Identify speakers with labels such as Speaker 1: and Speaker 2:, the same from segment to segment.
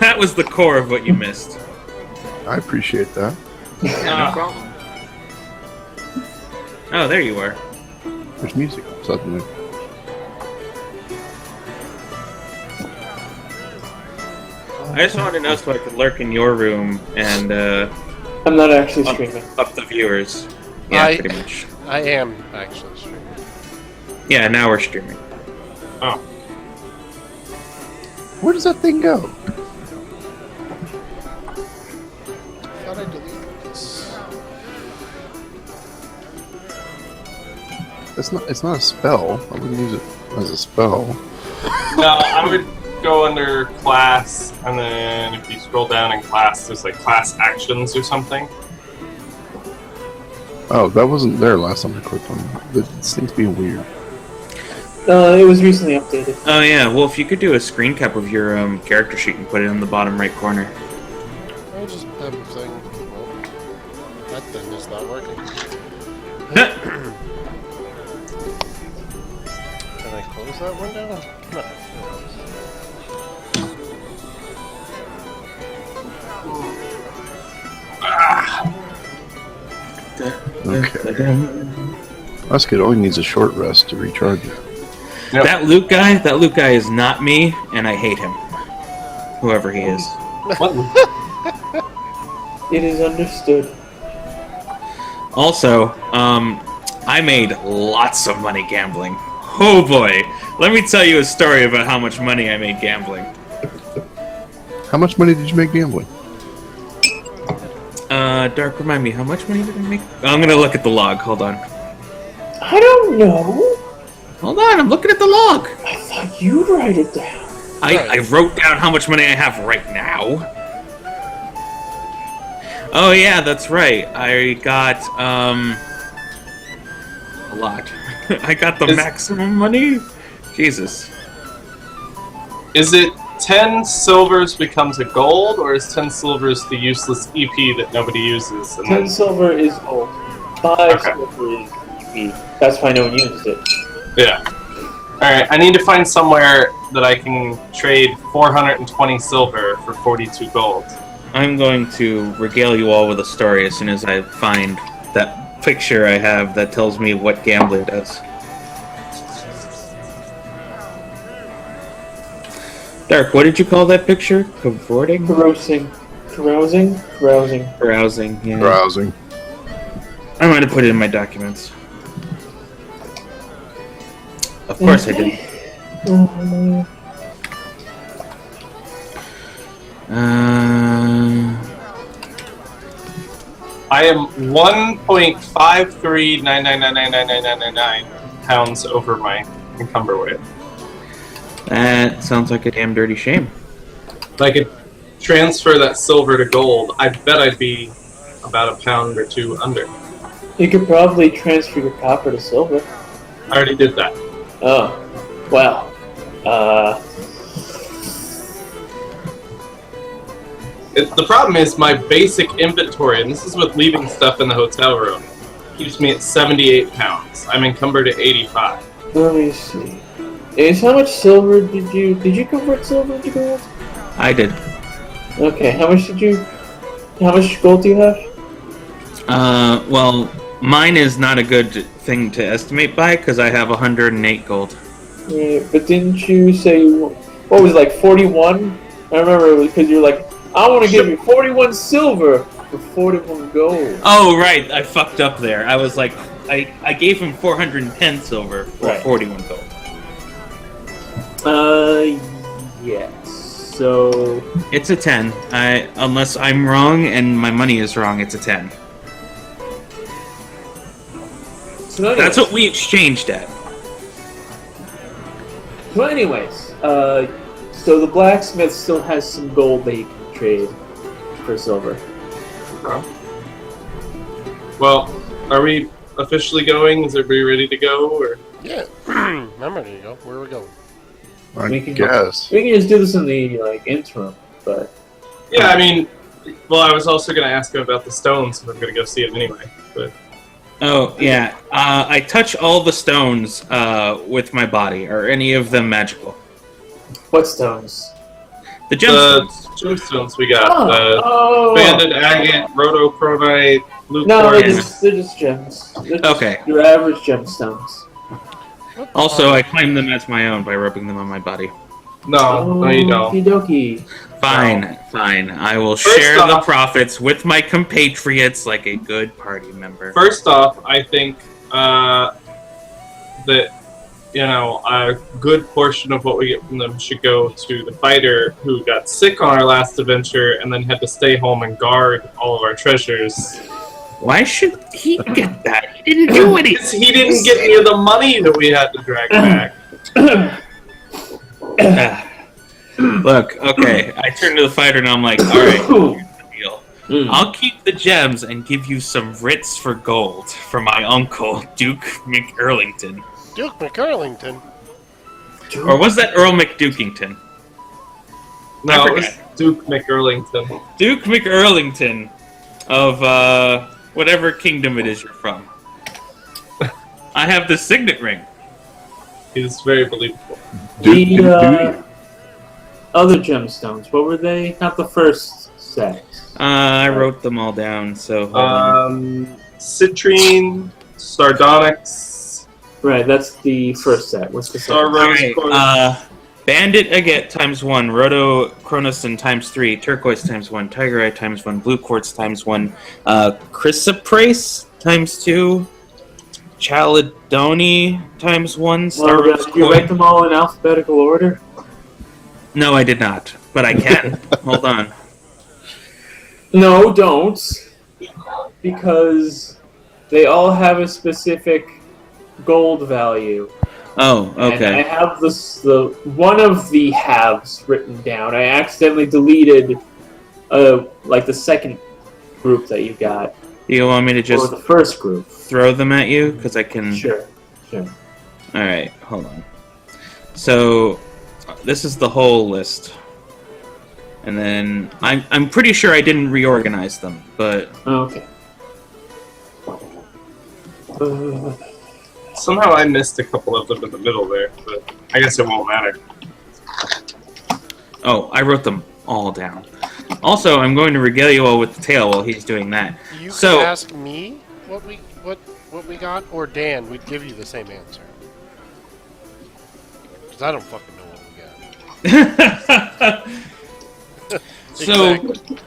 Speaker 1: that was the core of what you missed.
Speaker 2: I appreciate that.
Speaker 1: Yeah, no problem. Oh, there you are.
Speaker 2: There's music suddenly.
Speaker 1: I just wanted to know so I could lurk in your room and
Speaker 3: I'm not actually streaming.
Speaker 1: up the viewers. Yeah, pretty much.
Speaker 4: I am actually streaming.
Speaker 1: Yeah, now we're streaming.
Speaker 4: Oh.
Speaker 2: Where does that thing go?
Speaker 4: I thought I deleted this.
Speaker 2: It's not a spell. I wouldn't use it as a spell.
Speaker 5: No, I would go under class, and then if you scroll down in class, there's like class actions or something.
Speaker 2: Oh, that wasn't there last time I clicked on it. This thing's being weird.
Speaker 3: It was recently updated.
Speaker 1: Oh yeah, well if you could do a screen cap of your character sheet and put it in the bottom right corner.
Speaker 4: I just have a thing. Well, that thing is not working. Can I close that window? No.
Speaker 2: Okay. That's good. Only needs a short rest to recharge it.
Speaker 5: Yep.
Speaker 1: That Luke guy is not me, and I hate him. Whoever he is.
Speaker 3: It is understood.
Speaker 1: Also, I made lots of money gambling. Oh boy, let me tell you a story about how much money I made gambling.
Speaker 2: How much money did you make gambling?
Speaker 1: Dark, remind me, how much money did I make? I'm gonna look at the log, hold on.
Speaker 3: I don't know.
Speaker 1: Hold on, I'm looking at the log.
Speaker 3: I thought you'd write it down.
Speaker 1: I wrote down how much money I have right now. Oh yeah, that's right. I got, a lot. I got the maximum money? Jesus.
Speaker 5: Is it 10 silvers becomes a gold, or is 10 silvers the useless EP that nobody uses? And
Speaker 3: 10 silver is gold. 5 silver is EP. That's why no one uses it.
Speaker 5: Yeah. Alright, I need to find somewhere that I can trade 420 silver for 42 gold.
Speaker 1: I'm going to regale you all with a story as soon as I find that picture I have that tells me what gambling does. Dark, what did you call that picture? Cavorting?
Speaker 3: Carousing. Carousing? Carousing.
Speaker 1: Carousing, yeah.
Speaker 2: Browsing.
Speaker 1: I might have put it in my documents. Of course I did.
Speaker 5: I am 1.5399999999 pounds over my encumber weight.
Speaker 1: That sounds like a damn dirty shame.
Speaker 5: If I could transfer that silver to gold, I bet I'd be about a pound or two under.
Speaker 3: You could probably transfer your copper to silver.
Speaker 5: I already did that.
Speaker 3: Oh. Well.
Speaker 5: The problem is my basic inventory, and this is with leaving stuff in the hotel room, keeps me at 78 pounds. I'm encumbered at 85.
Speaker 3: Let me see. Is how much silver did you convert silver into gold?
Speaker 1: I did.
Speaker 3: Okay, how much gold do you have?
Speaker 1: Well, mine is not a good thing to estimate by because I have 108 gold.
Speaker 3: Yeah, but didn't you say, what was it, like 41? I remember it was because you were like, I want to give you 41 silver for 41 gold.
Speaker 1: Oh, right, I fucked up there. I was like, I gave him 410 silver for 41 gold.
Speaker 3: Yes. So
Speaker 1: it's a 10. Unless I'm wrong and my money is wrong, it's a 10.
Speaker 3: So anyways,
Speaker 1: that's what we exchanged at.
Speaker 3: So anyways, so the blacksmith still has some gold that he can trade for silver.
Speaker 5: Well, are we officially going? Is everybody ready to go? Or?
Speaker 4: Yeah, I'm ready to go. Where are we going?
Speaker 2: I guess.
Speaker 3: We can just do this in the interim, but
Speaker 5: yeah, I mean, well, I was also going to ask him about the stones, so I'm going to go see him anyway. But
Speaker 1: oh yeah, I touch all the stones with my body. Are any of them magical?
Speaker 3: What stones?
Speaker 1: The
Speaker 5: The
Speaker 1: gemstones.
Speaker 5: gemstones we got.
Speaker 3: Oh.
Speaker 5: Banded agate, rhodocronite, blue
Speaker 3: No, they're
Speaker 5: quartz.
Speaker 3: just gems. They're just
Speaker 1: Okay.
Speaker 3: your average gemstones.
Speaker 1: Also, I claim them as my own by rubbing them on my body.
Speaker 5: No, you don't.
Speaker 3: Okie dokie.
Speaker 1: Fine, fine. I will
Speaker 5: First
Speaker 1: share the
Speaker 5: off-
Speaker 1: profits with my compatriots like a good party member.
Speaker 5: First off, I think that a good portion of what we get from them should go to the fighter who got sick on our last adventure and then had to stay home and guard all of our treasures.
Speaker 1: Why should he get that? He didn't do anything.
Speaker 5: Because he didn't get any of the money that we had to drag back.
Speaker 1: Look, okay. I turn to the fighter and I'm like, all right, here's the deal. I'll keep the gems and give you some writs for gold for my uncle, Duke McEarlington.
Speaker 4: Duke McEarlington.
Speaker 1: Or was that Earl McDukington?
Speaker 5: No,
Speaker 1: I
Speaker 5: it was Duke McEarlington.
Speaker 1: Duke McEarlington of whatever kingdom it is you're from. I have the signet ring.
Speaker 5: He's very believable.
Speaker 3: The other gemstones, what were they? Not the first set.
Speaker 1: I wrote them all down, so hold on.
Speaker 5: Citrine, Sardonyx,
Speaker 3: Right, that's the first set. What's the
Speaker 5: Star
Speaker 3: second?
Speaker 5: Rose
Speaker 1: Alright,
Speaker 5: Quartz.
Speaker 1: Bandit Agate × 1, Rhodocronosine × 3, Turquoise ×1, Tigerite ×1, Blue Quartz ×1, Chrysoprase ×2, Chalcedony ×1, Star
Speaker 3: Well,
Speaker 1: Rose
Speaker 3: did you write them all in alphabetical order?
Speaker 1: No, I did not, but I can. Hold on.
Speaker 3: No, don't. Because they all have a specific gold value.
Speaker 1: Oh,
Speaker 3: And I
Speaker 1: okay.
Speaker 3: have the one of the halves written down. I accidentally deleted like the second group that you got.
Speaker 1: Do you want me to
Speaker 3: Or
Speaker 1: just
Speaker 3: the first group.
Speaker 1: throw them at you? Because I can...
Speaker 3: Sure.
Speaker 1: Alright, hold on. So, this is the whole list. And then, I'm pretty sure I didn't reorganize them, but...
Speaker 3: Okay.
Speaker 5: Somehow I missed a couple of them in the middle there, but I guess it won't matter.
Speaker 1: Oh, I wrote them all down. Also, I'm going to regale you all with the tale while he's doing that.
Speaker 4: You
Speaker 1: So-
Speaker 4: can ask me what we got, or Dan. We'd give you the same answer. Because I don't fucking know what we got.
Speaker 1: So,
Speaker 4: Exactly.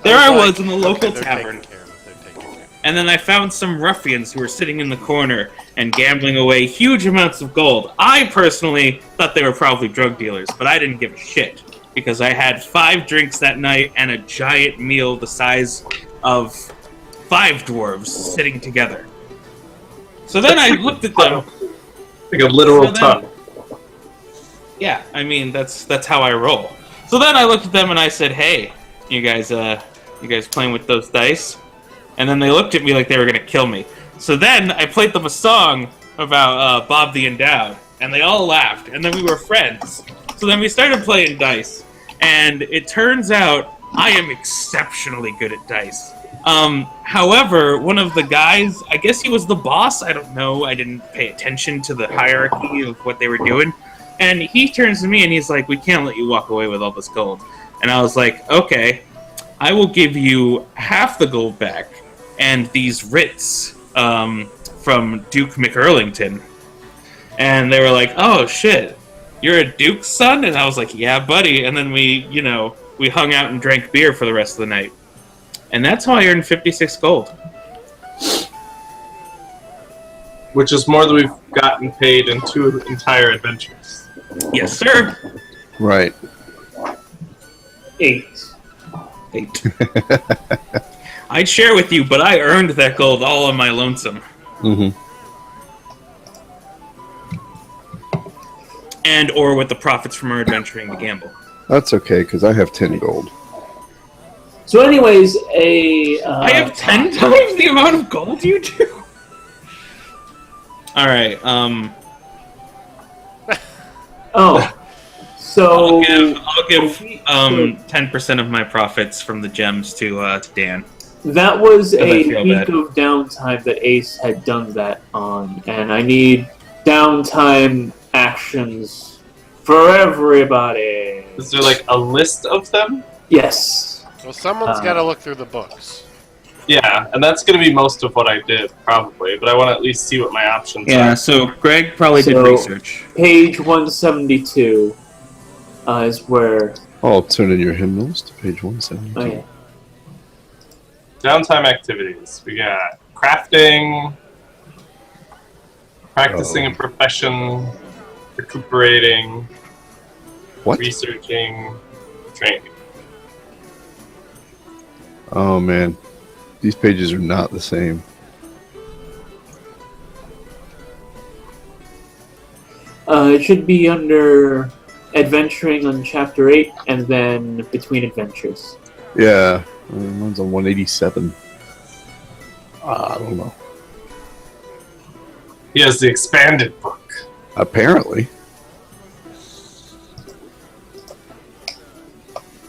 Speaker 1: there I
Speaker 4: was
Speaker 1: was in the local
Speaker 4: they're
Speaker 1: tavern.
Speaker 4: taking care of it, they're taking care of it.
Speaker 1: And then I found some ruffians who were sitting in the corner and gambling away huge amounts of gold. I personally thought they were probably drug dealers, but I didn't give a shit. Because I had 5 drinks that night and a giant meal the size of 5 dwarves sitting together. So then I looked at them.
Speaker 5: Like a literal
Speaker 1: So then-
Speaker 5: ton.
Speaker 1: Yeah, I mean that's how I roll. So then I looked at them and I said, "Hey, you guys playing with those dice?" And then they looked at me like they were gonna kill me. So then I played them a song about Bob the Endowed, and they all laughed. And then we were friends. So then we started playing dice, and it turns out I am exceptionally good at dice. However, one of the guys, I guess he was the boss. I don't know. I didn't pay attention to the hierarchy of what they were doing. And he turns to me and he's like, "We can't let you walk away with all this gold." And I was like, "Okay, I will give you half the gold back and these writs from Duke McEarlington." And they were like, "Oh shit, you're a Duke's son?" And I was like, "Yeah, buddy." And then we hung out and drank beer for the rest of the night. And that's how I earned 56 gold.
Speaker 5: Which is more than we've gotten paid in 2 entire adventures.
Speaker 1: Yes, sir.
Speaker 2: Right.
Speaker 3: 8.
Speaker 1: 8. I'd share with you, but I earned that gold all on my lonesome.
Speaker 2: Mm-hmm.
Speaker 1: And or with the profits from our adventuring to gamble.
Speaker 2: That's okay, because I have 10 gold.
Speaker 3: So, anyways,
Speaker 1: I have 10 times the amount of gold you do? Alright,
Speaker 3: Oh, so
Speaker 1: I'll give 10% of my profits from the gems to Dan.
Speaker 3: that was
Speaker 1: I
Speaker 3: a
Speaker 1: feel
Speaker 3: week
Speaker 1: bad.
Speaker 3: of downtime that Ace had done that on, and I need downtime actions for everybody.
Speaker 5: Is there like a list of them?
Speaker 3: Yes.
Speaker 4: Well, someone's got to look through the books.
Speaker 5: Yeah, and that's going to be most of what I did, probably. But I want to at least see what my options
Speaker 1: Yeah,
Speaker 5: are.
Speaker 1: so Greg probably did
Speaker 3: So-
Speaker 1: research.
Speaker 3: Page 172 is where.
Speaker 2: I'll turn in your hymnals to page 172.
Speaker 3: Oh yeah.
Speaker 5: Downtime activities. We got crafting, practicing a profession, recuperating,
Speaker 2: What?
Speaker 5: researching, training.
Speaker 2: Oh man, these pages are not the same.
Speaker 3: It should be under adventuring on chapter 8, and then between adventures.
Speaker 2: Yeah, mine's on 187. I don't know.
Speaker 5: He has the expanded book.
Speaker 2: Apparently.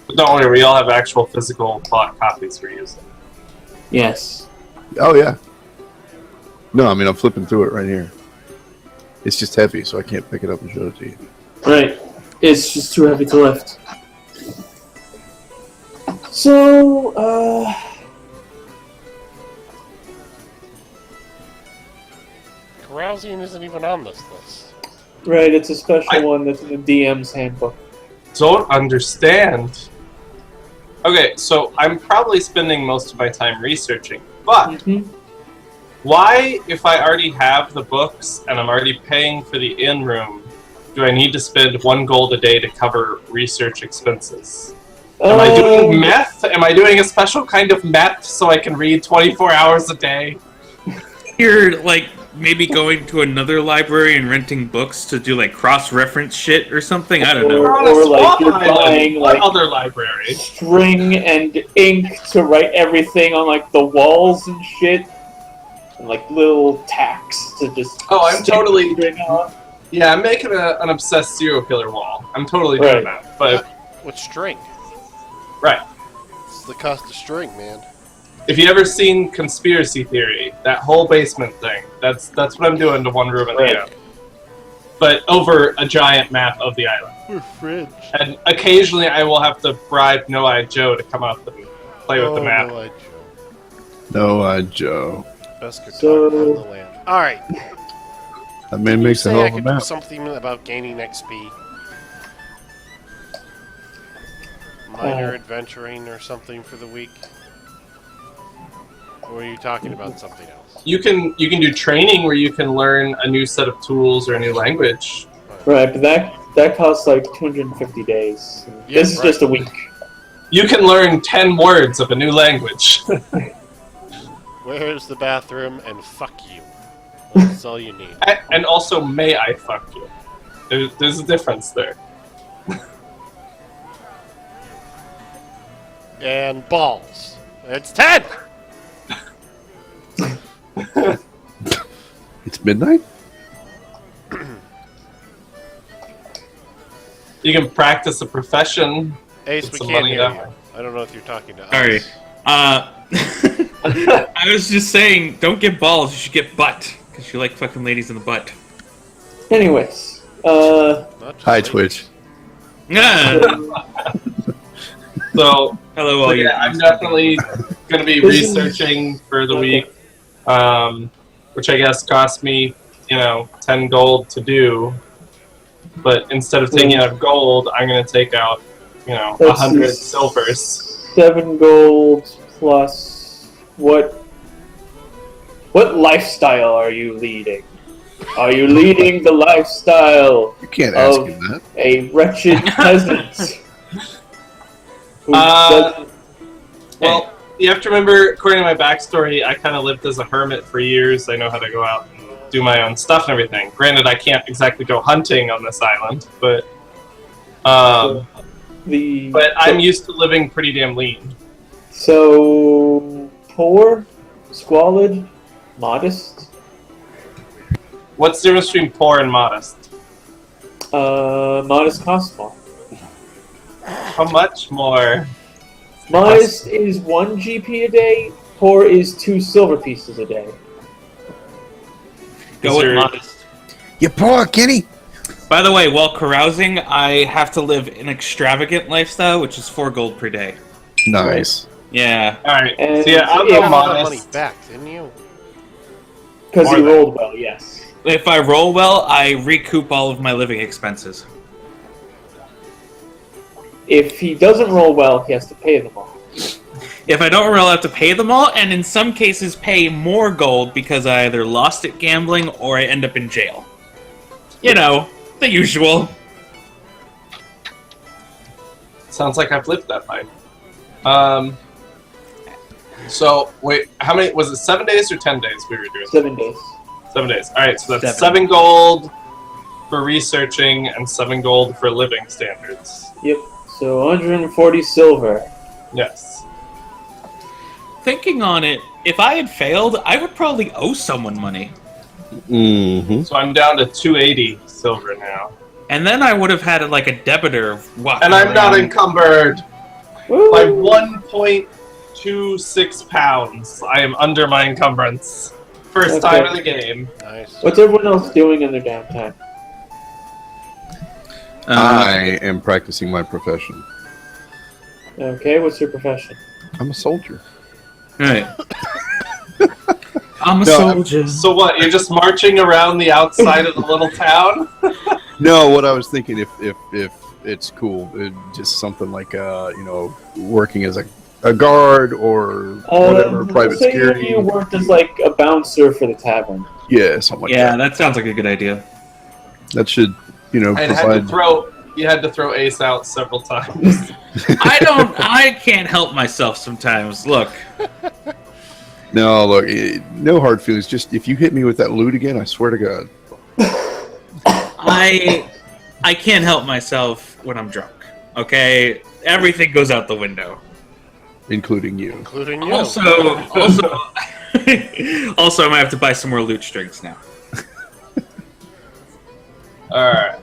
Speaker 5: But don't worry, we all have actual physical bought copies we're using.
Speaker 3: Yes.
Speaker 2: Oh yeah. No, I mean I'm flipping through it right here. It's just heavy, so I can't pick it up and show it to you.
Speaker 3: Right. It's just too heavy to lift. So,
Speaker 4: Carousing isn't even on this list.
Speaker 3: right, it's a special one that's in the DM's handbook.
Speaker 5: Don't understand. Okay, so I'm probably spending most of my time researching, but
Speaker 3: Mhm.
Speaker 5: why, if I already have the books and I'm already paying for the in-room, do I need to spend 1 gold a day to cover research expenses? Am I doing meth? Am I doing a special kind of meth so I can read 24 hours a day?
Speaker 1: You're like maybe going to another library and renting books to do like cross-reference shit or something. I don't know.
Speaker 5: We're on a
Speaker 3: Or, like,
Speaker 5: swamp
Speaker 3: you're
Speaker 5: island.
Speaker 3: buying,
Speaker 5: What
Speaker 3: like-
Speaker 5: other library?
Speaker 3: string and ink to write everything on like the walls and shit, and like little tacks to just.
Speaker 5: Oh, I'm
Speaker 3: stick
Speaker 5: totally-
Speaker 3: the string on.
Speaker 5: Yeah, I'm making an obsessed serial killer wall. I'm totally doing
Speaker 3: Right.
Speaker 5: that. But
Speaker 4: With string.
Speaker 5: right.
Speaker 4: It's the cost of string, man.
Speaker 5: If you ever seen Conspiracy Theory, that whole basement thing, that's what I'm doing to one room in the
Speaker 3: Right.
Speaker 5: end. But over a giant map of the island.
Speaker 4: We're French.
Speaker 5: And occasionally I will have to bribe No-Eyed Joe to come up and play with the map.
Speaker 4: No,
Speaker 2: Joe.
Speaker 4: Best guitar
Speaker 3: So-
Speaker 4: in the land. Alright.
Speaker 2: That man makes a
Speaker 4: Say
Speaker 2: hell
Speaker 4: I
Speaker 2: of a
Speaker 4: could do
Speaker 2: map.
Speaker 4: something about gaining XP. Minor adventuring or something for the week. Or are you talking about something else?
Speaker 5: You can do training where you can learn a new set of tools or a new language.
Speaker 3: Right, but that costs like 250 days.
Speaker 4: Yeah,
Speaker 3: This is
Speaker 4: right.
Speaker 3: just a week.
Speaker 5: You can learn 10 words of a new language.
Speaker 4: Where's the bathroom and fuck you. That's all you need.
Speaker 5: And also, may I fuck you? There's a difference there.
Speaker 4: And balls. It's 10!
Speaker 2: It's midnight?
Speaker 5: You can practice a profession.
Speaker 4: Ace,
Speaker 5: Put
Speaker 4: we
Speaker 5: some
Speaker 4: can't
Speaker 5: money
Speaker 4: hear
Speaker 5: down.
Speaker 4: you. I don't know if you're talking to us.
Speaker 1: Sorry. I was just saying, don't get balls, you should get butt. Because you like fucking ladies in the butt.
Speaker 3: Anyways,
Speaker 4: Not just
Speaker 2: Hi,
Speaker 4: ladies.
Speaker 2: Twitch.
Speaker 1: Ah,
Speaker 5: So,
Speaker 1: hello, all you.
Speaker 5: yeah, I'm definitely going to be
Speaker 3: This is-
Speaker 5: researching for the
Speaker 3: Okay.
Speaker 5: week, which I guess cost me, 10 gold to do. But instead of taking out gold, I'm going to take out,
Speaker 3: Let's
Speaker 5: 100
Speaker 3: see.
Speaker 5: silvers.
Speaker 3: 7 gold plus what lifestyle are you leading? Are you leading the lifestyle
Speaker 2: You can't ask
Speaker 3: Oh.
Speaker 2: him that.
Speaker 3: a wretched peasant? Who
Speaker 5: Uh,
Speaker 3: doesn't-
Speaker 5: Well, you have to remember, according to my backstory, I kind of lived as a hermit for years. I know how to go out and do my own stuff and everything. Granted, I can't exactly go hunting on this island, but I'm used to living pretty damn lean.
Speaker 3: so poor, squalid, modest.
Speaker 5: What's the difference between poor and modest?
Speaker 3: Modest costs more.
Speaker 5: How much more?
Speaker 3: Modest is 1 GP a day. Poor is 2 silver pieces a day.
Speaker 1: Go
Speaker 5: Is
Speaker 1: with
Speaker 5: there-
Speaker 1: modest.
Speaker 2: You poor Kenny.
Speaker 1: By the way, while carousing, I have to live an extravagant lifestyle, which is 4 gold per day.
Speaker 2: Nice.
Speaker 1: Yeah.
Speaker 5: Alright,
Speaker 3: And
Speaker 5: so yeah, I'll
Speaker 3: yeah,
Speaker 5: go
Speaker 4: You got all that money
Speaker 5: modest.
Speaker 4: back, didn't you?
Speaker 3: Because
Speaker 5: More
Speaker 3: he
Speaker 5: than.
Speaker 3: rolled well, yes.
Speaker 1: If I roll well, I recoup all of my living expenses.
Speaker 3: If he doesn't roll well, he has to pay them all.
Speaker 1: If I don't roll, I have to pay them all, and in some cases pay more gold because I either lost at gambling or I end up in jail. You know, the usual.
Speaker 5: Sounds like I've lived that life. So, wait, how many, was it 7 days or 10 days we were doing?
Speaker 3: 7 days.
Speaker 5: 7 days. Alright, so that's
Speaker 1: 7.
Speaker 5: 7 gold for researching and 7 gold for living standards.
Speaker 3: Yep. So 140 silver.
Speaker 5: Yes.
Speaker 1: Thinking on it, if I had failed, I would probably owe someone money.
Speaker 2: Mm-hmm.
Speaker 5: So I'm down to 280 silver now.
Speaker 1: And then I would have had like a debitor walking
Speaker 5: And I'm not
Speaker 1: around.
Speaker 5: encumbered
Speaker 3: Woo!
Speaker 5: by 1.26 pounds. I am under my encumbrance. First time in the game.
Speaker 4: Nice.
Speaker 3: What's everyone else doing in their downtime?
Speaker 2: I am practicing my profession.
Speaker 3: Okay, what's your profession?
Speaker 2: I'm a soldier.
Speaker 1: Right. I'm a
Speaker 2: No,
Speaker 1: soldier.
Speaker 5: So what, you're just marching around the outside of the little town?
Speaker 2: No, what I was thinking, if it's cool, just something like working as a guard or whatever, private
Speaker 3: say
Speaker 2: security.
Speaker 3: you worked as like a bouncer for the tavern.
Speaker 2: Yeah, something like
Speaker 1: Yeah,
Speaker 2: that.
Speaker 1: that sounds like a good idea.
Speaker 2: That should, provide.
Speaker 5: You had to throw Ace out several times.
Speaker 1: I can't help myself sometimes. Look,
Speaker 2: No, look, no hard feelings. Just if you hit me with that loot again, I swear to God.
Speaker 1: I can't help myself when I'm drunk. Okay? Everything goes out the window.
Speaker 2: Including you.
Speaker 4: Including you.
Speaker 1: Also, also I might have to buy some more loot strings now.
Speaker 5: Alright.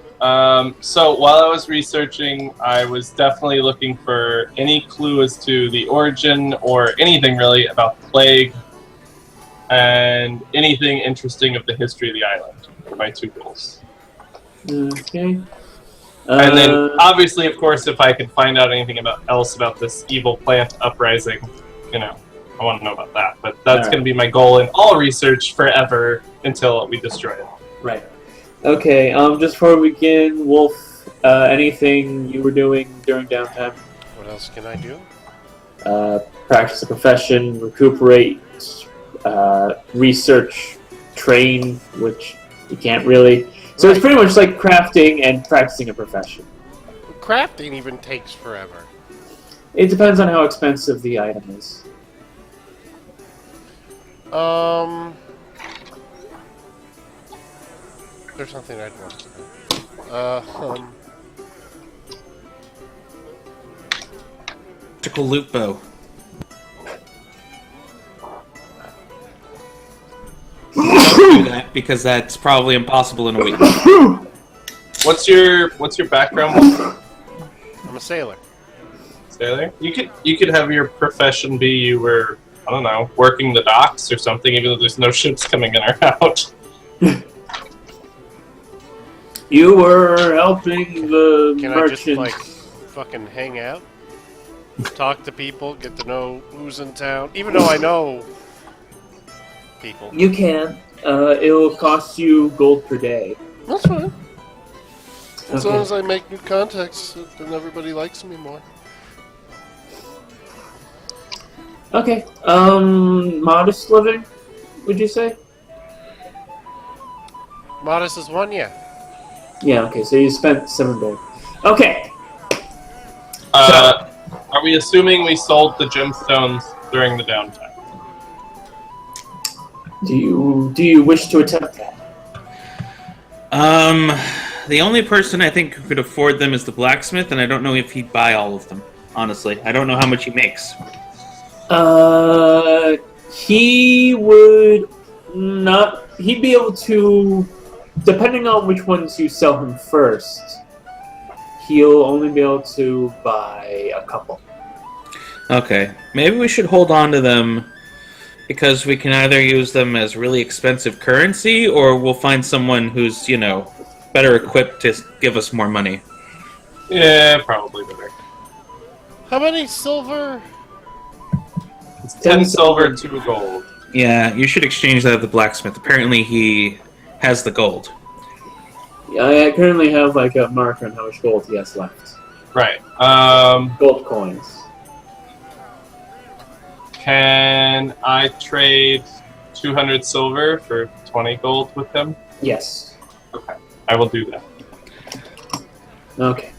Speaker 5: So while I was researching, I was definitely looking for any clue as to the origin or anything really about the plague and anything interesting of the history of the island. Were my 2 goals.
Speaker 3: Okay.
Speaker 5: And then, obviously, of course, if I could find out anything else about this evil plant uprising, I want to know about that. But that's going to be my goal in all research forever until we destroy it.
Speaker 3: Right. Okay, just before we begin, Wolf, anything you were doing during downtime?
Speaker 4: What else can I do?
Speaker 3: Practice a profession, recuperate, research, train, which you can't really. So it's pretty much like crafting and practicing a profession.
Speaker 4: Crafting even takes forever.
Speaker 3: It depends on how expensive the item is.
Speaker 4: There's something I'd want to do.
Speaker 1: Magical loot bow. Don't do that because that's probably impossible in a week.
Speaker 5: What's your background,
Speaker 4: I'm a sailor.
Speaker 5: Sailor? You could have your profession be you were, I don't know, working the docks or something, even though there's no ships coming in or out.
Speaker 3: You were helping the
Speaker 4: Can
Speaker 3: merchants.
Speaker 4: I just, fucking hang out? Talk to people, get to know who's in town? Even though I know people.
Speaker 3: You can. It'll cost you gold per day.
Speaker 4: That's fine. As
Speaker 3: Okay.
Speaker 4: long as I make new contacts, then everybody likes me more.
Speaker 3: Okay. Modest living, would you say?
Speaker 4: Modest is one, yeah.
Speaker 3: Yeah, okay, so you spent 7 gold. Okay.
Speaker 5: Are we assuming we sold the gemstones during the downtime?
Speaker 3: Do you wish to attempt that?
Speaker 1: The only person I think who could afford them is the blacksmith, and I don't know if he'd buy all of them. Honestly, I don't know how much he makes.
Speaker 3: He would not. He'd be able to, depending on which ones you sell him first. He'll only be able to buy a couple.
Speaker 1: Okay, maybe we should hold on to them because we can either use them as really expensive currency, or we'll find someone who's, better equipped to give us more money.
Speaker 5: Yeah, probably better.
Speaker 4: How many silver?
Speaker 5: It's 10 silver, 2 gold.
Speaker 1: Yeah, you should exchange that with the blacksmith. Apparently he has the gold.
Speaker 3: I currently have like a marker on how much gold he has left.
Speaker 5: Right.
Speaker 3: Gold coins.
Speaker 5: Can I trade 200 silver for 20 gold with him?
Speaker 3: Yes.
Speaker 5: Okay. I will do that.
Speaker 3: Okay.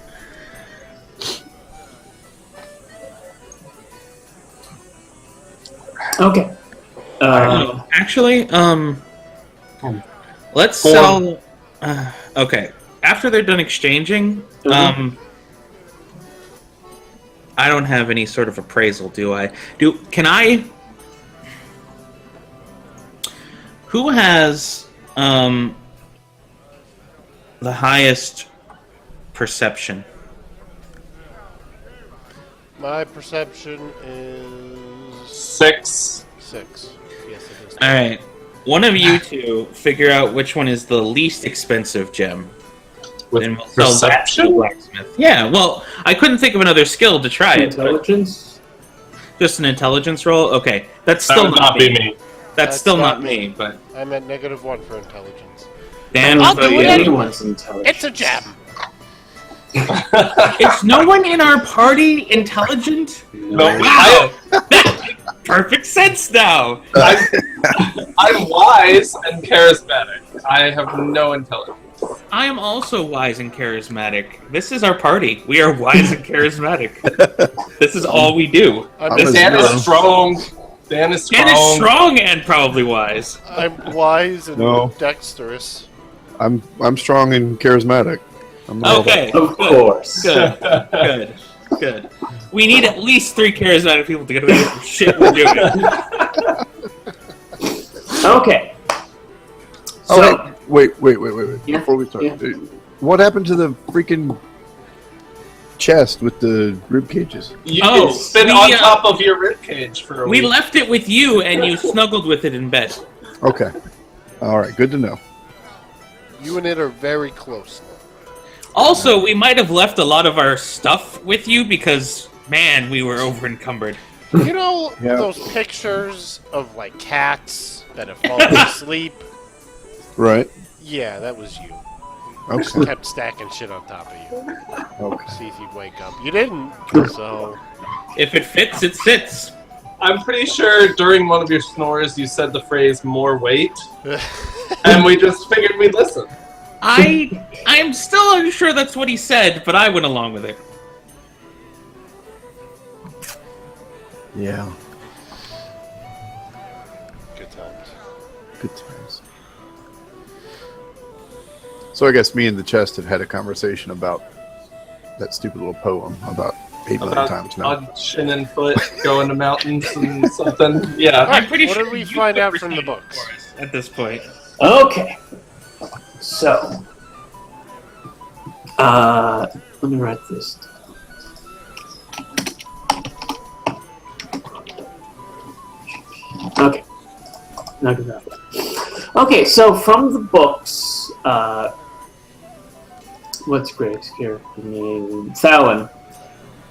Speaker 3: Okay.
Speaker 1: Actually, let's sell. Okay, after they're done exchanging, I don't have any sort of appraisal, do I? Can I? Who has the highest perception?
Speaker 4: My perception is
Speaker 5: 6.
Speaker 4: 6. Yes, it is.
Speaker 1: All right, one of you two figure out which one is the least expensive gem.
Speaker 5: With
Speaker 1: Then we'll sell that to the
Speaker 5: perception?
Speaker 1: blacksmith. Yeah, well, I couldn't think of another skill to try it. but
Speaker 3: Intelligence.
Speaker 1: Just an intelligence roll? Okay, that's
Speaker 5: That
Speaker 1: still
Speaker 5: would
Speaker 1: not
Speaker 5: not be me.
Speaker 1: That's still not me, but
Speaker 4: I'm at -1 for intelligence.
Speaker 1: Dan
Speaker 4: I'll
Speaker 1: was
Speaker 4: do
Speaker 1: the-
Speaker 4: it
Speaker 3: Anyone's intelligence.
Speaker 4: It's a gem.
Speaker 1: Is no one in our party intelligent?
Speaker 5: No,
Speaker 1: Wow! That makes perfect sense now!
Speaker 5: I'm wise and charismatic. I have no intelligence.
Speaker 1: I am also wise and charismatic. This is our party. We are wise and charismatic. This is all we do.
Speaker 4: I'm,
Speaker 2: a
Speaker 5: Dan
Speaker 2: zero.
Speaker 5: is strong. Dan is strong.
Speaker 1: Dan is strong and probably wise.
Speaker 4: I'm wise and
Speaker 2: No.
Speaker 4: dexterous.
Speaker 2: I'm strong and charismatic. I'm all
Speaker 1: Okay,
Speaker 3: Of course.
Speaker 1: good, good, good. We need at least 3 charismatic people to get away with the shit we're doing.
Speaker 3: Okay.
Speaker 2: Oh,
Speaker 3: So,
Speaker 2: wait.
Speaker 3: Yeah,
Speaker 2: Before we start,
Speaker 3: yeah.
Speaker 2: what happened to the freaking chest with the rib cages?
Speaker 5: It's been on top of your ribcage for a
Speaker 1: We
Speaker 5: week.
Speaker 1: left it with you, and you snuggled with it in bed.
Speaker 2: Okay. All right. Good to know.
Speaker 4: You and it are very close.
Speaker 1: Also, we might have left a lot of our stuff with you because, man, we were over encumbered.
Speaker 4: You know
Speaker 2: Yeah.
Speaker 4: those pictures of like cats that have fallen asleep?
Speaker 2: Right.
Speaker 4: Yeah, that was you.
Speaker 2: Okay.
Speaker 4: Kept stacking shit on top of you.
Speaker 2: Okay.
Speaker 4: See if you'd wake up. You didn't, so
Speaker 1: If it fits, it sits.
Speaker 5: I'm pretty sure during one of your snores you said the phrase "more weight," and we just figured we'd listen.
Speaker 1: I'm still unsure that's what he said, but I went along with it.
Speaker 2: Yeah.
Speaker 4: good times.
Speaker 2: Good times. So I guess me and the chest have had a conversation about that stupid little poem about 8 million
Speaker 5: About
Speaker 2: times now.
Speaker 5: on shin and foot, going to mountains and something. Yeah.
Speaker 1: I'm pretty
Speaker 4: What
Speaker 1: sure
Speaker 4: did we
Speaker 1: you
Speaker 4: find
Speaker 1: could
Speaker 4: out from the
Speaker 1: recite it
Speaker 4: books?
Speaker 1: for us at this point.
Speaker 3: okay. So, let me write this down. Okay. Not good enough. Okay, so from the books, what's Greg's character name? Fallon.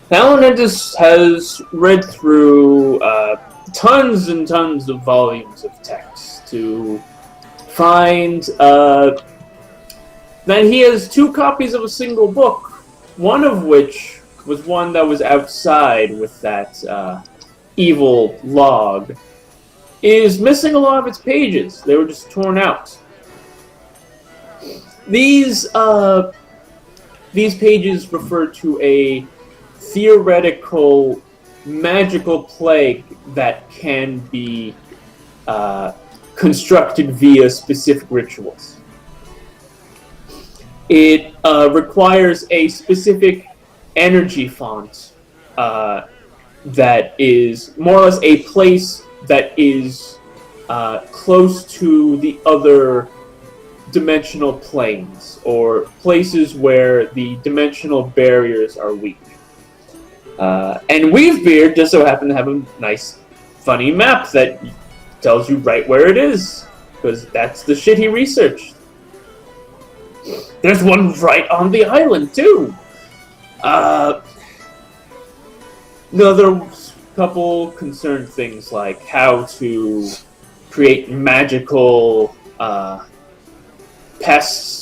Speaker 3: Fallon has read through tons and tons of volumes of text to find that he has 2 copies of a single book, one of which was one that was outside with that evil log, is missing a lot of its pages. They were just torn out. These pages refer to a theoretical magical plague that can be constructed via specific rituals. It requires a specific energy font that is more or less a place that is close to the other dimensional planes, or places where the dimensional barriers are weak. And Weavebeard just so happened to have a nice, funny map that tells you right where it is, because that's the shit he researched. There's one right on the island too. Another couple concerned things like how to create magical pests,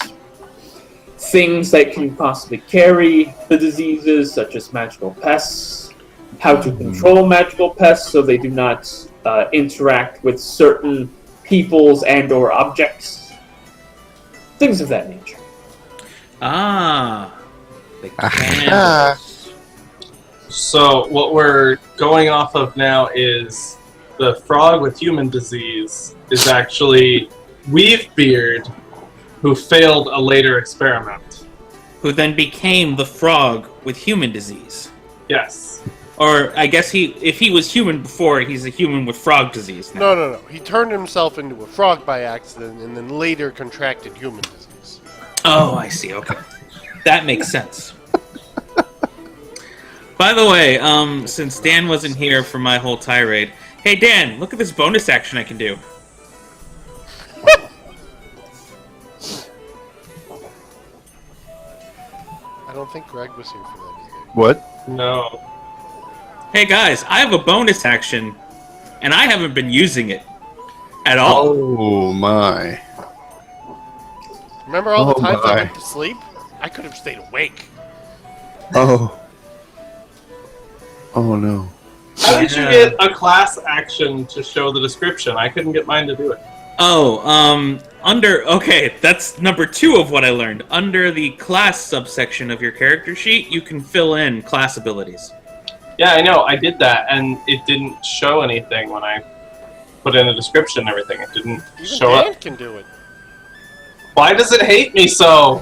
Speaker 3: things that can possibly carry the diseases, such as magical pests, how to control magical pests so they do not interact with certain peoples and or objects, things of that nature.
Speaker 1: The candles.
Speaker 5: So what we're going off of now is the frog with human disease is actually Weavebeard, who failed a later experiment.
Speaker 1: Who then became the frog with human disease.
Speaker 5: Yes.
Speaker 1: Or I guess if he was human before, he's a human with frog disease now.
Speaker 4: No. He turned himself into a frog by accident and then later contracted human disease.
Speaker 1: Oh, I see. Okay. That makes sense. By the way, since Dan wasn't here for my whole tirade, hey Dan, look at this bonus action I can do.
Speaker 4: I don't think Greg was here for that either.
Speaker 2: What?
Speaker 5: No.
Speaker 1: Hey guys, I have a bonus action, and I haven't been using it at all.
Speaker 2: Oh my!
Speaker 4: Remember all the
Speaker 2: Oh,
Speaker 4: times I
Speaker 2: my.
Speaker 4: went to sleep? I could have stayed awake.
Speaker 2: Oh! Oh no!
Speaker 5: How did you get a class action to show the description? I couldn't get mine to do it.
Speaker 1: Oh, okay, that's number 2 of what I learned. Under the class subsection of your character sheet, you can fill in class abilities.
Speaker 5: Yeah, I know. I did that, and it didn't show anything when I put in a description and everything. It didn't
Speaker 4: Even
Speaker 5: show
Speaker 4: Dan
Speaker 5: up.
Speaker 4: can do it.
Speaker 5: Why does it hate me so?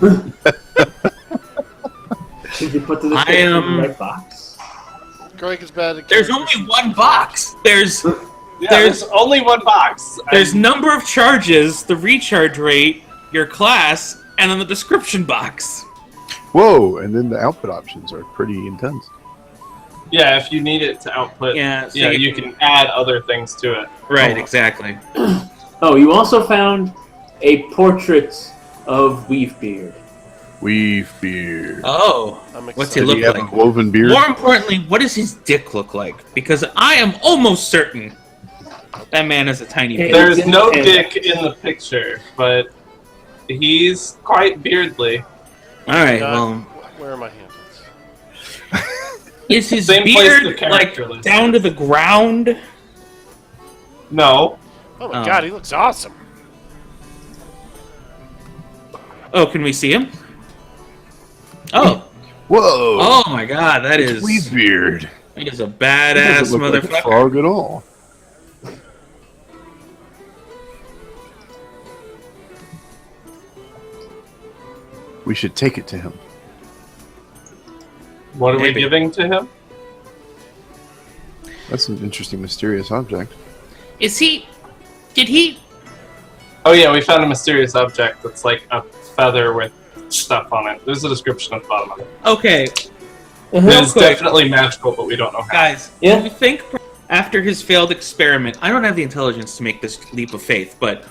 Speaker 3: Did you put the description in the right box?
Speaker 4: Greg is bad at
Speaker 1: There's
Speaker 4: character
Speaker 1: only one box! There's
Speaker 5: Yeah, there's only one box.
Speaker 1: There's number of charges, the recharge rate, your class, and then the description box.
Speaker 2: Whoa! And then the output options are pretty intense.
Speaker 5: Yeah, if you need it to output,
Speaker 1: Yeah, so
Speaker 5: you can add other things to it.
Speaker 1: Right, exactly.
Speaker 3: Oh, you also found a portrait of Weavebeard.
Speaker 2: Weavebeard.
Speaker 1: Oh,
Speaker 4: I'm
Speaker 1: what's he
Speaker 4: excited.
Speaker 1: look
Speaker 2: Did he have
Speaker 1: like?
Speaker 2: a woven beard?
Speaker 1: More importantly, what does his dick look like? Because I am almost certain that man has a tiny
Speaker 3: Hey,
Speaker 1: dick.
Speaker 5: There's no
Speaker 3: And-
Speaker 5: dick in the picture, but he's quite beardly.
Speaker 1: Alright,
Speaker 4: God,
Speaker 1: well,
Speaker 4: where are my handles?
Speaker 1: is his
Speaker 5: Same place the
Speaker 1: beard,
Speaker 5: character
Speaker 1: like,
Speaker 5: lives.
Speaker 1: down to the ground?
Speaker 5: No.
Speaker 4: Oh my
Speaker 1: Oh.
Speaker 4: god, he looks awesome.
Speaker 1: Oh, can we see him? Oh.
Speaker 2: Whoa!
Speaker 1: Oh my god, that
Speaker 2: It's
Speaker 1: is...
Speaker 2: Weavebeard.
Speaker 1: That is a
Speaker 2: He
Speaker 1: badass
Speaker 2: doesn't look like a
Speaker 1: motherfucker.
Speaker 2: frog at all. We should take it to him.
Speaker 5: What are
Speaker 1: Maybe.
Speaker 5: we giving to him?
Speaker 2: That's an interesting, mysterious object.
Speaker 1: Is he... Did he...
Speaker 5: Oh yeah, we found a mysterious object that's like a feather with stuff on it. There's a description at the bottom of it.
Speaker 1: Okay,
Speaker 5: It's
Speaker 1: quick.
Speaker 5: definitely magical, but we don't know how.
Speaker 1: guys,
Speaker 3: Yeah?
Speaker 1: do you think after his failed experiment, I don't have the intelligence to make this leap of faith, but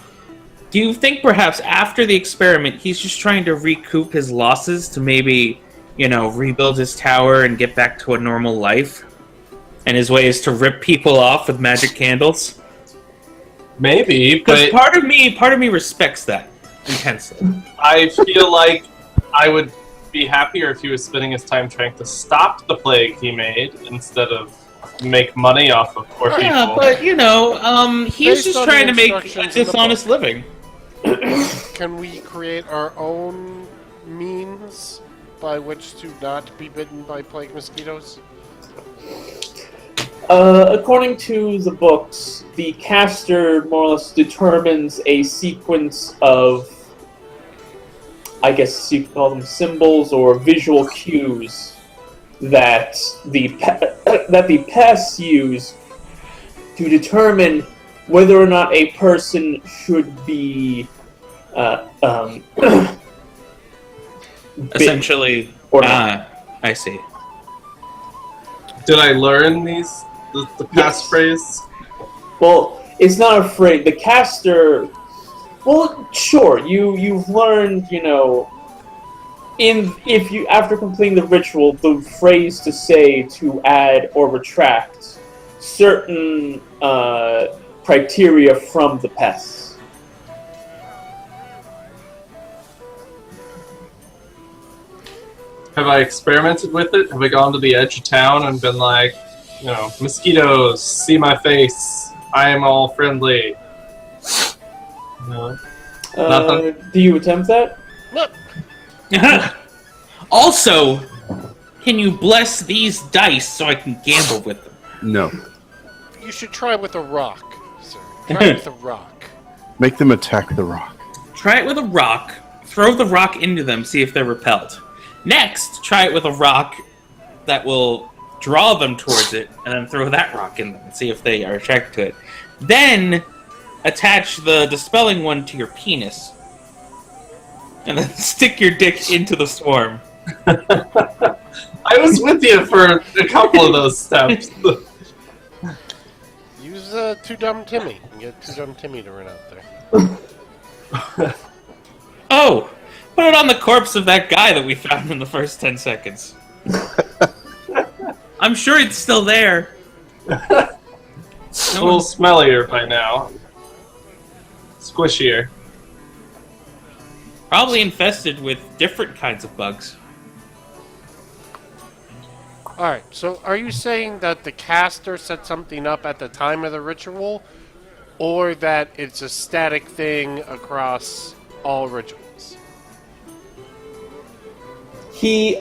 Speaker 1: do you think perhaps after the experiment, he's just trying to recoup his losses to maybe, rebuild his tower and get back to a normal life? And his way is to rip people off with magic candles?
Speaker 5: Maybe,
Speaker 1: Because
Speaker 5: but
Speaker 1: part of me respects that intensely.
Speaker 5: I feel like I would be happier if he was spending his time trying to stop the plague he made instead of make money off of poor
Speaker 1: Yeah,
Speaker 5: people.
Speaker 1: but he's
Speaker 4: Based
Speaker 1: just
Speaker 4: on
Speaker 1: trying
Speaker 4: the
Speaker 1: to make a
Speaker 4: instructions in the
Speaker 1: dishonest
Speaker 4: book.
Speaker 1: living.
Speaker 4: Can we create our own means by which to not be bitten by plague mosquitoes?
Speaker 3: According to the books, the caster more or less determines a sequence of, I guess you could call them symbols or visual cues that the pests use to determine whether or not a person should be bitten
Speaker 1: Essentially,
Speaker 3: or not.
Speaker 1: I see.
Speaker 5: Did I learn the
Speaker 3: Yes.
Speaker 5: passphrase?
Speaker 3: Well, it's not afraid. The caster. Well, sure. You've learned, if you after completing the ritual, the phrase to say to add or retract certain criteria from the pests.
Speaker 5: Have I experimented with it? Have I gone to the edge of town and been like, you know, mosquitoes, see my face, I am all friendly? No. Nothing.
Speaker 3: Do you attempt that?
Speaker 1: Also, can you bless these dice so I can gamble with them?
Speaker 2: No.
Speaker 4: You should try with a rock, sir. Try with a rock.
Speaker 2: Make them attack the rock.
Speaker 1: Try it with a rock. Throw the rock into them, see if they're repelled. Next, try it with a rock that will draw them towards it, and then throw that rock in them and see if they are attracted to it. Then, attach the dispelling one to your penis. And then stick your dick into the swarm.
Speaker 5: I was with you for a couple of those steps.
Speaker 4: Use Too Dumb Timmy and get Too Dumb Timmy to run out there.
Speaker 1: Oh! Put it on the corpse of that guy that we found in the first 10 seconds. I'm sure it's still there.
Speaker 5: It's a little smellier by now. Squishier.
Speaker 1: Probably infested with different kinds of bugs.
Speaker 4: Alright, so are you saying that the caster set something up at the time of the ritual, or that it's a static thing across all rituals?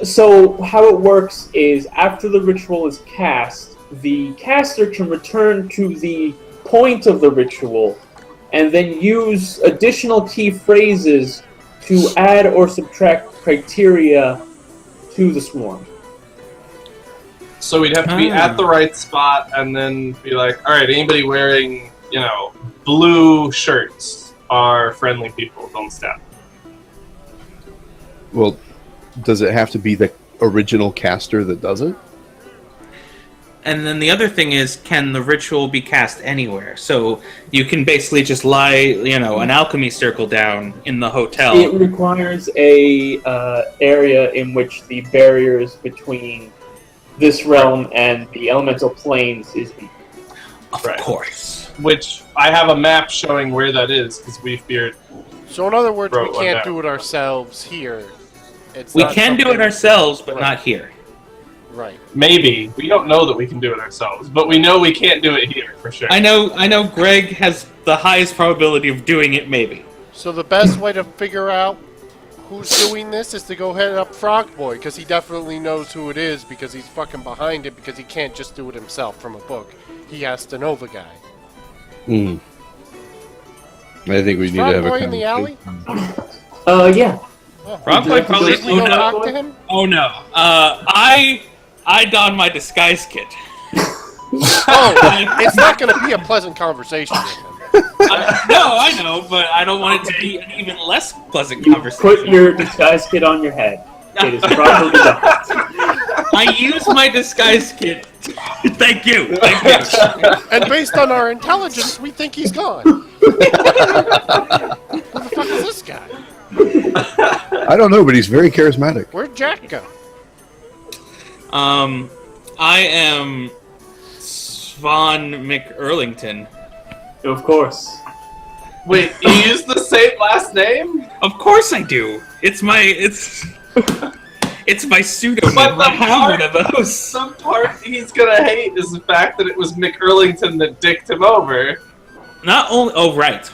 Speaker 3: So how it works is after the ritual is cast, the caster can return to the point of the ritual and then use additional key phrases to add or subtract criteria to the swarm.
Speaker 5: So we'd have to be at the right spot and then be like, alright, anybody wearing, you know, blue shirts are friendly people, don't stab.
Speaker 2: Well, does it have to be the original caster that does it?
Speaker 1: And then the other thing is, can the ritual be cast anywhere? So you can basically just lie, you know, an alchemy circle down in the hotel.
Speaker 3: It requires a area in which the barriers between this realm and the elemental planes is beat.
Speaker 1: Of
Speaker 5: Right.
Speaker 1: course.
Speaker 5: Which I have a map showing where that is because we feared.
Speaker 4: So in other words,
Speaker 5: Wrote
Speaker 4: we
Speaker 5: one
Speaker 4: can't
Speaker 5: down.
Speaker 4: do it ourselves here. It's
Speaker 1: We
Speaker 4: not
Speaker 1: can do it
Speaker 4: something-
Speaker 1: ourselves, but
Speaker 4: Right.
Speaker 1: not here.
Speaker 4: Right.
Speaker 5: Maybe. We don't know that we can do it ourselves, but we know we can't do it here for sure.
Speaker 1: I know Greg has the highest probability of doing it, maybe.
Speaker 4: So the best way to figure out who's doing this is to go head up Frog Boy, because he definitely knows who it is, because he's fucking behind it, because he can't just do it himself from a book. He has to know the guy.
Speaker 2: Hmm. I think we need to
Speaker 4: Frog
Speaker 2: have
Speaker 4: Boy
Speaker 2: a
Speaker 4: in the alley?
Speaker 3: Yeah.
Speaker 4: Oh,
Speaker 1: Frog Boy probably.
Speaker 4: did we go talk to him?
Speaker 1: Oh no. I donned my disguise kit.
Speaker 4: Oh, it's not going to be a pleasant conversation with him.
Speaker 1: No, I know, but I don't want it to be an even less pleasant
Speaker 3: You
Speaker 1: conversation.
Speaker 3: put your disguise kit on your head. It is properly done.
Speaker 1: I use my disguise kit. Thank you. Thank you.
Speaker 4: And based on our intelligence, we think he's gone. Who the fuck is this guy?
Speaker 2: I don't know, but he's very charismatic.
Speaker 4: Where'd Jack go?
Speaker 1: I am Svan McEarlington.
Speaker 3: Of course.
Speaker 5: Wait, you use the same last name?
Speaker 1: Of course I do. It's my pseudonym.
Speaker 5: But the
Speaker 1: I have one
Speaker 5: part-
Speaker 1: of those.
Speaker 5: Some part he's gonna hate is the fact that it was McEarlington that dicked him over.
Speaker 1: Not only. Oh right.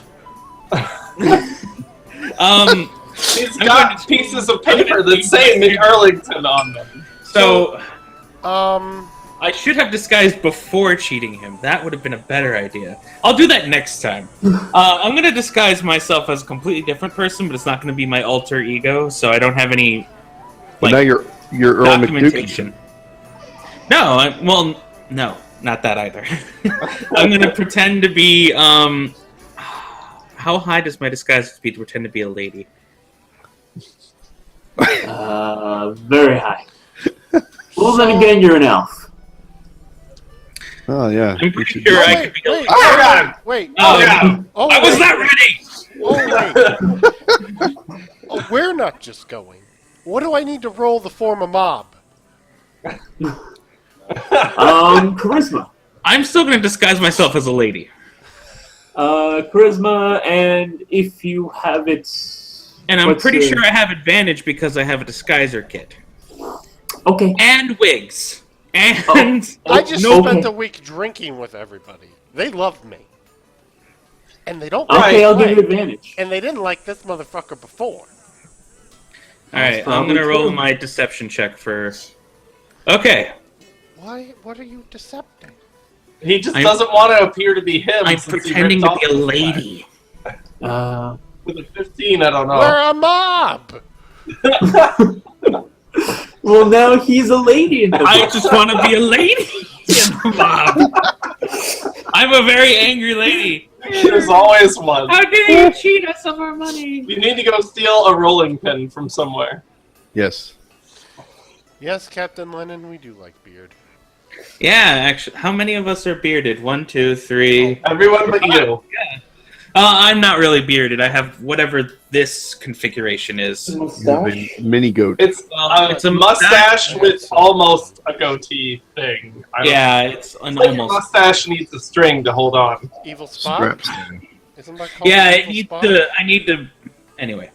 Speaker 5: He's
Speaker 1: I'm
Speaker 5: got
Speaker 1: going to-
Speaker 5: pieces of paper that say McEarlington on them.
Speaker 1: So
Speaker 4: I
Speaker 1: I should have disguised before cheating him. That would have been a better idea. I'll do that next time. I'm going to disguise myself as a completely different person, but it's not going to be my alter ego, so I don't have any
Speaker 2: But now you're Earl McDougal.
Speaker 1: documentation. No, no, not that either. I'm going to pretend to be. How high does my disguise have to be to pretend to be a lady?
Speaker 3: Very high. Well, then again, you're an elf.
Speaker 2: Oh yeah.
Speaker 1: I'm
Speaker 2: We
Speaker 1: pretty
Speaker 2: should-
Speaker 1: sure I
Speaker 4: wait,
Speaker 1: could be a
Speaker 4: wait,
Speaker 1: lady.
Speaker 5: Oh, God!
Speaker 4: wait.
Speaker 5: Oh, God!
Speaker 4: Oh,
Speaker 1: I was
Speaker 4: wait.
Speaker 1: not ready!
Speaker 4: Oh, wait. Oh, we're not just going. What do I need to roll to form a mob?
Speaker 3: Charisma.
Speaker 1: I'm still going to disguise myself as a lady.
Speaker 3: Charisma, and if you have it...
Speaker 1: And I'm
Speaker 3: what's
Speaker 1: pretty
Speaker 3: the-
Speaker 1: sure I have advantage because I have a disguiser kit.
Speaker 3: Okay.
Speaker 1: And wigs. And...
Speaker 4: I just
Speaker 3: no-
Speaker 4: spent
Speaker 3: okay.
Speaker 4: a week drinking with everybody. They loved me. And they don't
Speaker 3: Okay, I'll give
Speaker 4: like
Speaker 3: you advantage.
Speaker 4: And they didn't like this motherfucker before.
Speaker 1: Alright, I'm
Speaker 3: probably
Speaker 1: going to roll
Speaker 3: true.
Speaker 1: my deception check for... Okay.
Speaker 4: Why? What are you decepting?
Speaker 5: He just
Speaker 1: I'm-
Speaker 5: doesn't want to appear to be him.
Speaker 1: I'm
Speaker 5: since he
Speaker 1: pretending
Speaker 5: ripped
Speaker 1: to be a
Speaker 5: off the
Speaker 1: lady.
Speaker 3: Uh,
Speaker 5: With a 15, I don't know.
Speaker 4: We're a mob!
Speaker 3: well, now he's a lady in the
Speaker 1: I
Speaker 3: book.
Speaker 1: just want to be a lady in the mob. I'm a very angry lady.
Speaker 5: There's always one.
Speaker 1: How dare you cheat us of our money?
Speaker 5: You need to go steal a rolling pin from somewhere.
Speaker 2: Yes.
Speaker 4: Yes, Captain Lennon, we do like beard.
Speaker 1: Yeah, actually, how many of us are bearded? 1, 2, 3.
Speaker 5: Everyone but you.
Speaker 1: I'm not really bearded. I have whatever this configuration is.
Speaker 2: You have a mini goat.
Speaker 5: It's,
Speaker 1: It's a
Speaker 5: mustache with almost a goatee thing. I don't
Speaker 1: Yeah, it's an
Speaker 5: know. Like your
Speaker 1: almost.
Speaker 5: mustache needs a string to hold on.
Speaker 4: Evil spot?
Speaker 2: Straps.
Speaker 4: Isn't that called
Speaker 1: Yeah,
Speaker 4: evil
Speaker 1: it needs
Speaker 4: spot?
Speaker 1: to. I need to. Anyway.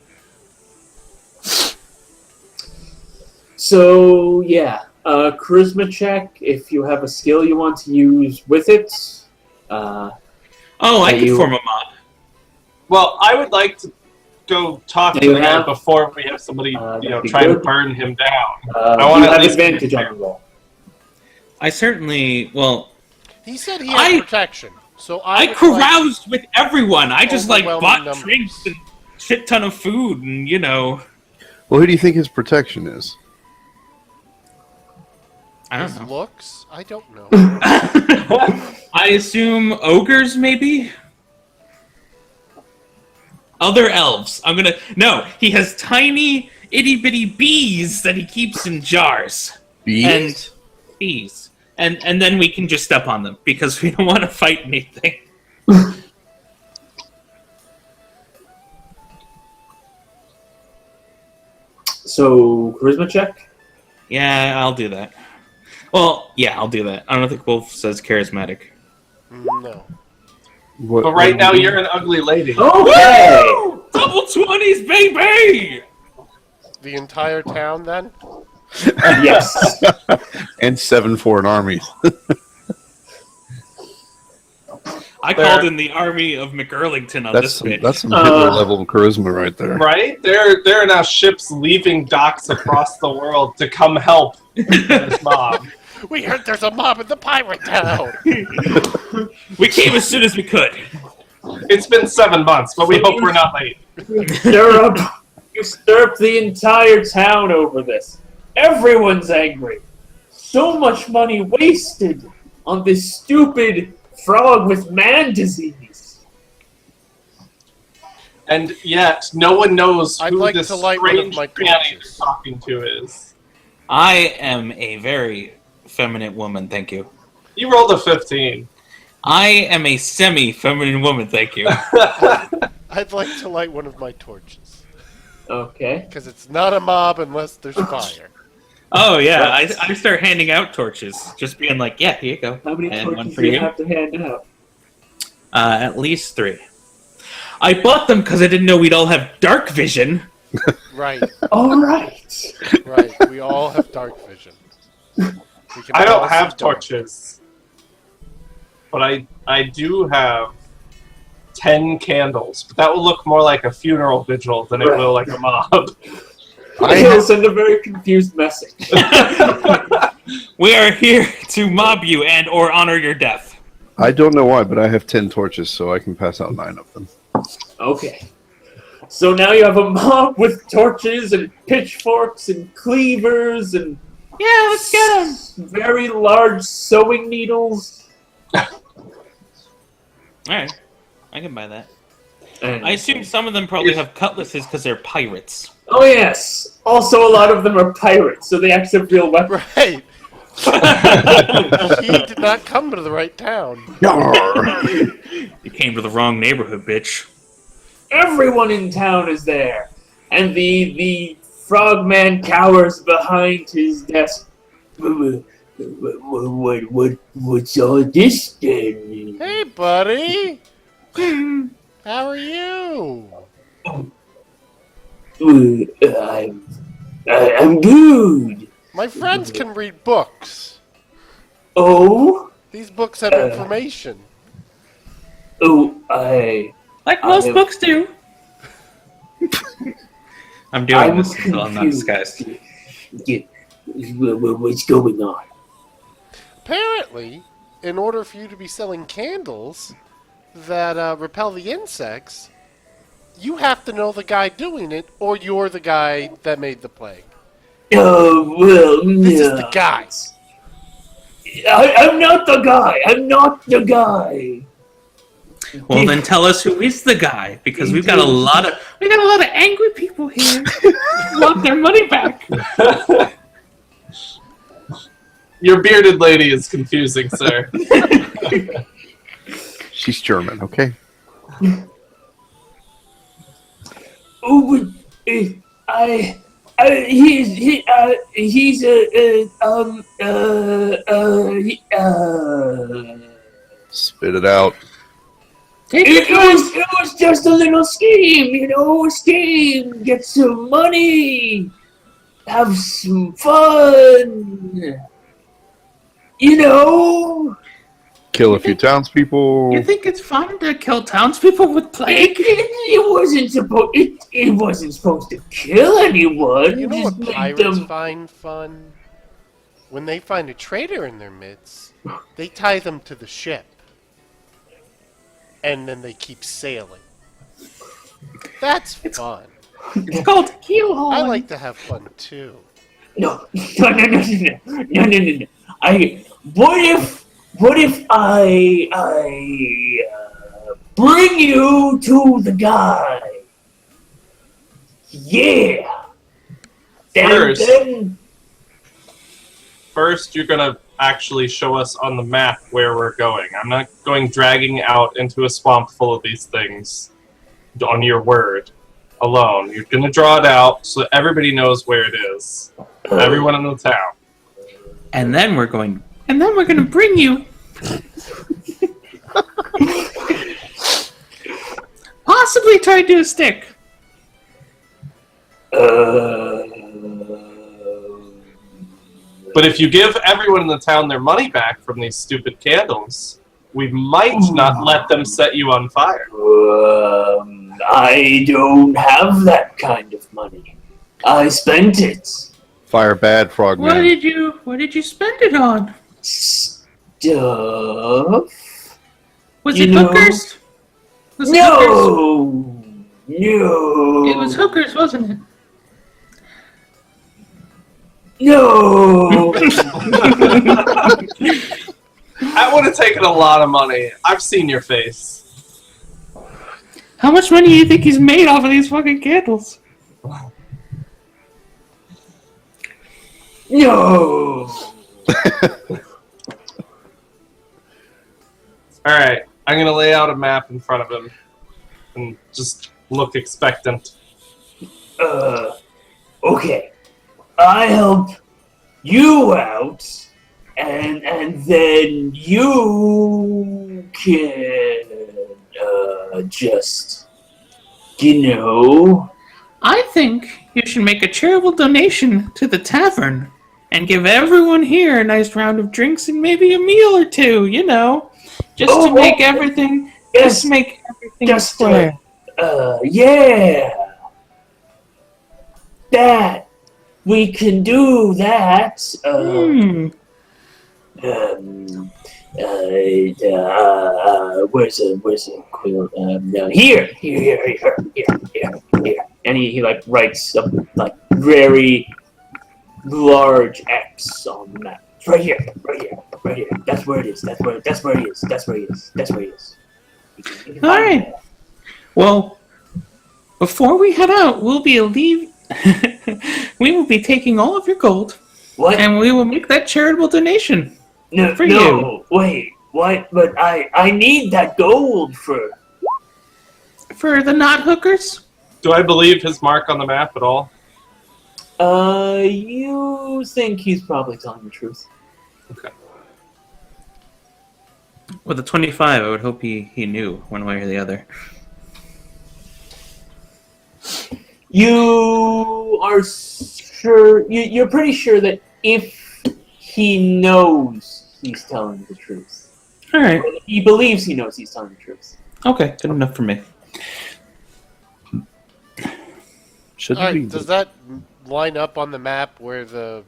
Speaker 3: So, yeah. Charisma check, if you have a skill you want to use with it.
Speaker 1: Oh, I
Speaker 3: Hey,
Speaker 1: could
Speaker 3: you-
Speaker 1: form a mob.
Speaker 5: Well, I would like to go talk to
Speaker 3: You
Speaker 5: the guy
Speaker 3: have-
Speaker 5: before we have somebody,
Speaker 3: that'd be
Speaker 5: try to
Speaker 3: good.
Speaker 5: burn him down.
Speaker 3: I
Speaker 5: wanna
Speaker 3: you
Speaker 5: at
Speaker 3: have
Speaker 5: least-
Speaker 3: advantage on the roll.
Speaker 1: I certainly. Well,
Speaker 4: He said he had
Speaker 1: I-
Speaker 4: protection, so
Speaker 1: I
Speaker 4: would like-
Speaker 1: caroused with everyone. I just like
Speaker 4: Overwhelming
Speaker 1: bought
Speaker 4: numbers.
Speaker 1: drinks and shit ton of food, and you know.
Speaker 2: Well, who do you think his protection is?
Speaker 1: I
Speaker 4: His
Speaker 1: don't know.
Speaker 4: looks? I don't know.
Speaker 1: I assume ogres, maybe. Other elves. I'm gonna. No, he has tiny itty bitty bees that he keeps in jars.
Speaker 2: Bees?
Speaker 1: And bees. And then we can just step on them because we don't want to fight anything.
Speaker 3: So, charisma check?
Speaker 1: Yeah, I'll do that. Well, yeah, I'll do that. I don't think Wolf says charismatic.
Speaker 4: No.
Speaker 2: What,
Speaker 5: But right now, you're an ugly lady.
Speaker 3: Okay!
Speaker 1: Woo! Double 20s, baby!
Speaker 4: The entire town, then?
Speaker 3: Yes.
Speaker 2: And 7 for an army.
Speaker 1: I called in the army of McEarlington on
Speaker 2: That's
Speaker 1: this bitch.
Speaker 2: that's some Hitler level charisma right there.
Speaker 5: Right? There are now ships leaving docks across the world to come help this mob.
Speaker 4: We heard there's a mob in the pirate town!
Speaker 1: We came as soon as we could.
Speaker 5: It's been 7 months, but we hope we're not late.
Speaker 3: You stir up the entire town over this. Everyone's angry. So much money wasted on this stupid frog with man disease.
Speaker 5: And yet, no one knows
Speaker 4: I'd
Speaker 5: who
Speaker 4: like
Speaker 5: this
Speaker 4: to light one of
Speaker 5: strange
Speaker 4: my
Speaker 5: granny
Speaker 4: torches.
Speaker 5: is talking to is.
Speaker 1: I am a very feminine woman, thank you.
Speaker 5: You rolled a 15.
Speaker 1: I am a semi-feminine woman, thank you.
Speaker 4: I'd like to light one of my torches.
Speaker 3: Okay.
Speaker 4: Because it's not a mob unless there's fire.
Speaker 1: Oh yeah, I start handing out torches, just being like, yeah, here you go.
Speaker 3: How many
Speaker 1: And one
Speaker 3: torches
Speaker 1: for
Speaker 3: do you
Speaker 1: you.
Speaker 3: have to hand out?
Speaker 1: At least 3. I bought them because I didn't know we'd all have dark vision.
Speaker 4: Right,
Speaker 3: All right.
Speaker 4: right. We all have dark vision. We can
Speaker 5: I
Speaker 4: all
Speaker 5: don't
Speaker 4: see
Speaker 5: have
Speaker 4: dark.
Speaker 5: torches. But I do have 10 candles. But that will look more like a funeral vigil than it will like a mob.
Speaker 3: It'll send a very confused message.
Speaker 1: We are here to mob you and or honor your death.
Speaker 2: I don't know why, but I have 10 torches, so I can pass out 9 of them.
Speaker 3: Okay. So now you have a mob with torches and pitchforks and cleavers and
Speaker 1: Yeah, let's get him.
Speaker 3: very large sewing needles.
Speaker 1: Alright, I can buy that.
Speaker 3: And,
Speaker 1: I assume some of them probably have cutlasses because they're pirates.
Speaker 3: oh yes. Also, a lot of them are pirates, so they actually have real weapons.
Speaker 4: Right. He did not come to the right town.
Speaker 1: You came to the wrong neighborhood, bitch.
Speaker 3: Everyone in town is there, and the Frogman cowers behind his desk. What's all this then?
Speaker 4: Hey, buddy. How are you?
Speaker 3: I'm good.
Speaker 4: My friends can read books.
Speaker 3: Oh?
Speaker 4: These books have information.
Speaker 3: Oh,
Speaker 1: Like most
Speaker 3: I-
Speaker 1: books do. I'm doing
Speaker 3: I'm
Speaker 1: this until I'm not
Speaker 3: confused.
Speaker 1: disguised.
Speaker 3: Yeah. What's going on?
Speaker 4: Apparently, in order for you to be selling candles that repel the insects, you have to know the guy doing it, or you're the guy that made the plague.
Speaker 3: Oh, well,
Speaker 4: This is the guy.
Speaker 3: I'm not the guy. I'm not the guy.
Speaker 1: Well, then tell us who is the guy, because we've got a lot of angry people here who want their money back.
Speaker 5: Your bearded lady is confusing, sir.
Speaker 2: She's German, okay?
Speaker 3: Oh, but he's
Speaker 2: Spit it out.
Speaker 3: It was just a little scheme, a scheme. Get some money, have some fun,
Speaker 2: Kill a few townspeople.
Speaker 1: You think it's fun to kill townspeople with plague?
Speaker 3: It wasn't supposed to kill anyone.
Speaker 4: You know
Speaker 3: Just
Speaker 4: what
Speaker 3: make
Speaker 4: pirates
Speaker 3: them-
Speaker 4: find fun? When they find a traitor in their midst, they tie them to the ship. And then they keep sailing. That's fun.
Speaker 1: It's called keel hauling.
Speaker 4: I like to have fun too.
Speaker 3: No. What if I bring you to the guy? Yeah.
Speaker 5: First, you're gonna actually show us on the map where we're going. I'm not going dragging out into a swamp full of these things on your word alone. You're gonna draw it out so that everybody knows where it is. Everyone in the town.
Speaker 1: And then we're going to bring you. Possibly tied to a stick.
Speaker 5: But if you give everyone in the town their money back from these stupid candles, we might not let them set you on fire.
Speaker 3: I don't have that kind of money. I spent it.
Speaker 2: Fire bad, Frogman.
Speaker 1: What did you spend it on?
Speaker 3: Stuff.
Speaker 1: Was
Speaker 3: You
Speaker 1: it
Speaker 3: know-
Speaker 1: hookers? Was it hookers?
Speaker 3: No.
Speaker 1: It was hookers, wasn't it?
Speaker 3: No.
Speaker 5: That would have taken a lot of money. I've seen your face.
Speaker 1: How much money do you think he's made off of these fucking candles?
Speaker 3: No.
Speaker 5: Alright, I'm gonna lay out a map in front of him and just look expectant.
Speaker 3: Okay. I help you out, and then you can just,
Speaker 1: I think you should make a charitable donation to the tavern and give everyone here a nice round of drinks and maybe a meal or two, just to make everything
Speaker 3: yes,
Speaker 1: just square.
Speaker 3: Yeah. That. We can do that. Where's the quill? No, here. And he writes a very large X on the map. It's right here. That's where it is. That's where he is.
Speaker 1: All right. Well, before we head out, we will be taking all of your gold,
Speaker 3: What?
Speaker 1: and we will make that charitable donation.
Speaker 3: No,
Speaker 1: for you.
Speaker 3: wait, what? But I need that gold for.
Speaker 1: For the not hookers?
Speaker 5: Do I believe his mark on the map at all?
Speaker 3: You think he's probably telling the truth.
Speaker 5: Okay.
Speaker 1: With a 25, I would hope he knew one way or the other.
Speaker 3: You are sure. You're pretty sure that if he knows he's telling the truth,
Speaker 1: All right.
Speaker 3: he believes he knows he's telling the truth.
Speaker 1: Okay, good enough for me.
Speaker 2: Should
Speaker 4: All
Speaker 2: be.
Speaker 4: right, does that line up on the map where the...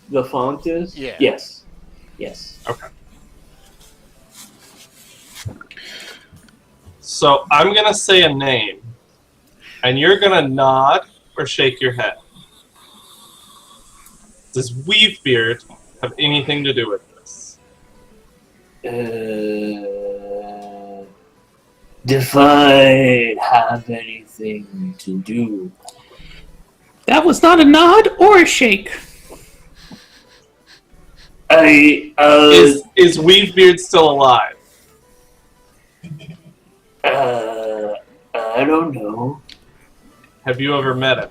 Speaker 3: The font is?
Speaker 4: Yeah.
Speaker 3: Yes. Yes.
Speaker 5: Okay. So I'm gonna say a name, and you're gonna nod or shake your head. Does Weavebeard have anything to do with this?
Speaker 3: If I have anything to do.
Speaker 1: That was not a nod or a shake.
Speaker 5: Is Weavebeard still alive?
Speaker 3: I don't know.
Speaker 5: Have you ever met him?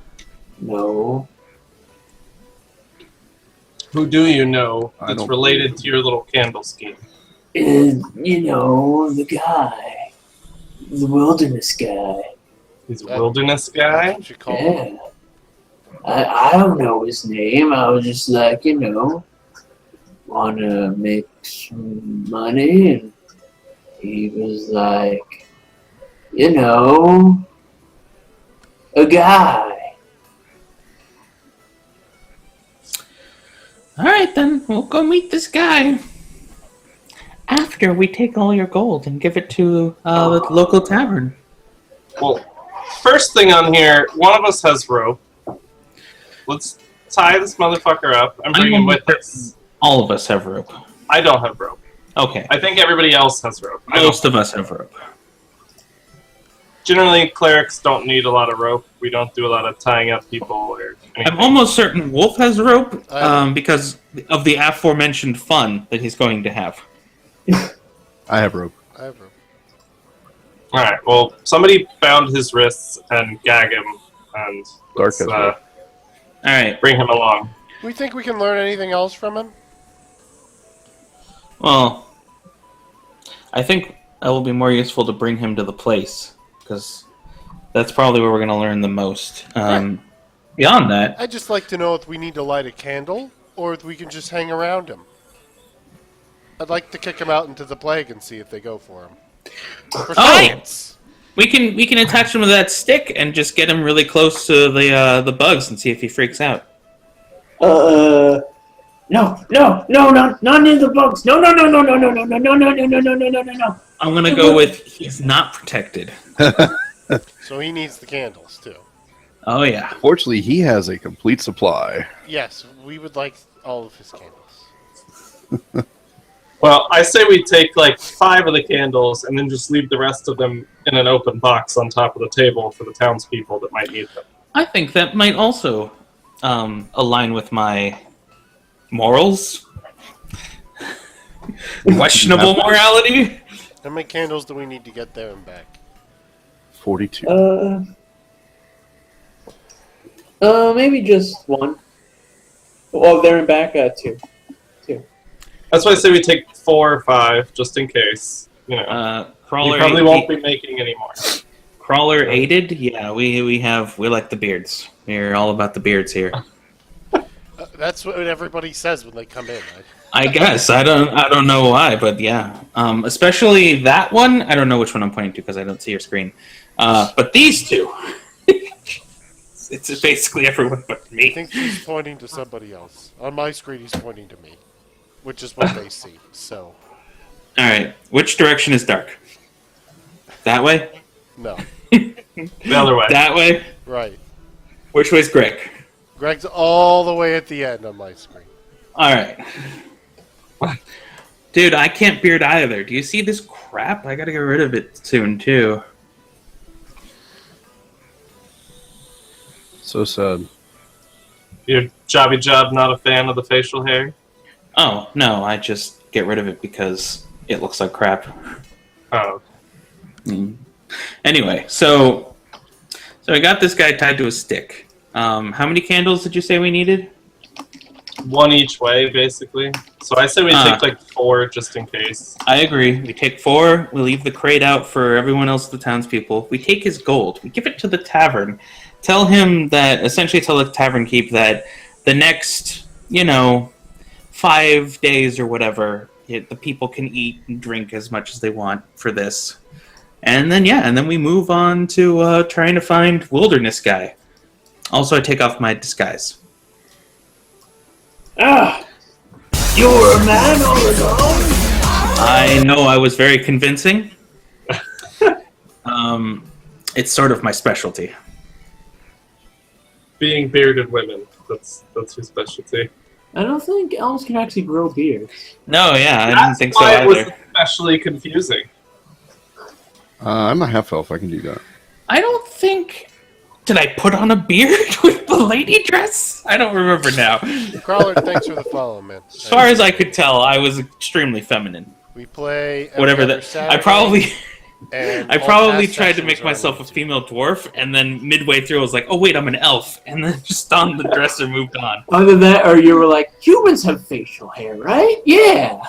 Speaker 3: No.
Speaker 5: Who do you know
Speaker 2: I
Speaker 5: that's
Speaker 2: don't
Speaker 5: related
Speaker 2: believe
Speaker 5: to your little candle scheme?
Speaker 3: The guy. The wilderness guy.
Speaker 5: He's a wilderness guy?
Speaker 4: That's what you call him.
Speaker 3: I don't know his name. I was just like, want to make some money. And he was like, a guy.
Speaker 1: All right, then. We'll go meet this guy. After we take all your gold and give it to the local tavern.
Speaker 5: Well, first thing on here, one of us has rope. Let's tie this motherfucker up and bring him with us.
Speaker 1: All of us have rope.
Speaker 5: I don't have rope.
Speaker 1: Okay.
Speaker 5: I think everybody else has rope.
Speaker 1: Most of us have rope.
Speaker 5: Generally, clerics don't need a lot of rope. We don't do a lot of tying up people or anything.
Speaker 1: I'm almost certain Wolf has rope
Speaker 4: I-
Speaker 1: because of the aforementioned fun that he's going to have.
Speaker 2: I have rope.
Speaker 4: I have room.
Speaker 5: Alright, well, somebody bound his wrists and gag him, and
Speaker 2: Dark
Speaker 5: let's
Speaker 2: has rope.
Speaker 1: All right.
Speaker 5: bring him along.
Speaker 4: We think we can learn anything else from him?
Speaker 1: Well, I think it will be more useful to bring him to the place because that's probably where we're going to learn the most. Beyond that,
Speaker 4: I'd just like to know if we need to light a candle or if we can just hang around him. I'd like to kick him out into the plague and see if they go for him. For science!
Speaker 1: we can attach him to that stick and just get him really close to the bugs and see if he freaks out.
Speaker 3: No, not near the bugs. No.
Speaker 1: I'm gonna go with he's not protected.
Speaker 4: So he needs the candles, too.
Speaker 1: Oh yeah.
Speaker 2: Fortunately, he has a complete supply.
Speaker 4: Yes, we would like all of his candles.
Speaker 5: Well, I say we take like 5 of the candles and then just leave the rest of them in an open box on top of the table for the townspeople that might need them.
Speaker 1: I think that might also align with my morals. Questionable morality.
Speaker 4: How many candles do we need to get there and back?
Speaker 2: 42.
Speaker 3: Maybe just one. Well, there and back, 2.
Speaker 5: That's why I say we take 4 or 5, just in case. You know,
Speaker 1: Crawler
Speaker 5: you probably won't be making any more.
Speaker 1: Crawler aided. Yeah, we like the beards. We're all about the beards here.
Speaker 4: That's what everybody says when they come in. Right?
Speaker 1: I guess I don't know why, but yeah. Especially that one. I don't know which one I'm pointing to because I don't see your screen. But these two. It's basically everyone but
Speaker 4: I
Speaker 1: me.
Speaker 4: think he's pointing to somebody else. On my screen, he's pointing to me, which is what they see. So,
Speaker 1: All right. Which direction is dark? That way?
Speaker 4: no.
Speaker 5: The other way.
Speaker 1: That way?
Speaker 4: Right.
Speaker 1: Which way's Greg?
Speaker 4: Greg's all the way at the end on my screen.
Speaker 1: All right. Dude, I can't beard either. Do you see this crap? I gotta get rid of it soon, too.
Speaker 2: So sad.
Speaker 5: Your jobby job not a fan of the facial hair?
Speaker 1: Oh, no, I just get rid of it because it looks like crap.
Speaker 5: Oh.
Speaker 1: Anyway, so I got this guy tied to a stick. How many candles did you say we needed?
Speaker 5: One each way, basically. So I say we take like 4 just in case.
Speaker 1: I agree. We take 4. We leave the crate out for everyone else, the townspeople. We take his gold. We give it to the tavern. Tell the tavern keep that the next, 5 days or whatever, the people can eat and drink as much as they want for this. And then we move on to trying to find Wilderness Guy. Also, I take off my disguise.
Speaker 3: Ah! You were a man all along?
Speaker 1: I know I was very convincing. It's sort of my specialty.
Speaker 5: Being bearded women. That's your specialty.
Speaker 3: I don't think elves can actually grow beards.
Speaker 1: No, yeah, I didn't think so
Speaker 5: That's why it
Speaker 1: either.
Speaker 5: was especially confusing.
Speaker 2: I'm a half elf. I can do that.
Speaker 1: I don't think... Did I put on a beard with the lady dress? I don't remember now.
Speaker 4: Crawler, thanks for the follow, man.
Speaker 1: As far as I could tell, I was extremely feminine.
Speaker 4: We play every
Speaker 1: Whatever
Speaker 4: other
Speaker 1: that.
Speaker 4: Saturday,
Speaker 1: I probably
Speaker 4: and
Speaker 1: I
Speaker 4: all
Speaker 1: probably
Speaker 4: past
Speaker 1: tried to
Speaker 4: sessions
Speaker 1: make
Speaker 4: are on
Speaker 1: myself a
Speaker 4: YouTube.
Speaker 1: female dwarf, and then midway through I was like, oh wait, I'm an elf, and then just on the dresser moved on.
Speaker 3: Either that, or you were like, humans have facial hair, right? Yeah.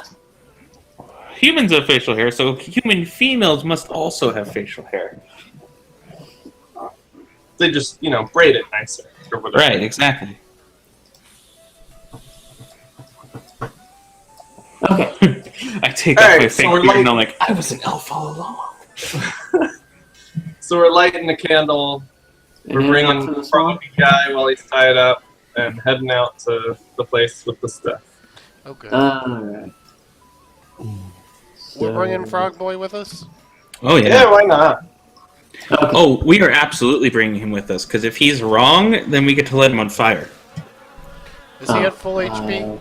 Speaker 1: Humans have facial hair, so human females must also have facial hair.
Speaker 5: They just, braid it nicer or whatever.
Speaker 1: Right, exactly.
Speaker 3: Okay.
Speaker 1: I take
Speaker 5: All
Speaker 1: off
Speaker 5: right,
Speaker 1: my
Speaker 5: so
Speaker 1: fake
Speaker 5: we're
Speaker 1: beard, and
Speaker 5: like-
Speaker 1: I'm like, I was an elf all along.
Speaker 5: So we're lighting a candle. We're
Speaker 3: And then up to
Speaker 5: bringing
Speaker 3: the
Speaker 5: the
Speaker 3: swamp?
Speaker 5: froggy guy while he's tied up and heading out to the place with the stuff.
Speaker 4: Okay.
Speaker 3: Alright.
Speaker 4: We're bringing Frog Boy with us?
Speaker 1: Oh
Speaker 5: Yeah,
Speaker 1: yeah.
Speaker 5: why not?
Speaker 3: Okay.
Speaker 1: Oh, we are absolutely bringing him with us, because if he's wrong, then we get to let him on fire.
Speaker 4: Is he at full HP?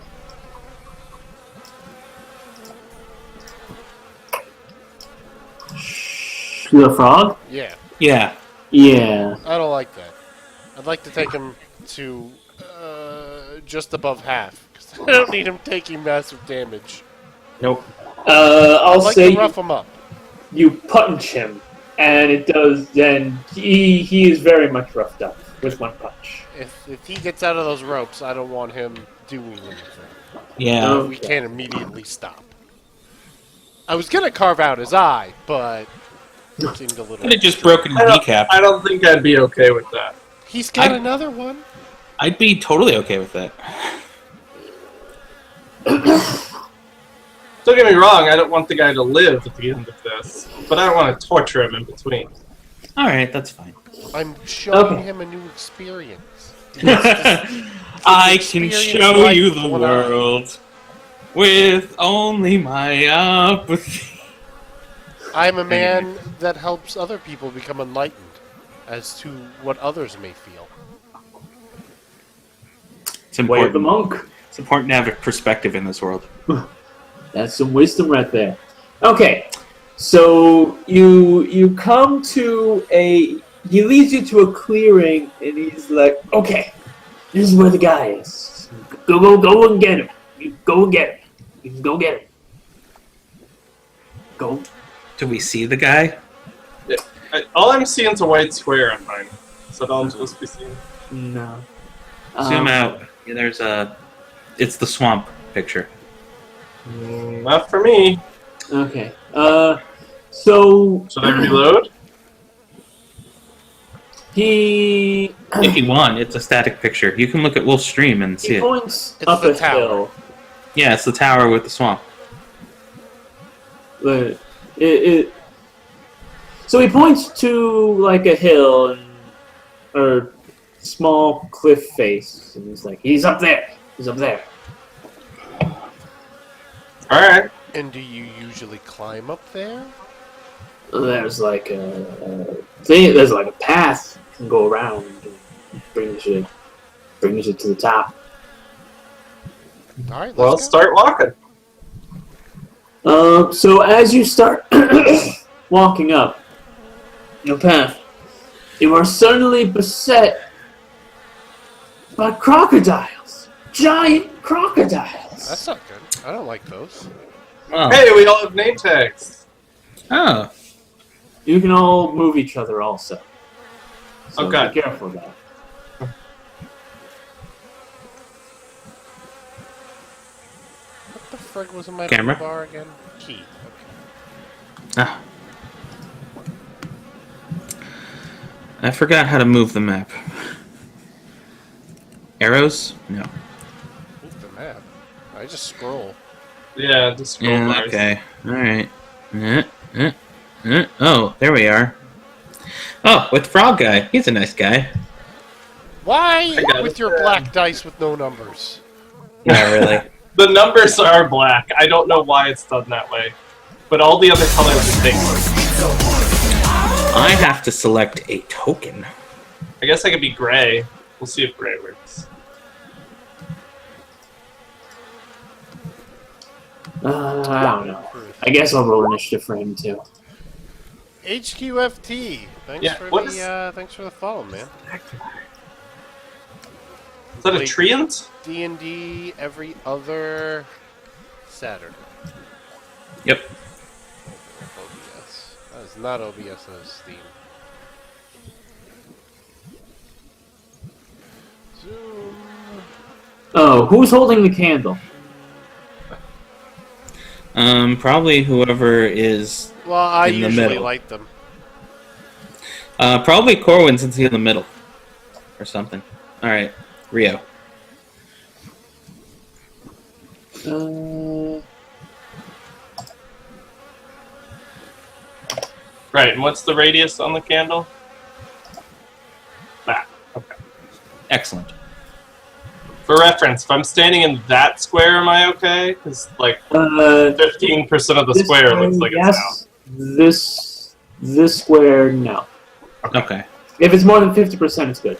Speaker 3: The frog?
Speaker 4: Yeah.
Speaker 1: Yeah.
Speaker 3: Yeah.
Speaker 4: I don't like that. I'd like to take him to just above half. 'Cause I don't need him taking massive damage.
Speaker 1: Nope.
Speaker 3: I'll
Speaker 4: I'd like
Speaker 3: say
Speaker 4: to rough him up.
Speaker 3: you punch him, and it does. Then he is very much roughed up with one punch.
Speaker 4: If he gets out of those ropes, I don't want him doing anything.
Speaker 1: Yeah.
Speaker 3: Oh.
Speaker 4: We can't immediately stop. I was gonna carve out his eye, but it seemed a little.
Speaker 1: Could have just broken his kneecap.
Speaker 5: I don't think I'd be okay with that.
Speaker 4: He's got
Speaker 1: I-
Speaker 4: another one.
Speaker 1: I'd be totally okay with that.
Speaker 5: Don't get me wrong, I don't want the guy to live at the end of this, but I don't want to torture him in between.
Speaker 1: All right, that's fine.
Speaker 4: I'm showing
Speaker 3: Okay.
Speaker 4: him a new experience.
Speaker 1: I can
Speaker 4: experience
Speaker 1: show
Speaker 4: life
Speaker 1: you
Speaker 4: with
Speaker 1: the
Speaker 4: one eye.
Speaker 1: world with only my apathy.
Speaker 4: I'm a man that helps other people become enlightened as to what others may feel.
Speaker 1: It's
Speaker 3: Way of the
Speaker 1: important.
Speaker 3: monk.
Speaker 1: It's important to have a perspective in this world.
Speaker 3: That's some wisdom right there. Okay, so you come to a. He leads you to a clearing, and he's like, "Okay, this is where the guy is. Go and get him. You go and get him. You can go get him. Go."
Speaker 1: Do we see the guy?
Speaker 5: All I'm seeing is a white square on mine. Is that all I'm supposed to be seeing?
Speaker 3: No.
Speaker 1: Zoom out. Yeah, there's a. It's the swamp picture.
Speaker 5: Not for me.
Speaker 3: Okay. So
Speaker 5: Should I reload?
Speaker 3: he
Speaker 1: If you want, it's a static picture. You can look at Wolf's stream and see
Speaker 3: he
Speaker 1: it.
Speaker 3: points
Speaker 4: It's
Speaker 3: up
Speaker 4: the
Speaker 3: a
Speaker 4: tower.
Speaker 3: hill.
Speaker 1: Yeah, it's the tower with the swamp.
Speaker 3: But so he points to like a hill and, or small cliff face, and he's like, "He's up there. He's up there."
Speaker 5: Alright.
Speaker 4: And do you usually climb up there?
Speaker 3: There's like a thing. There's like a path you can go around and brings you to the top.
Speaker 4: All right, let's
Speaker 5: Well,
Speaker 4: go.
Speaker 5: start walking.
Speaker 3: So as you start walking up the path, you are suddenly beset by crocodiles. Giant crocodiles.
Speaker 4: That's not good. I don't like those.
Speaker 1: Oh.
Speaker 5: Hey, we all have name tags.
Speaker 1: Oh.
Speaker 3: You can all move each other also. So
Speaker 5: Oh, God.
Speaker 3: be careful of that.
Speaker 4: frig was in my
Speaker 1: Camera?
Speaker 4: bar again? Key. Okay.
Speaker 1: Ah. I forgot how to move the map. Arrows? No.
Speaker 4: Move the map. I just scroll.
Speaker 5: Yeah, just scroll
Speaker 1: Yeah,
Speaker 5: bars.
Speaker 1: okay. Alright. Oh, there we are. Oh, with Frog Guy. He's a nice guy.
Speaker 4: Why
Speaker 5: got
Speaker 4: with
Speaker 5: it.
Speaker 4: your black dice with no numbers?
Speaker 1: Not really.
Speaker 5: The numbers are black. I don't know why it's done that way. But all the other colors are big.
Speaker 1: I have to select a token.
Speaker 5: I guess I could be gray. We'll see if gray works.
Speaker 3: I don't know. I guess I'll roll initiative for him too.
Speaker 4: HQFT. Thanks
Speaker 5: Yeah,
Speaker 4: for
Speaker 5: what
Speaker 4: the thanks for the follow, man.
Speaker 5: Is that a
Speaker 4: Wait.
Speaker 5: treant?
Speaker 4: D&D every other Saturday.
Speaker 1: Yep.
Speaker 4: OBS. That is not OBS, that is Steam. Zoom.
Speaker 3: Oh, who's holding the candle?
Speaker 1: Probably whoever is.
Speaker 4: Well, I
Speaker 1: In the
Speaker 4: usually
Speaker 1: middle.
Speaker 4: light them.
Speaker 1: Probably Corwin since he's in the middle. Or something. Alright, Rio.
Speaker 5: Right, and what's the radius on the candle? That. Okay.
Speaker 1: Excellent.
Speaker 5: For reference, if I'm standing in that square, am I okay? Because, like, 15% of the
Speaker 3: This
Speaker 5: square looks like it's
Speaker 3: yes. This square, no.
Speaker 1: Okay.
Speaker 3: If it's more than 50%, it's good.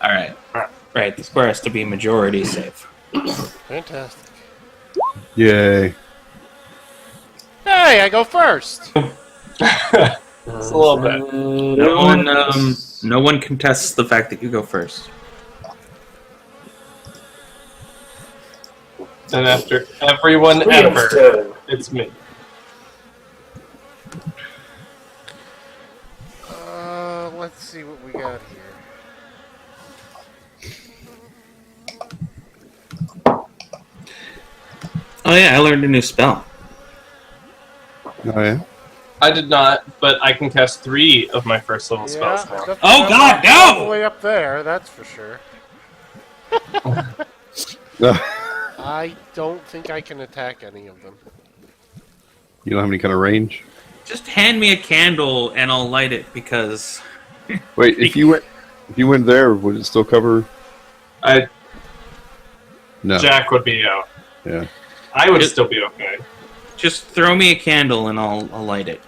Speaker 1: Alright. Right, the square has to be majority safe.
Speaker 4: Fantastic.
Speaker 2: Yay.
Speaker 4: Hey, I go first!
Speaker 5: It's a little bit.
Speaker 1: No one contests the fact that you go first.
Speaker 5: And after everyone
Speaker 3: Rio's
Speaker 5: ever,
Speaker 3: turn.
Speaker 5: it's me.
Speaker 4: Let's see what we got here.
Speaker 1: Oh yeah, I learned a new spell.
Speaker 2: Oh, yeah?
Speaker 5: I did not, but I can cast 3 of my first level
Speaker 4: Yeah,
Speaker 5: spells now.
Speaker 4: definitely
Speaker 1: Oh,
Speaker 4: not
Speaker 1: God,
Speaker 4: all
Speaker 1: no!
Speaker 4: the way up there, that's for sure. I don't think I can attack any of them.
Speaker 2: You don't have any kind of range?
Speaker 1: Just hand me a candle and I'll light it because
Speaker 2: Wait, if you went there, would it still cover? No.
Speaker 5: Jack would be out.
Speaker 2: Yeah.
Speaker 5: I would still be okay.
Speaker 1: just throw me a candle and I'll light it.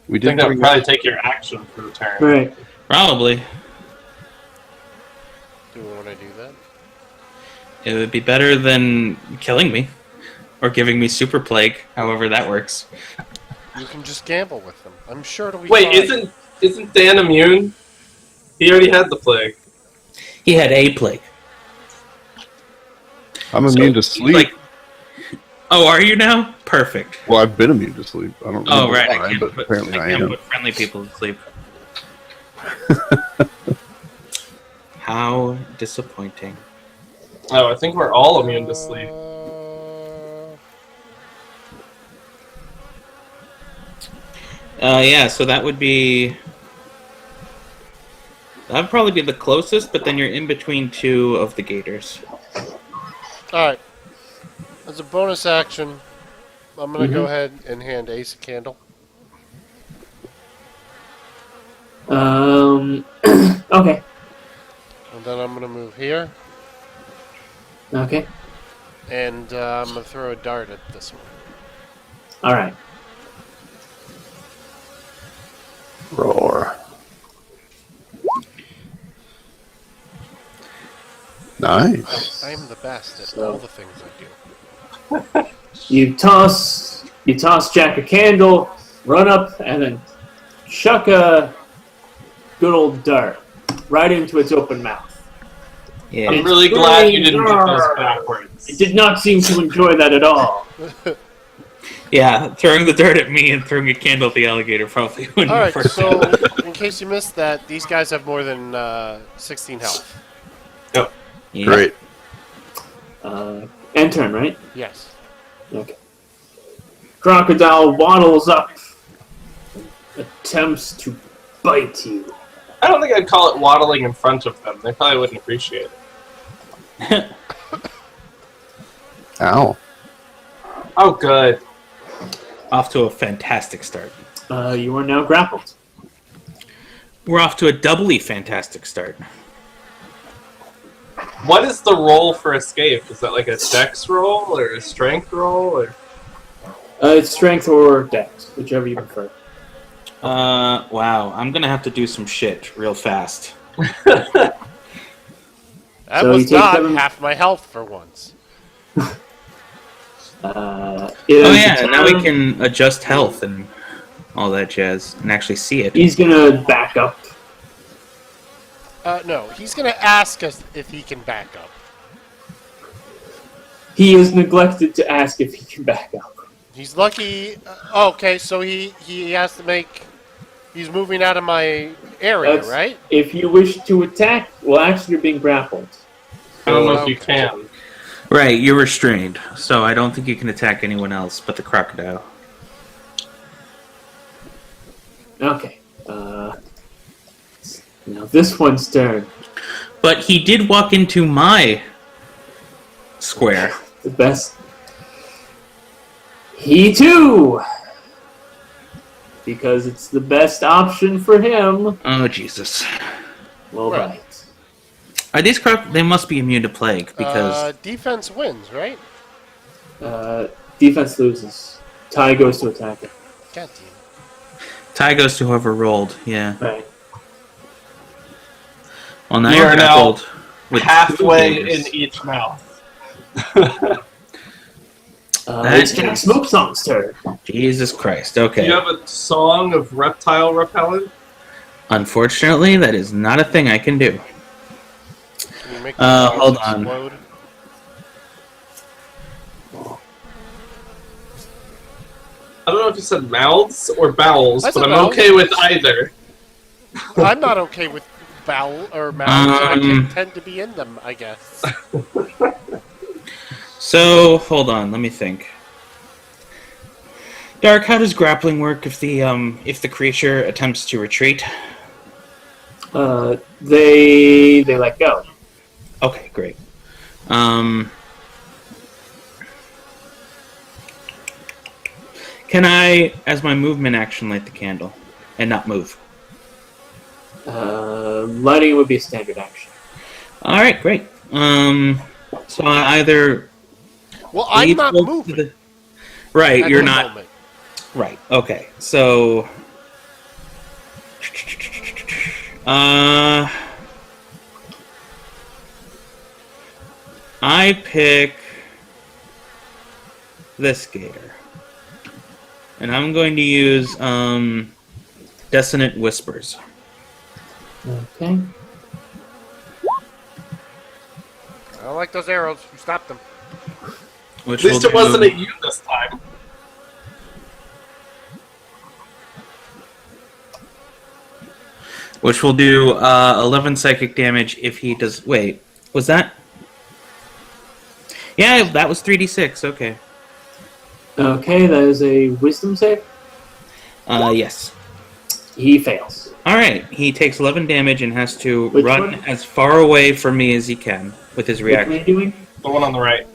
Speaker 2: We
Speaker 5: I think
Speaker 2: did
Speaker 5: that would
Speaker 2: bring
Speaker 5: probably take your action for the turn.
Speaker 3: Right.
Speaker 1: Probably.
Speaker 4: Do we want to do that?
Speaker 1: It would be better than killing me. Or giving me super plague, however that works.
Speaker 4: You can just gamble with them. I'm sure it'll be
Speaker 5: Wait,
Speaker 4: fine.
Speaker 5: isn't Dan immune? He already had the plague.
Speaker 1: He had a plague.
Speaker 2: I'm immune to sleep.
Speaker 1: Like, oh, are you now? Perfect.
Speaker 2: Well, I've been immune to sleep. I don't know
Speaker 1: Oh, right.
Speaker 2: why,
Speaker 1: I can't,
Speaker 2: but
Speaker 1: put,
Speaker 2: apparently I
Speaker 1: I can't
Speaker 2: am.
Speaker 1: put friendly people to sleep. How disappointing.
Speaker 5: Oh, I think we're all immune to sleep.
Speaker 1: Yeah, so that would be... That would probably be the closest, but then you're in between 2 of the gators.
Speaker 4: Alright. As a bonus action, I'm going to go ahead and hand Ace a candle.
Speaker 3: Okay.
Speaker 4: And then I'm going to move here.
Speaker 3: Okay.
Speaker 4: And I'm going to throw a dart at this one.
Speaker 3: Alright.
Speaker 2: Roar. Nice.
Speaker 4: I am the best at all the things I do.
Speaker 3: You toss Jack a candle, run up, and then chuck a good old dart right into its open mouth.
Speaker 1: Yeah.
Speaker 5: I'm really glad you didn't get those backwards.
Speaker 3: It did not seem to enjoy that at all.
Speaker 1: Yeah, throwing the dirt at me and throwing a candle at the alligator probably wouldn't
Speaker 4: Alright,
Speaker 1: work.
Speaker 4: so in case you missed that, these guys have more than 16 health.
Speaker 5: Yep.
Speaker 1: Yeah.
Speaker 2: Great.
Speaker 3: End turn, right?
Speaker 4: Yes.
Speaker 3: Okay. Crocodile waddles up, attempts to bite you.
Speaker 5: I don't think I'd call it waddling in front of them. They probably wouldn't appreciate it.
Speaker 2: Ow.
Speaker 5: Oh, good.
Speaker 1: Off to a fantastic start.
Speaker 3: You are now grappled.
Speaker 1: We're off to a doubly fantastic start.
Speaker 5: What is the roll for escape? Is that like a dex roll or a strength roll? Or...
Speaker 3: It's strength or dex, whichever you prefer.
Speaker 1: Wow. I'm gonna have to do some shit real fast.
Speaker 4: That
Speaker 3: So you
Speaker 4: was
Speaker 3: take
Speaker 4: not
Speaker 3: 7
Speaker 4: half my health for once.
Speaker 1: Oh yeah, now we can adjust health and all that jazz and actually see it.
Speaker 3: He's gonna back up.
Speaker 4: No, he's gonna ask us if he can back up.
Speaker 3: He is neglected to ask if he can back up.
Speaker 4: He's lucky. Okay, so he has to make. He's moving out of my area,
Speaker 3: That's-
Speaker 4: right?
Speaker 3: If you wish to attack, well, actually, you're being grappled.
Speaker 5: I don't know if you can.
Speaker 1: Right, you're restrained, so I don't think you can attack anyone else but the crocodile.
Speaker 3: Okay. Now this one's turn.
Speaker 1: But he did walk into my square.
Speaker 3: The best. He too! Because it's the best option for him.
Speaker 1: Oh Jesus!
Speaker 3: Well,
Speaker 4: Right.
Speaker 3: right.
Speaker 1: Are these They must be immune to plague because
Speaker 4: Defense wins, right?
Speaker 3: Defense loses. Ty goes to attack it.
Speaker 4: God damn.
Speaker 1: tie goes to whoever rolled. Yeah.
Speaker 3: Right.
Speaker 1: Well, now
Speaker 5: You
Speaker 1: you're
Speaker 5: are now
Speaker 1: grappled with
Speaker 5: Halfway
Speaker 1: 2
Speaker 5: in
Speaker 1: fingers.
Speaker 5: each mouth.
Speaker 3: It's Jack Smoke Song's turn.
Speaker 1: Jesus Christ.
Speaker 5: Do
Speaker 1: Okay.
Speaker 5: you have a song of reptile repellent?
Speaker 1: Unfortunately, that is not a thing I can do.
Speaker 4: Can you make the noise
Speaker 1: Hold on.
Speaker 4: explode?
Speaker 5: I don't know if you said mouths or bowels,
Speaker 4: I
Speaker 5: but
Speaker 4: said
Speaker 5: I'm
Speaker 4: mouths.
Speaker 5: okay with either.
Speaker 4: I'm not okay with bowel or mouths. I can
Speaker 1: Um,
Speaker 4: tend to be in them, I guess.
Speaker 1: So, hold on, let me think. Dark, how does grappling work if the creature attempts to retreat?
Speaker 3: They let go.
Speaker 1: Okay, great. Can I, as my movement action, light the candle and not move?
Speaker 3: Lighting would be a standard action.
Speaker 1: All right, great. So I either
Speaker 4: Well, I'm
Speaker 1: leave
Speaker 4: not
Speaker 1: close to
Speaker 4: moving.
Speaker 1: the- Right,
Speaker 4: at
Speaker 1: you're
Speaker 4: the
Speaker 1: not.
Speaker 4: moment.
Speaker 1: Right. Okay. So. I pick this gator, and I'm going to use Dissonant Whispers.
Speaker 3: Okay.
Speaker 4: I don't like those arrows. You stopped them.
Speaker 1: Which
Speaker 5: At least
Speaker 1: will
Speaker 5: it wasn't
Speaker 1: do-
Speaker 5: at you this time.
Speaker 1: Which will do 11 psychic damage if he does. Wait, was that? Yeah, that was 3d6. Okay.
Speaker 3: Okay, that is a wisdom save.
Speaker 1: Yes.
Speaker 3: He fails.
Speaker 1: All right. He takes 11 damage and has to
Speaker 3: Which
Speaker 1: run
Speaker 3: one?
Speaker 1: as far away from me as he can with his
Speaker 3: Which one are
Speaker 1: reaction.
Speaker 3: you doing?
Speaker 5: The one on the right.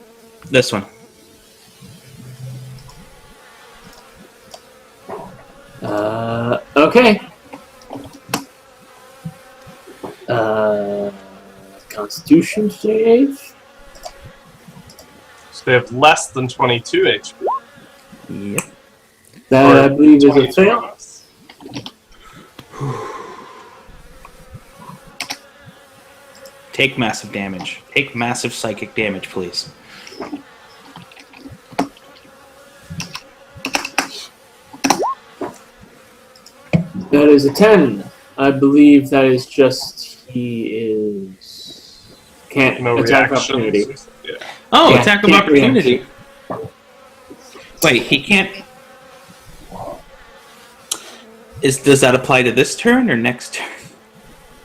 Speaker 1: This one.
Speaker 3: Okay. Constitution save.
Speaker 5: So they have less than 22 HP.
Speaker 1: Yep.
Speaker 3: That I believe is a
Speaker 5: 22
Speaker 3: fail.
Speaker 5: on us.
Speaker 1: Take massive damage. Take massive psychic damage, please.
Speaker 3: That is a 10. I believe that is just he is can't
Speaker 5: No
Speaker 3: attack
Speaker 5: reactions.
Speaker 3: opportunity.
Speaker 5: Yeah.
Speaker 1: Oh,
Speaker 3: Yeah,
Speaker 1: attack of
Speaker 3: can't
Speaker 1: opportunity. Wait, he can't. Does that apply to this turn or next turn?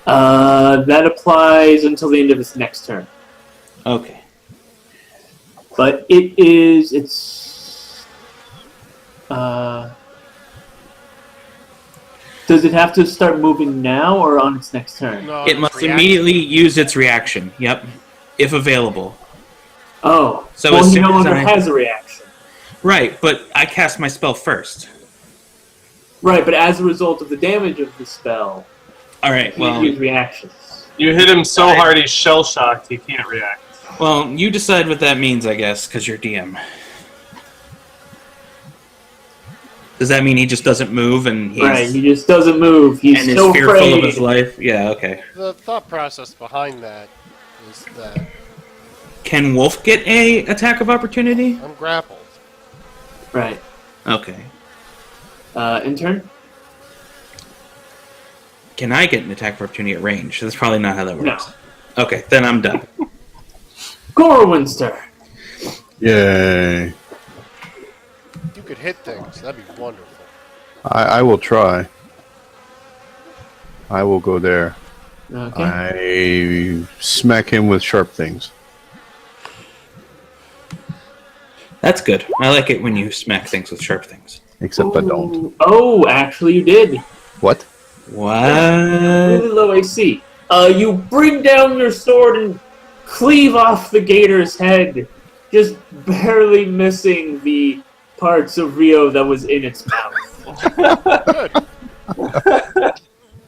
Speaker 3: That applies until the end of his next turn.
Speaker 1: Okay.
Speaker 3: But it's does it have to start moving now or on its next turn?
Speaker 4: No,
Speaker 1: It must immediately use its reaction. Yep, if available.
Speaker 3: Oh,
Speaker 1: So
Speaker 3: well,
Speaker 1: as
Speaker 3: he
Speaker 1: soon
Speaker 3: no
Speaker 1: as
Speaker 3: longer
Speaker 1: I-
Speaker 3: has a reaction.
Speaker 1: Right, but I cast my spell first.
Speaker 3: Right, but as a result of the damage of the spell,
Speaker 1: All right.
Speaker 3: he can't use reactions.
Speaker 5: You hit him so hard he's shell shocked he can't react.
Speaker 1: Well, you decide what that means, I guess, because you're DM. Does that mean he just doesn't move and he's
Speaker 3: Right, he just doesn't move. He's
Speaker 1: and is
Speaker 3: so
Speaker 1: fearful
Speaker 3: afraid.
Speaker 1: of his life? Yeah. Okay.
Speaker 4: The thought process behind that is that
Speaker 1: Can Wolf get a attack of opportunity?
Speaker 4: I'm grappled.
Speaker 3: Right.
Speaker 1: Okay.
Speaker 3: Intern?
Speaker 1: Can I get an attack of opportunity at range? That's probably not how that
Speaker 3: No.
Speaker 1: works. Okay, then I'm done.
Speaker 3: Gorwinster.
Speaker 2: Yay.
Speaker 4: You could hit things. That'd be wonderful.
Speaker 2: I will try. I will go there.
Speaker 3: Okay.
Speaker 2: I smack him with sharp things.
Speaker 1: That's good. I like it when you smack things with sharp things.
Speaker 2: Except I don't.
Speaker 3: Ooh. Oh, actually, you did.
Speaker 2: What?
Speaker 1: What?
Speaker 3: Really low AC. You bring down your sword and cleave off the gator's head, just barely missing the parts of Rio that was in its mouth.
Speaker 4: Good.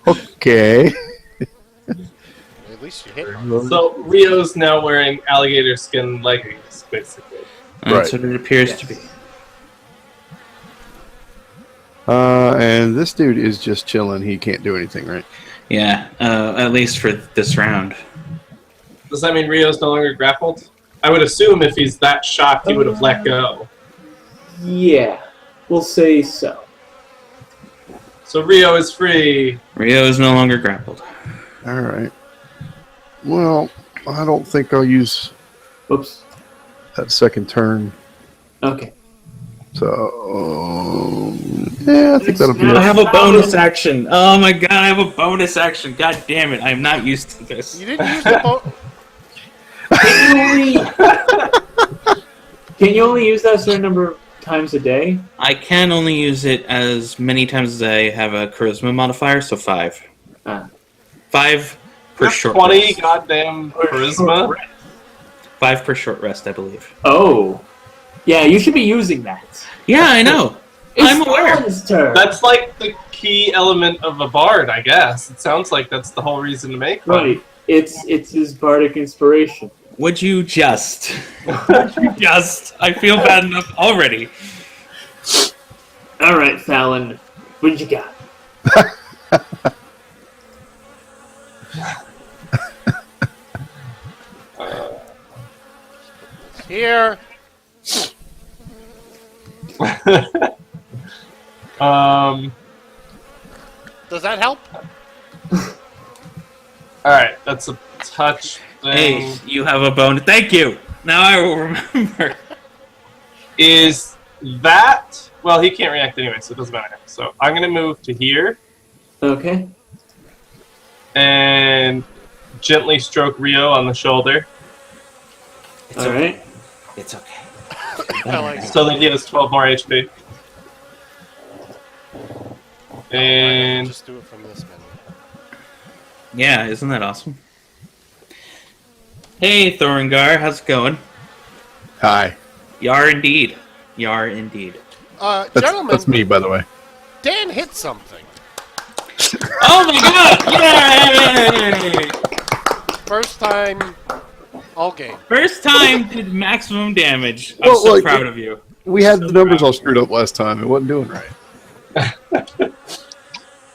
Speaker 2: Okay.
Speaker 4: At least you hit him.
Speaker 5: So Rio's now wearing alligator skin leggings, basically.
Speaker 1: That's
Speaker 2: Right.
Speaker 1: what it appears to be.
Speaker 2: And this dude is just chilling. He can't do anything, right?
Speaker 1: Yeah, at least for this round.
Speaker 5: Does that mean Rio's no longer grappled? I would assume if he's that shocked, he would have let go.
Speaker 3: Yeah, we'll say so.
Speaker 5: So Rio is free.
Speaker 1: Rio is no longer grappled.
Speaker 2: All right. Well, I don't think I'll use
Speaker 3: Whoops.
Speaker 2: that second turn.
Speaker 3: Okay.
Speaker 2: So, yeah, I think that'll be
Speaker 1: I
Speaker 2: it.
Speaker 1: have a bonus action. Oh my god, I have a bonus action. God damn it, I'm not used to this.
Speaker 4: You didn't use the boat.
Speaker 3: Can you only use that a certain number of times a day?
Speaker 1: I can only use it as many times as I have a charisma modifier, so 5.
Speaker 3: Ah.
Speaker 1: 5 per short
Speaker 5: 20
Speaker 1: rest.
Speaker 5: goddamn charisma.
Speaker 1: 5 per short rest, I believe.
Speaker 3: Oh. Yeah, you should be using that.
Speaker 1: Yeah, I know. I'm aware.
Speaker 3: Fallon's turn.
Speaker 5: That's like the key element of a bard, I guess. It sounds like that's the whole reason to make one.
Speaker 3: Right. It's his bardic inspiration.
Speaker 1: Would you just? Would you just? I feel bad enough already.
Speaker 3: All right, Fallon. What you got?
Speaker 4: Here. Does that help?
Speaker 5: Alright, that's a touch thing.
Speaker 1: Hey, you have a bonus. Thank you. Now I will remember.
Speaker 5: Is that... Well, he can't react anyway, so it doesn't matter. So I'm going to move to here
Speaker 3: Okay.
Speaker 5: and gently stroke Rio on the shoulder
Speaker 1: It's
Speaker 3: All
Speaker 1: okay.
Speaker 3: right.
Speaker 1: It's okay.
Speaker 4: I like it.
Speaker 5: so that he has 12 more HP.
Speaker 4: I
Speaker 5: And
Speaker 4: just do it from this menu.
Speaker 1: Yeah, isn't that awesome? Hey, Thoringar, how's it going?
Speaker 2: Hi.
Speaker 1: Yar indeed. Yar indeed.
Speaker 4: Gentlemen,
Speaker 2: That's me, by the way.
Speaker 4: Dan hit something.
Speaker 1: Oh my god! Yay!
Speaker 4: First time all game.
Speaker 1: First time did maximum damage. I'm
Speaker 2: Well,
Speaker 1: so
Speaker 2: like,
Speaker 1: proud of you.
Speaker 2: We had the numbers all screwed up last time. It wasn't doing right.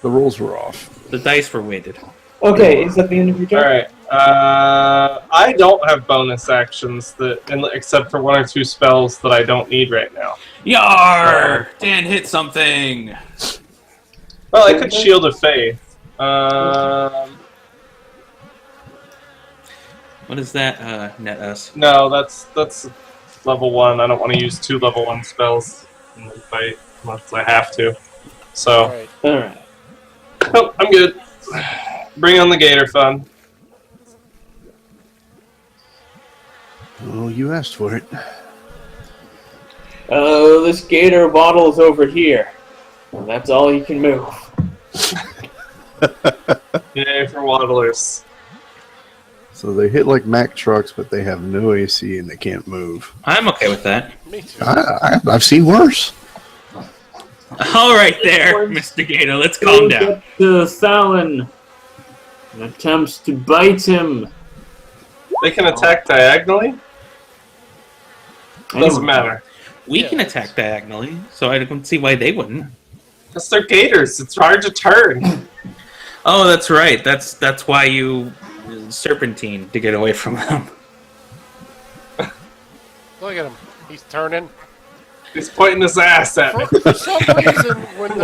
Speaker 2: The rolls were off.
Speaker 1: The dice were weighted.
Speaker 3: Okay, is that the end of your turn?
Speaker 5: Alright. I don't have bonus actions that, except for 1 or 2 spells that I don't need right now.
Speaker 1: Yar! Dan hit something!
Speaker 5: Well, I could Shield of Faith.
Speaker 1: What is that? Net us.
Speaker 5: No, that's level 1. I don't want to use 2 level 1 spells in the fight unless I have to. So,
Speaker 4: Alright.
Speaker 3: All right.
Speaker 5: oh, I'm good. Bring on the Gator fun.
Speaker 2: Oh, you asked for it.
Speaker 3: This gator waddles over here. And that's all he can move.
Speaker 5: Yay for waddlers.
Speaker 2: So they hit like Mack trucks, but they have no AC and they can't move.
Speaker 1: I'm okay with that.
Speaker 4: Me too.
Speaker 2: I've seen worse.
Speaker 1: All right there, Mr. Gator. Let's calm down.
Speaker 3: Get to Fallon and attempts to bite him.
Speaker 5: They can attack diagonally? Doesn't matter.
Speaker 1: We can attack diagonally, so I don't see why they wouldn't.
Speaker 5: Because they're gators. It's hard to turn.
Speaker 1: Oh, that's right. That's why you serpentine to get away from them.
Speaker 4: Look at him. He's turning.
Speaker 5: He's pointing his ass at me.
Speaker 4: For some reason, when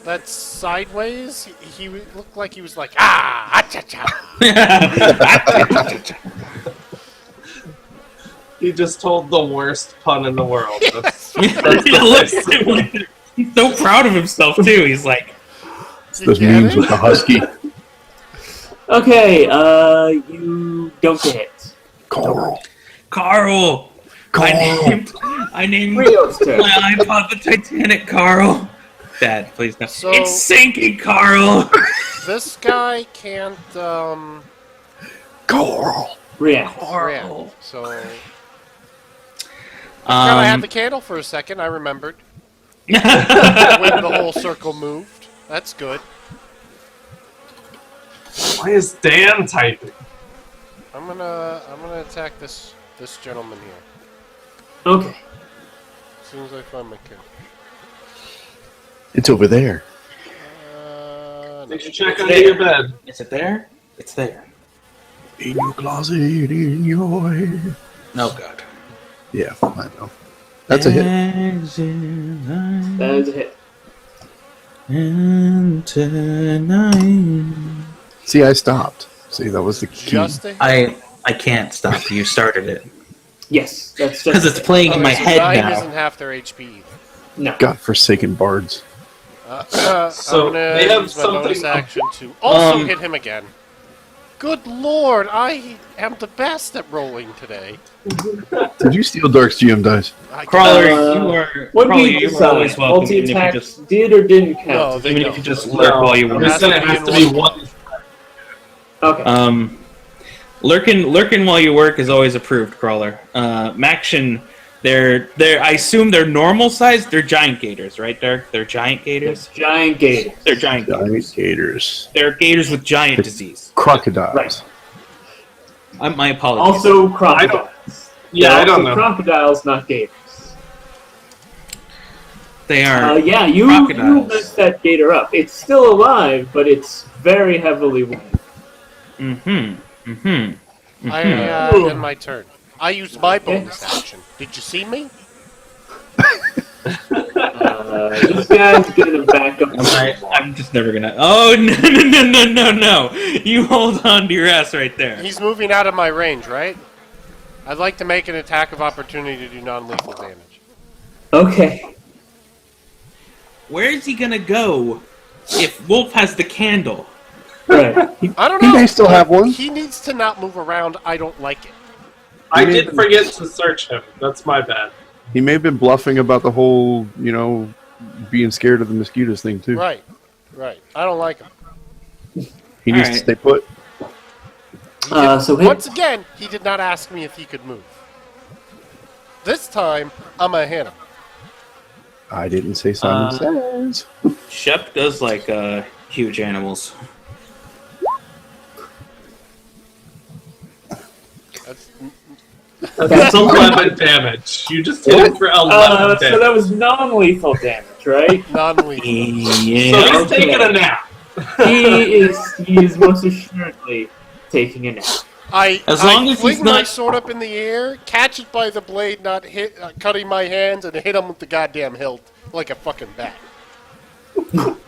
Speaker 4: that's sideways, he looked like he was like, ah-cha-cha.
Speaker 5: He just told the worst pun in the world. That's
Speaker 1: He's so proud of himself too. He's like,
Speaker 2: Those memes with the husky.
Speaker 3: Okay, you don't get hit.
Speaker 2: Carl.
Speaker 1: Carl. I named
Speaker 3: Rio's turn.
Speaker 1: my iPod the Titanic, Carl. Dad, please no.
Speaker 4: So-
Speaker 1: It's sinking, Carl.
Speaker 4: This guy can't
Speaker 2: Carl.
Speaker 3: React.
Speaker 4: react. So I had the candle for a second. I remembered when the whole circle moved. That's good.
Speaker 5: Why is Dan typing?
Speaker 4: I'm gonna attack this gentleman here
Speaker 3: Okay.
Speaker 4: as soon as I find my character.
Speaker 2: It's over there.
Speaker 4: No.
Speaker 5: You should check under your bed.
Speaker 1: Is it there? It's there.
Speaker 2: In your closet, in your head.
Speaker 1: No God.
Speaker 2: Yeah, I know. That's a hit.
Speaker 3: That is a hit.
Speaker 1: And tonight.
Speaker 2: See, I stopped. See, that was the key.
Speaker 4: Just a hit.
Speaker 1: I can't stop. You started it
Speaker 3: Yes, that's just
Speaker 1: because it's playing in my
Speaker 4: so
Speaker 1: head
Speaker 4: 9
Speaker 1: now.
Speaker 4: isn't half their HP.
Speaker 3: No.
Speaker 2: Godforsaken bards.
Speaker 5: So,
Speaker 4: I'm gonna
Speaker 5: they have
Speaker 4: use my bonus
Speaker 5: something-
Speaker 4: action to also
Speaker 1: Um,
Speaker 4: hit him again. Good lord, I am the best at rolling today.
Speaker 2: Did you steal Dark's GM dice?
Speaker 1: Crawler,
Speaker 3: Uh,
Speaker 1: you are
Speaker 3: What do
Speaker 1: Crawler,
Speaker 3: you
Speaker 1: you are
Speaker 3: decide?
Speaker 1: always welcome.
Speaker 3: Multi
Speaker 1: Even if you
Speaker 3: attacks
Speaker 1: just
Speaker 3: did or didn't count?
Speaker 4: No, they
Speaker 1: even
Speaker 4: don't.
Speaker 1: if you just lurk while you
Speaker 5: I'm
Speaker 1: work.
Speaker 5: just saying it has to be one.
Speaker 3: Okay.
Speaker 1: Lurking while you work is always approved, Crawler. Maction, they're I assume they're normal size. They're giant gators, right? They're giant gators.
Speaker 3: It's giant gators.
Speaker 1: They're giant
Speaker 2: Giant
Speaker 1: gators.
Speaker 2: gators.
Speaker 1: They're gators with giant disease.
Speaker 2: Crocodiles.
Speaker 3: Right.
Speaker 1: My apologies.
Speaker 3: Also crocodiles.
Speaker 5: Yeah,
Speaker 3: They're
Speaker 5: I don't
Speaker 3: also
Speaker 5: know.
Speaker 3: crocodiles, not gators.
Speaker 1: They are.
Speaker 3: Yeah, you
Speaker 1: crocodiles.
Speaker 3: messed that gator up. It's still alive, but it's very heavily wounded.
Speaker 4: I end my turn. I used my bonus action. Did you see me?
Speaker 3: This guy's gonna back up.
Speaker 1: I'm just never gonna. Oh no! You hold on to your ass right there.
Speaker 4: He's moving out of my range, right? I'd like to make an attack of opportunity to do non-lethal damage.
Speaker 3: Okay.
Speaker 1: Where is he gonna go if Wolf has the candle?
Speaker 3: Right.
Speaker 4: I don't
Speaker 2: He
Speaker 4: know.
Speaker 2: may still have one.
Speaker 4: He needs to not move around. I don't like it.
Speaker 5: I did forget to search him. That's my bad.
Speaker 2: He may have been bluffing about the whole, being scared of the mosquitoes thing, too.
Speaker 4: Right. I don't like him.
Speaker 2: He needs to
Speaker 1: Alright.
Speaker 2: stay put.
Speaker 3: So hit.
Speaker 4: Once again, he did not ask me if he could move. This time, I'm gonna hit him.
Speaker 2: I didn't say Simon Says.
Speaker 1: Shep does like huge animals.
Speaker 5: That's 11 damage. You just hit him for 11
Speaker 3: So
Speaker 5: damage.
Speaker 3: that was non-lethal damage, right?
Speaker 4: Non-lethal.
Speaker 1: Yeah.
Speaker 5: So he's
Speaker 3: Okay.
Speaker 5: taking a nap.
Speaker 3: he is most assuredly taking a nap.
Speaker 1: As
Speaker 4: I
Speaker 1: long as
Speaker 4: fling
Speaker 1: he's
Speaker 4: my
Speaker 1: not-
Speaker 4: sword up in the air, catch it by the blade, not hit, cutting my hands, and hit him with the goddamn hilt like a fucking bat.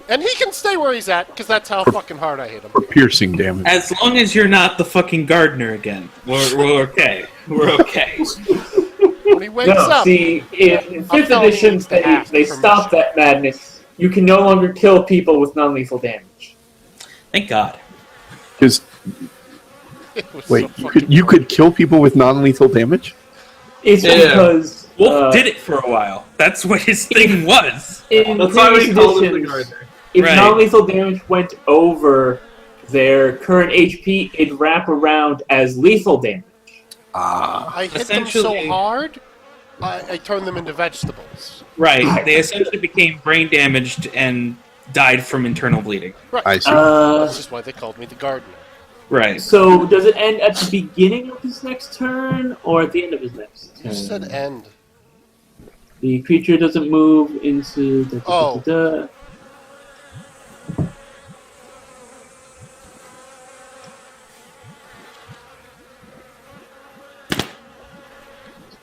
Speaker 4: And he can stay where he's at, because that's how fucking hard I hit him.
Speaker 2: For piercing damage.
Speaker 1: As long as you're not the fucking gardener again, we're okay. We're okay.
Speaker 4: When he wakes
Speaker 3: No,
Speaker 4: up,
Speaker 3: see, in
Speaker 4: I'm
Speaker 3: 5th
Speaker 4: telling
Speaker 3: edition,
Speaker 4: you, it's the half
Speaker 3: they
Speaker 4: permission.
Speaker 3: stopped that madness. You can no longer kill people with non-lethal damage.
Speaker 1: Thank God.
Speaker 2: Because,
Speaker 4: it was
Speaker 2: wait,
Speaker 4: so fucking
Speaker 2: you could kill people with non-lethal damage?
Speaker 3: It's
Speaker 5: Yeah.
Speaker 3: because
Speaker 1: Wolf did it for a while. That's what his thing was.
Speaker 3: In
Speaker 5: That's why we
Speaker 3: previous
Speaker 5: called him the
Speaker 3: editions,
Speaker 5: gardener.
Speaker 3: if
Speaker 1: Right.
Speaker 3: non-lethal damage went over their current HP, it'd wrap around as lethal damage.
Speaker 4: I hit them so
Speaker 1: Essentially-
Speaker 4: hard, I turned them into vegetables.
Speaker 1: Right. They essentially became brain damaged and died from internal bleeding.
Speaker 2: I see.
Speaker 4: That's just why they called me the gardener.
Speaker 1: Right.
Speaker 3: So does it end at the beginning of his next turn, or at the end of his next turn?
Speaker 4: You said end.
Speaker 3: The creature doesn't move into the.
Speaker 4: Oh.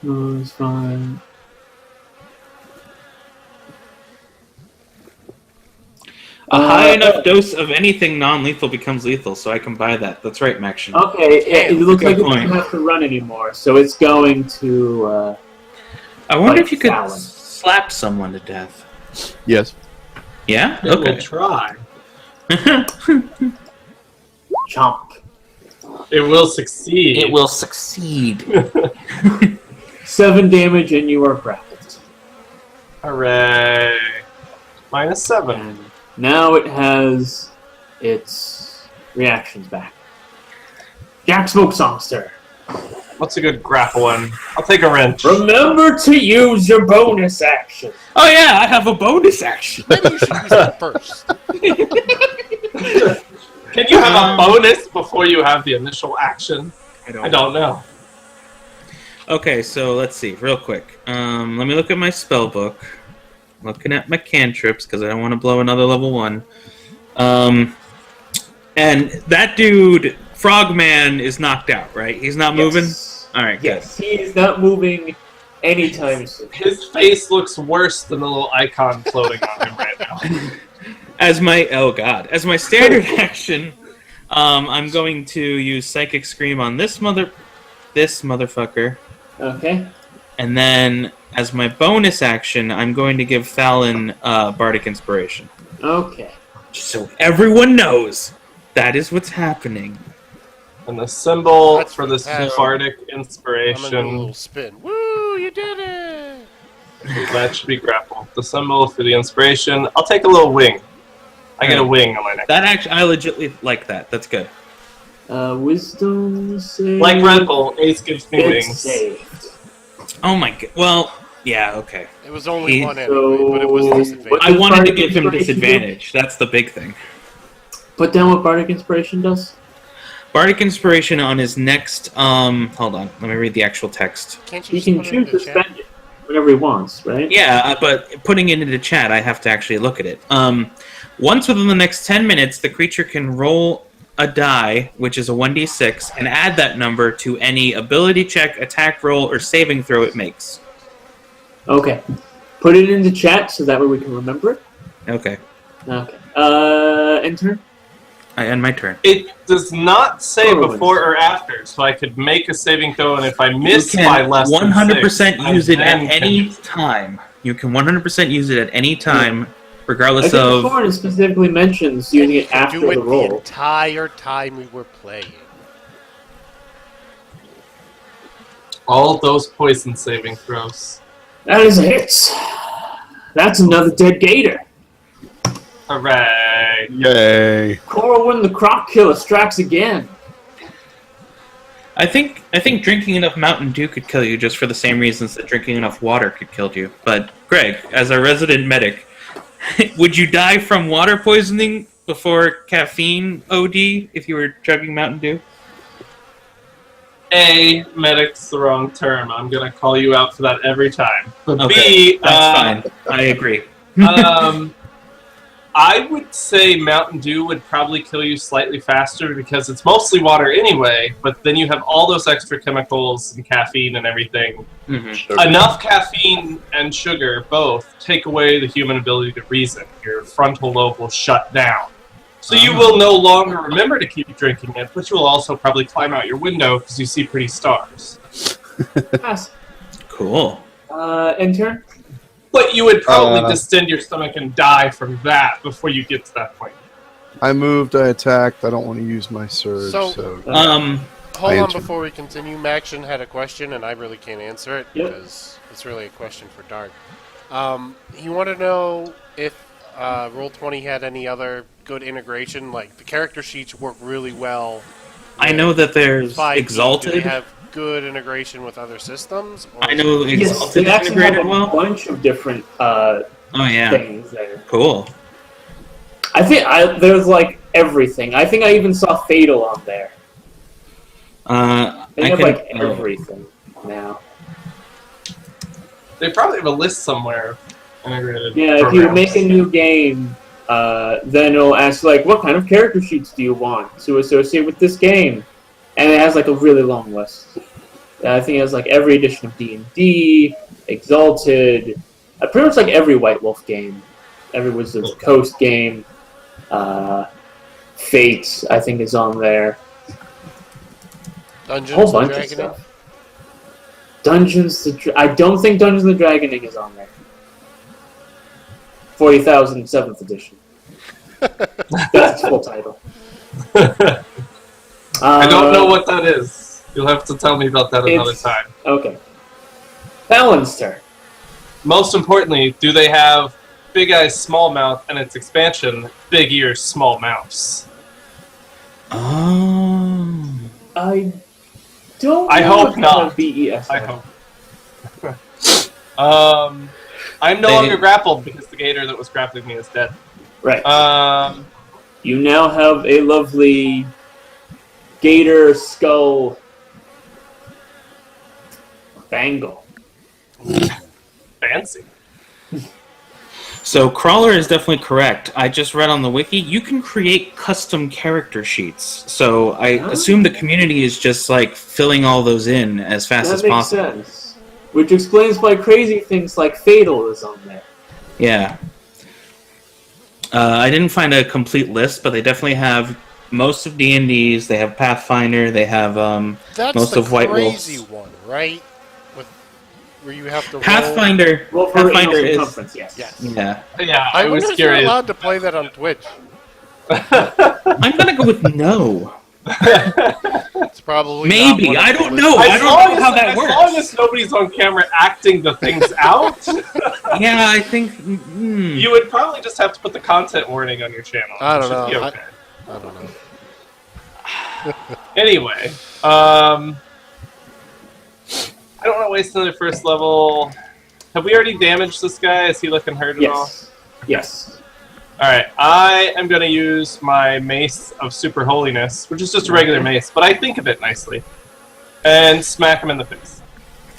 Speaker 3: No, it's fine.
Speaker 1: A high enough dose of anything non-lethal becomes lethal, so I can buy that. That's right, Maction.
Speaker 3: Okay, it looks
Speaker 1: Good
Speaker 3: like it
Speaker 1: point.
Speaker 3: doesn't have to run anymore, so it's going to.
Speaker 1: I wonder
Speaker 3: like
Speaker 1: if you could
Speaker 3: Fallon.
Speaker 1: slap someone to death.
Speaker 2: Yes.
Speaker 1: Yeah?
Speaker 5: It will
Speaker 1: Okay.
Speaker 5: try.
Speaker 3: Chomp.
Speaker 5: It will succeed.
Speaker 1: It will succeed.
Speaker 3: 7 damage, and you are grappled.
Speaker 5: Hooray. -7.
Speaker 3: And now it has its reactions back. Jack Smoke Songster.
Speaker 5: What's a good grapple one? I'll take a wrench.
Speaker 3: Remember to use your bonus action.
Speaker 1: Oh yeah, I have a bonus action.
Speaker 4: Maybe you should use it first.
Speaker 5: Can you have a bonus before you have the initial action? I don't know.
Speaker 1: Okay, so let's see, real quick. Let me look at my spell book. Looking at my cantrips because I don't want to blow another level 1. And that dude, Frogman, is knocked out, right? He's not moving. All right, good.
Speaker 3: Yes, he is not moving anytime soon.
Speaker 5: His face looks worse than the little icon floating on him right now.
Speaker 1: As my standard action, I'm going to use Psychic Scream on this motherfucker,
Speaker 3: Okay.
Speaker 1: and then as my bonus action, I'm going to give Fallon Bardic Inspiration,
Speaker 3: Okay.
Speaker 1: so everyone knows that is what's happening.
Speaker 5: And the symbol
Speaker 4: That's
Speaker 5: for this
Speaker 4: fantastic.
Speaker 5: bardic
Speaker 4: I'm gonna do a
Speaker 5: inspiration,
Speaker 4: little spin. Woo! You did it!
Speaker 5: that should be grapple. The symbol for the inspiration, I'll take a little wing. I get a wing on my neck.
Speaker 1: That actually, I legitly like that. That's good.
Speaker 3: Wisdom save.
Speaker 5: Like Red Bull, Ace gives me
Speaker 3: It's
Speaker 5: wings.
Speaker 3: saved.
Speaker 1: Oh my god. Well, yeah, okay.
Speaker 4: It was only
Speaker 1: He-
Speaker 4: one anyway, but it was
Speaker 3: So-
Speaker 4: disadvantage.
Speaker 1: I wanted to
Speaker 3: Bardic
Speaker 1: give him
Speaker 3: Inspiration do?
Speaker 1: disadvantage. That's the big thing.
Speaker 3: Put down what Bardic Inspiration does.
Speaker 1: Bardic Inspiration on his next. Hold on. Let me read the actual text.
Speaker 4: Can't you
Speaker 3: He
Speaker 4: just
Speaker 3: can
Speaker 4: put it
Speaker 3: choose
Speaker 4: in
Speaker 3: to
Speaker 4: the chat?
Speaker 3: spend it whenever he wants, right?
Speaker 1: Yeah, but putting it into chat, I have to actually look at it. Once within the next 10 minutes, the creature can roll a die, which is a 1d6, and add that number to any ability check, attack roll, or saving throw it makes.
Speaker 3: Okay. Put it into chat so that way we can remember it.
Speaker 1: Okay.
Speaker 3: Okay. Enter.
Speaker 1: I end my turn.
Speaker 5: It does not say
Speaker 3: Oh,
Speaker 5: before or after, so I could make a saving throw, and if I miss
Speaker 1: You
Speaker 5: by
Speaker 1: can
Speaker 5: less
Speaker 1: 100%
Speaker 5: than 6,
Speaker 1: use it
Speaker 5: I
Speaker 1: at
Speaker 5: then
Speaker 1: any
Speaker 5: can-
Speaker 1: time. You can 100% use it at any time,
Speaker 3: I
Speaker 1: regardless
Speaker 3: think
Speaker 1: of.
Speaker 3: Thorn specifically mentions using it
Speaker 4: You
Speaker 3: after
Speaker 4: do it
Speaker 3: the
Speaker 4: the
Speaker 3: roll.
Speaker 4: entire time we were playing.
Speaker 5: all those poison saving throws.
Speaker 3: That is a hit. That's another dead gator.
Speaker 5: Hooray!
Speaker 2: Yay.
Speaker 3: Corwin the Croc Killer strikes again.
Speaker 1: I think drinking enough Mountain Dew could kill you, just for the same reasons that drinking enough water could kill you. But Greg, as a resident medic, would you die from water poisoning before caffeine OD if you were chugging Mountain Dew?
Speaker 5: A, medic's the wrong term. I'm gonna call you out for that every time. But
Speaker 1: Okay,
Speaker 5: B,
Speaker 1: that's fine. I agree.
Speaker 5: I would say Mountain Dew would probably kill you slightly faster because it's mostly water anyway, but then you have all those extra chemicals and caffeine and everything.
Speaker 1: Mhm.
Speaker 5: Enough caffeine and sugar both take away the human ability to reason. Your frontal lobe will shut down. So you will no longer remember to keep drinking it, but you will also probably climb out your window because you see pretty stars.
Speaker 3: Pass.
Speaker 1: Cool.
Speaker 3: Enter.
Speaker 5: But you would probably distend your stomach and die from that before you get to that point.
Speaker 2: I moved, I attacked, I don't want to use my surge,
Speaker 4: So-
Speaker 2: so...
Speaker 4: Hold
Speaker 2: I
Speaker 4: on
Speaker 2: answered.
Speaker 4: before we continue. Maction had a question, and I really can't answer it
Speaker 3: Yep.
Speaker 4: because It's really a question for Dark. You want to know if Roll20 had any other good integration? Like, the character sheets work really well.
Speaker 1: I know that there's
Speaker 4: 5e. Do
Speaker 1: Exalted.
Speaker 4: they have good integration with other systems? Or
Speaker 1: I know
Speaker 3: Yes,
Speaker 1: Exalted
Speaker 3: they
Speaker 1: is
Speaker 3: actually have
Speaker 1: integrated
Speaker 3: a
Speaker 1: well.
Speaker 3: bunch of different
Speaker 1: Oh yeah,
Speaker 3: things there.
Speaker 1: cool.
Speaker 3: I think there's like everything. I think I even saw Fatal on there. They have like everything now.
Speaker 5: They probably have a list somewhere integrated.
Speaker 3: Yeah, if you make a new game, then it'll ask like, what kind of character sheets do you want to associate with this game? And it has like a really long list. I think it has like every edition of D&D, Exalted, pretty much like every White Wolf game, every Wizards of the Coast game. Fate, I think, is on there.
Speaker 4: Dungeons
Speaker 3: A whole
Speaker 4: and
Speaker 3: bunch of
Speaker 4: Dragoning?
Speaker 3: stuff. I don't think Dungeons and Dragoning is on there. 40,007th edition. That's its full title.
Speaker 5: I don't know what that is. You'll have to tell me about that another time.
Speaker 3: Okay. Fallon's turn.
Speaker 5: Most importantly, do they have Big Eyes Small Mouth and its expansion, Big Ears Small Mouse?
Speaker 1: Oh.
Speaker 3: I don't
Speaker 5: I
Speaker 3: know
Speaker 5: hope
Speaker 3: what kind
Speaker 5: not.
Speaker 3: of BES
Speaker 5: I
Speaker 3: are.
Speaker 5: hope. I'm no longer grappled because the gator that was grappling me is dead.
Speaker 3: Right.
Speaker 5: You
Speaker 3: You now have a lovely gator skull bangle.
Speaker 5: fancy.
Speaker 1: So Crawler is definitely correct. I just read on the wiki, you can create custom character sheets. So I assume the community is just like filling all those in as fast
Speaker 3: That
Speaker 1: as
Speaker 3: makes
Speaker 1: possible.
Speaker 3: sense. Which explains why crazy things like Fatal is on there.
Speaker 1: Yeah. I didn't find a complete list, but they definitely have most of D&D's. They have Pathfinder. They have
Speaker 4: That's
Speaker 1: most
Speaker 4: the
Speaker 1: of White
Speaker 4: crazy
Speaker 1: Wolf's.
Speaker 4: one, right? Where you have to roll.
Speaker 1: Pathfinder.
Speaker 3: Well, for
Speaker 1: Pathfinder
Speaker 3: anal
Speaker 1: is.
Speaker 3: circumference, yes.
Speaker 4: Yes.
Speaker 1: Yeah.
Speaker 5: Yeah,
Speaker 4: I
Speaker 5: I was
Speaker 4: wonder if you're
Speaker 5: curious.
Speaker 4: allowed to play that on Twitch.
Speaker 1: I'm gonna go with no.
Speaker 4: It's probably
Speaker 1: Maybe.
Speaker 4: not one of
Speaker 1: I
Speaker 4: the
Speaker 1: don't
Speaker 4: most-
Speaker 1: know. I don't know how that
Speaker 5: As long
Speaker 1: works.
Speaker 5: as nobody's on camera acting the things out,
Speaker 1: Yeah, I think.
Speaker 5: you would probably just have to put the content warning on your channel.
Speaker 4: I don't
Speaker 5: It should
Speaker 4: know.
Speaker 5: be okay.
Speaker 4: I don't know.
Speaker 5: Anyway, I don't want to waste another first level. Have we already damaged this guy? Is he looking hurt at all?
Speaker 3: Yes. Yes.
Speaker 5: Alright, I am going to use my Mace of Super Holiness, which is just a regular mace, but I think of it nicely, and smack him in the face.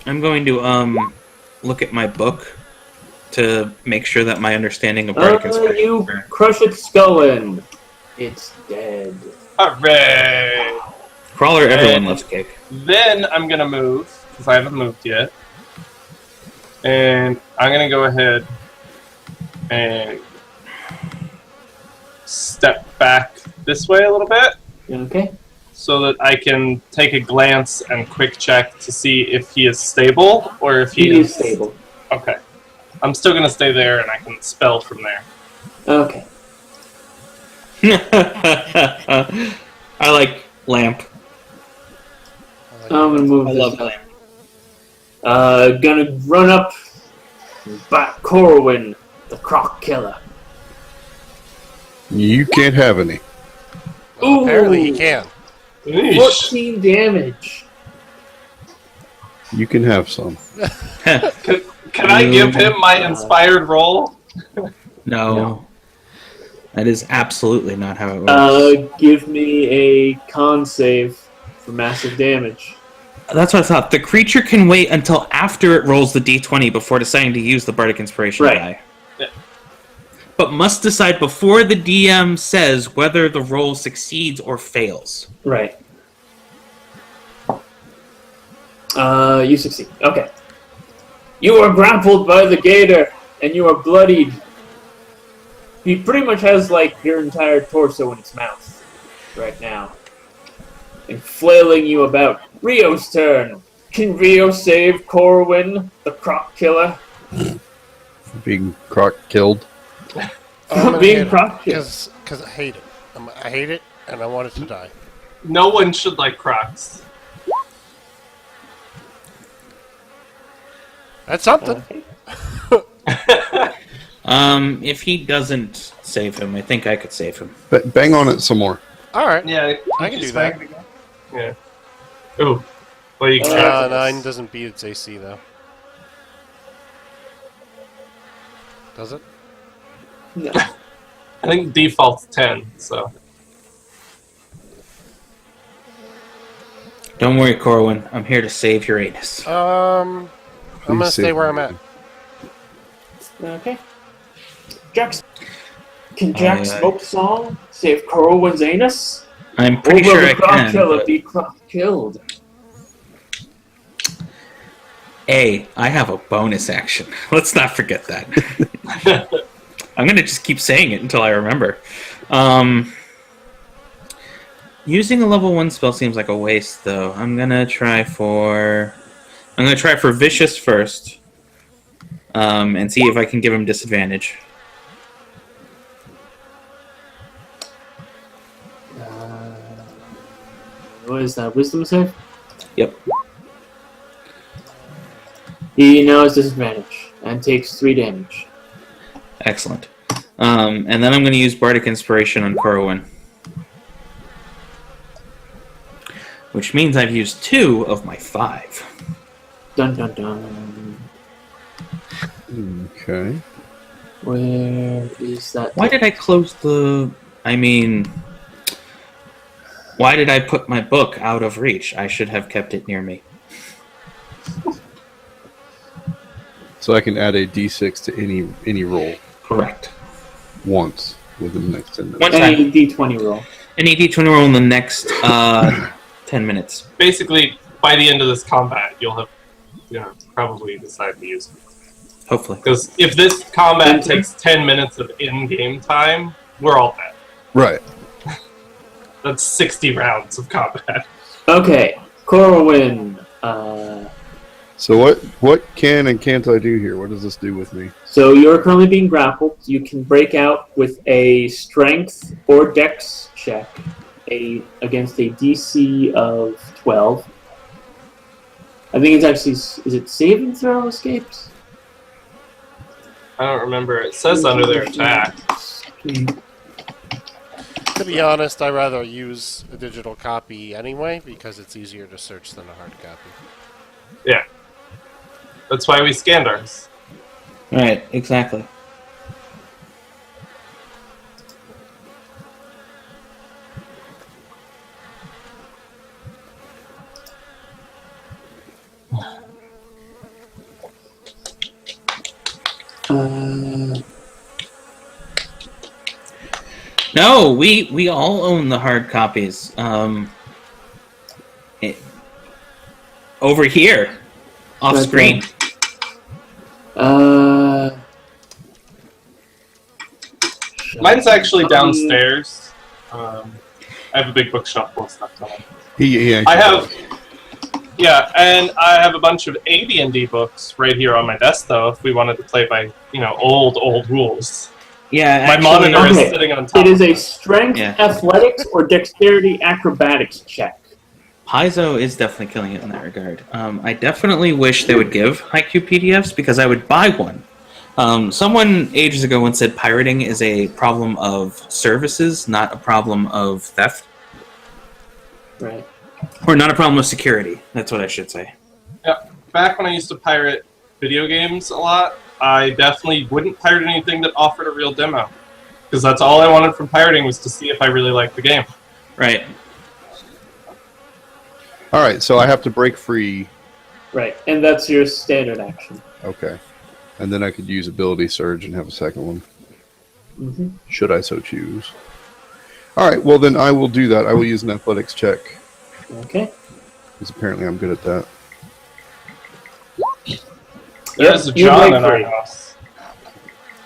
Speaker 1: I'm going to look at my book to make sure that my understanding of Bardic Inspiration
Speaker 3: You
Speaker 1: is correct.
Speaker 3: crush its skull in. It's dead.
Speaker 5: Hooray!
Speaker 1: Crawler, everyone
Speaker 5: And-
Speaker 1: loves cake.
Speaker 5: Then I'm going to move, because I haven't moved yet, and I'm going to go ahead and step back this way a little bit,
Speaker 3: Okay.
Speaker 5: so that I can take a glance and quick check to see if he is stable, or if
Speaker 3: He is stable.
Speaker 5: Okay. I'm still going to stay there, and I can spell from there.
Speaker 3: Okay.
Speaker 1: I like lamp.
Speaker 3: I'm gonna move
Speaker 1: I
Speaker 3: this
Speaker 1: love
Speaker 3: up.
Speaker 1: lamp.
Speaker 3: Gonna run up and bat Corwin, the Croc Killer.
Speaker 2: You can't have any.
Speaker 4: Well, apparently he
Speaker 3: Ooh.
Speaker 4: can.
Speaker 5: Eesh.
Speaker 3: 14 damage.
Speaker 2: You can have some.
Speaker 5: Can I give him my inspired roll?
Speaker 1: No. That is absolutely not how it works.
Speaker 3: Give me a con save for massive damage.
Speaker 1: That's what I thought. The creature can wait until after it rolls the d20 before deciding to use the Bardic Inspiration
Speaker 3: Right.
Speaker 1: die.
Speaker 5: Yeah.
Speaker 1: But must decide before the DM says whether the roll succeeds or fails.
Speaker 3: Right. You succeed. Okay. You are grappled by the gator, and you are bloodied. He pretty much has, like, your entire torso in its mouth right now. And flailing you about. Rio's turn. Can Rio save Corwin, the Croc Killer?
Speaker 2: Being croc killed.
Speaker 4: I'm
Speaker 3: Being Croc Killer.
Speaker 4: Because I hate it. I hate it, and I want it to die.
Speaker 5: No one should like Crocs.
Speaker 4: That's something.
Speaker 3: Okay.
Speaker 1: If he doesn't save him, I think I could save him.
Speaker 2: Bang on it some more.
Speaker 4: All right.
Speaker 5: Yeah,
Speaker 4: I can do
Speaker 5: just
Speaker 4: that.
Speaker 5: bang it again. Yeah. Ooh. Well, you can.
Speaker 3: Uh,
Speaker 4: 9 doesn't beat its AC though. Does it?
Speaker 3: No.
Speaker 5: I think default's 10. So.
Speaker 1: Don't worry, Corwin. I'm here to save Uranus.
Speaker 4: I'm gonna stay where I'm at.
Speaker 3: Okay. Jack. Can Jack
Speaker 1: Aye, aye.
Speaker 3: Smoke Song save Corwin's anus?
Speaker 1: I'm
Speaker 3: Or
Speaker 1: pretty
Speaker 3: will
Speaker 1: sure
Speaker 3: the
Speaker 1: I
Speaker 3: crop
Speaker 1: can.
Speaker 3: killer
Speaker 1: But
Speaker 3: be crop killed?
Speaker 1: A, I have a bonus action. Let's not forget that. I'm gonna just keep saying it until I remember. Using a level 1 spell seems like a waste, though. I'm gonna try for Vicious first, and see if I can give him disadvantage.
Speaker 3: What is that? Wisdom save?
Speaker 1: Yep.
Speaker 3: He now has disadvantage and takes 3 damage.
Speaker 1: Excellent. And then I'm going to use Bardic Inspiration on Corwin. Which means I've used 2 of my 5.
Speaker 3: Dun dun dun.
Speaker 2: Okay.
Speaker 3: Where is that?
Speaker 1: Why did I close the... why did I put my book out of reach? I should have kept it near me.
Speaker 2: So I can add a d6 to any roll
Speaker 1: Correct.
Speaker 2: once within the next 10 minutes.
Speaker 1: One
Speaker 3: Any
Speaker 1: time.
Speaker 3: D20 roll.
Speaker 1: Any D20 roll in the next 10 minutes.
Speaker 5: Basically, by the end of this combat, you'll have, probably decided to use it.
Speaker 1: Hopefully.
Speaker 5: Because if this combat takes 10 minutes of in-game time, we're all dead.
Speaker 2: Right.
Speaker 5: That's 60 rounds of combat.
Speaker 3: Okay, Corwin.
Speaker 2: So what can and can't I do here? What does this do with me?
Speaker 3: So you're currently being grappled. You can break out with a strength or dex check against a DC of 12. I think it's actually, is it saving throw escapes?
Speaker 5: I don't remember. It says under their attack.
Speaker 4: To be honest, I'd rather use a digital copy anyway because it's easier to search than a hard copy.
Speaker 5: Yeah. That's why we scanned ours.
Speaker 1: Right, exactly. No, we all own the hard copies. Over here, off
Speaker 3: Okay.
Speaker 1: screen.
Speaker 5: Mine's actually downstairs. I have a big bookshelf full of stuff on it.
Speaker 2: He actually
Speaker 5: I have, yeah, and I have a bunch of AD&D books right here on my desk, though, if we wanted to play by, old rules.
Speaker 1: Yeah,
Speaker 5: My
Speaker 1: actually,
Speaker 5: monitor
Speaker 3: Okay.
Speaker 5: is sitting on top.
Speaker 3: It is
Speaker 5: of
Speaker 3: a
Speaker 5: it.
Speaker 3: strength,
Speaker 1: Yeah.
Speaker 3: athletics, or dexterity acrobatics check.
Speaker 1: Paizo is definitely killing it in that regard. I definitely wish they would give IQ PDFs because I would buy one. Someone ages ago once said pirating is a problem of services, not a problem of theft.
Speaker 3: Right.
Speaker 1: Or not a problem of security. That's what I should say.
Speaker 5: Yeah, back when I used to pirate video games a lot, I definitely wouldn't pirate anything that offered a real demo. Because that's all I wanted from pirating was to see if I really liked the game.
Speaker 1: Right.
Speaker 2: All right, so I have to break free.
Speaker 3: Right. And that's your standard action.
Speaker 2: Okay. And then I could use Ability Surge and have a second one,
Speaker 3: Mm-hmm.
Speaker 2: should I so choose. All right, well then I will do that. I will use an athletics check,
Speaker 3: Okay.
Speaker 2: because apparently I'm good at that.
Speaker 5: There's a
Speaker 3: you
Speaker 5: John
Speaker 3: break
Speaker 5: in our
Speaker 3: free.
Speaker 5: house.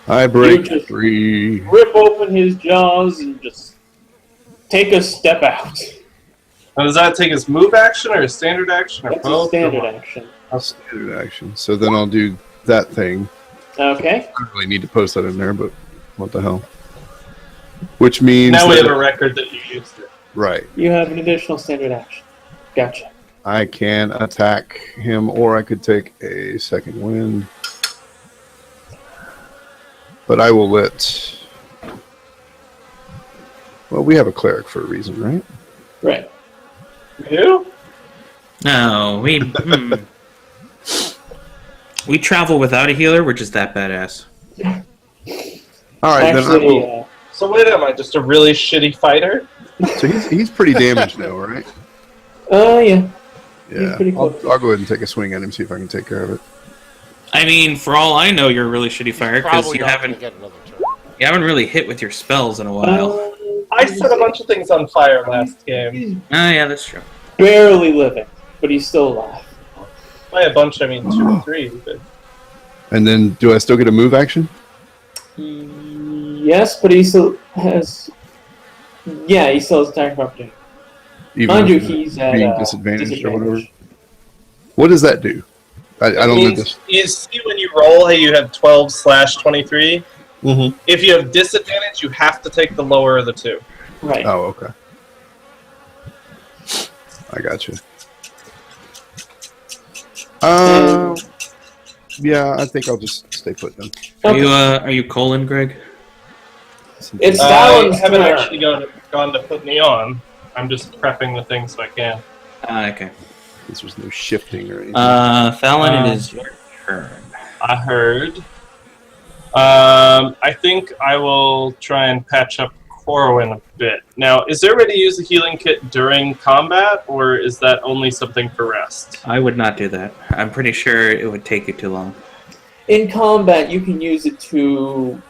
Speaker 2: I break
Speaker 3: just-
Speaker 2: free.
Speaker 3: Rip open his jaws and just take a step out.
Speaker 5: Now, does that take as move action or a standard action or
Speaker 3: That's a
Speaker 5: both?
Speaker 3: standard
Speaker 5: or what?
Speaker 3: action.
Speaker 2: Standard action. So then I'll do that thing.
Speaker 3: Okay.
Speaker 2: I don't really need to post that in there, but what the hell? Which means
Speaker 5: Now we
Speaker 2: that-
Speaker 5: have a record that you used it.
Speaker 2: right.
Speaker 3: You have an additional standard action. Gotcha.
Speaker 2: I can attack him, or I could take a second wind. But I will let... Well, we have a cleric for a reason, right?
Speaker 3: Right.
Speaker 5: You?
Speaker 1: No, we travel without a healer. We're just that badass.
Speaker 2: All right, then I
Speaker 3: Actually,
Speaker 2: will...
Speaker 5: So wait, am I just a really shitty fighter?
Speaker 2: So he's pretty damaged now, right?
Speaker 3: yeah.
Speaker 2: Yeah.
Speaker 3: pretty
Speaker 2: I'll
Speaker 3: close.
Speaker 2: go ahead and take a swing at him, see if I can take care of it.
Speaker 1: I mean, for all I know, you're a really shitty fighter because
Speaker 4: Probably
Speaker 1: you
Speaker 4: not going
Speaker 1: haven't
Speaker 4: to get another turn.
Speaker 1: you haven't really hit with your spells in a while.
Speaker 5: I set a bunch of things on fire last game.
Speaker 3: He's
Speaker 1: Oh yeah, that's true.
Speaker 3: barely living, but he's still alive.
Speaker 5: By a bunch, I mean 2 or 3. But
Speaker 2: And then, do I still get a move action?
Speaker 3: Yes, but he still has. Yeah, he still has attack of opportunity.
Speaker 2: Even
Speaker 3: Mind you,
Speaker 2: with
Speaker 3: he's at
Speaker 2: being disadvantaged or whatever?
Speaker 3: disadvantage.
Speaker 2: What does that do? I don't know
Speaker 5: means
Speaker 2: this.
Speaker 5: you see when you roll, hey, you have 12/23.
Speaker 2: Mm-hmm.
Speaker 5: If you have disadvantage, you have to take the lower of the 2.
Speaker 3: Right.
Speaker 2: Oh, okay. I got you. Yeah, I think I'll just stay put then.
Speaker 1: Are you Colin, Greg?
Speaker 3: It's
Speaker 5: I
Speaker 3: Talon's
Speaker 5: haven't
Speaker 3: turn.
Speaker 5: actually gone to put me on. I'm just prepping the things so I can.
Speaker 1: Okay.
Speaker 2: Since there's no shifting or anything.
Speaker 1: Fallon, it is your turn.
Speaker 5: I heard. I think I will try and patch up Corwin a bit. Now, is there a way to use a healing kit during combat, or is that only something for rest?
Speaker 1: I would not do that. I'm pretty sure it would take you too long.
Speaker 3: In combat, you can use it to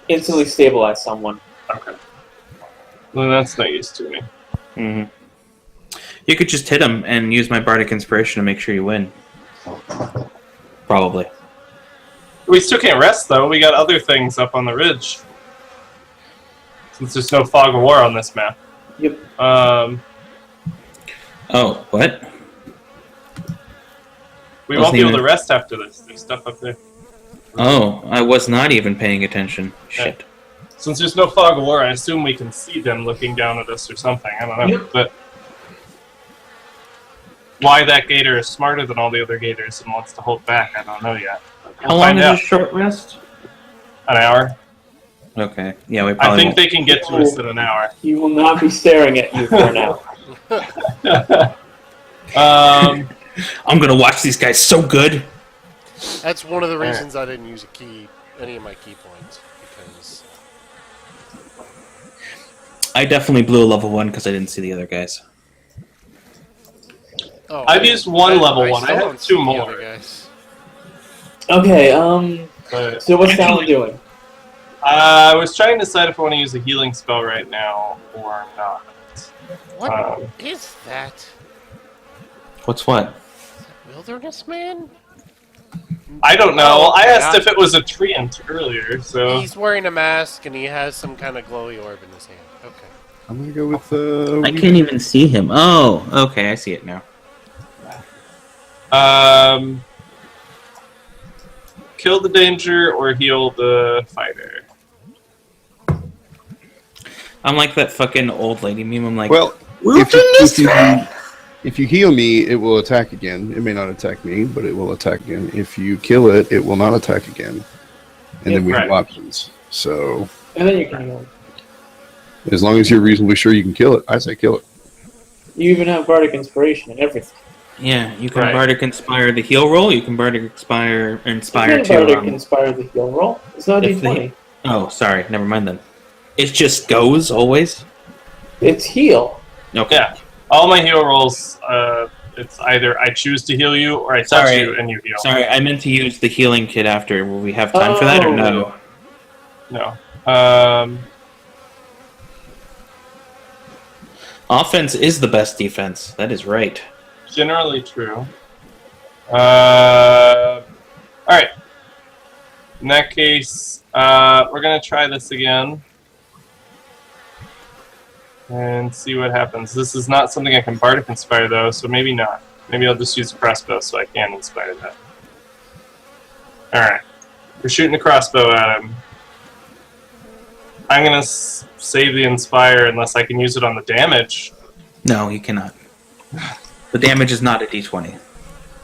Speaker 3: instantly stabilize someone.
Speaker 5: Okay. Well, that's no use to me.
Speaker 1: Mm-hmm. You could just hit him and use my Bardic Inspiration to make sure you win. Probably.
Speaker 5: We still can't rest, though. We got other things up on the ridge. Since there's no fog of war on this map.
Speaker 3: Yep.
Speaker 1: Oh, what?
Speaker 5: We
Speaker 1: Wasn't
Speaker 5: won't be able
Speaker 1: even-
Speaker 5: to rest after this. There's stuff up there.
Speaker 1: Oh, I was not even paying attention. Shit.
Speaker 5: Since there's no fog of war, I assume we can see them looking down at us or something. I don't know.
Speaker 3: Yep.
Speaker 5: But why that gator is smarter than all the other gators and wants to hold back, I don't know yet.
Speaker 1: How
Speaker 5: We'll
Speaker 1: long
Speaker 5: find
Speaker 1: is
Speaker 5: out.
Speaker 1: a short rest?
Speaker 5: An hour.
Speaker 1: Okay. Yeah, we
Speaker 5: I
Speaker 1: probably
Speaker 5: think
Speaker 1: won't.
Speaker 5: they can get to us in an hour.
Speaker 3: He will not be staring at you for an hour.
Speaker 1: I'm gonna watch these guys so good.
Speaker 4: That's one of the reasons I didn't use any of my key points, because
Speaker 1: I definitely blew a level 1 because I didn't see the other guys.
Speaker 5: I've used one level 1. I
Speaker 4: still
Speaker 5: have
Speaker 4: don't
Speaker 5: 2
Speaker 4: see the
Speaker 5: more.
Speaker 4: other guys.
Speaker 3: Okay,
Speaker 5: But
Speaker 3: so what's Talon doing?
Speaker 5: I was trying to decide if I want to use a healing spell right now or not.
Speaker 4: What is that?
Speaker 1: What's what?
Speaker 4: Wilderness man?
Speaker 5: I don't know.
Speaker 4: Oh,
Speaker 5: I asked
Speaker 4: yeah.
Speaker 5: if it was a treant earlier, so...
Speaker 4: He's wearing a mask and he has some kind of glowy orb in his hand. Okay.
Speaker 2: I'm gonna go with
Speaker 1: I can't even see him. Oh, okay, I see it now.
Speaker 5: Kill the danger or heal the fighter.
Speaker 1: I'm like that fucking old lady meme. I'm like,
Speaker 2: Well, if you heal me, it will attack again. It may not attack me, but it will attack again. If you kill it, it will not attack again. And then we have
Speaker 5: Right.
Speaker 2: options. So,
Speaker 3: And then you can heal him.
Speaker 2: as long as you're reasonably sure you can kill it, I say kill it.
Speaker 3: You even have Bardic Inspiration and everything.
Speaker 1: yeah, you can
Speaker 5: Right.
Speaker 1: Bardic Inspire the heal roll. You can Bardic Inspire
Speaker 3: You
Speaker 1: to.
Speaker 3: can Bardic Inspire the heal roll. It's not
Speaker 1: if
Speaker 3: D20.
Speaker 1: Oh, sorry, never mind then. It just goes always.
Speaker 3: It's heal.
Speaker 1: Okay.
Speaker 5: Yeah. All my heal rolls, it's either I choose to heal you or I touch
Speaker 1: Sorry.
Speaker 5: you and you heal.
Speaker 1: Sorry, I meant to use the healing kit after. Will we have time for that or no?
Speaker 5: No.
Speaker 1: Offense is the best defense. That is right.
Speaker 5: Generally true. Alright. In that case, we're going to try this again. And see what happens. This is not something I can Bardic Inspire, though, so maybe not. Maybe I'll just use a crossbow so I can inspire that. Alright. We're shooting a crossbow at him. I'm going to save the Inspire unless I can use it on the damage.
Speaker 1: No, you cannot. The damage is not a d20.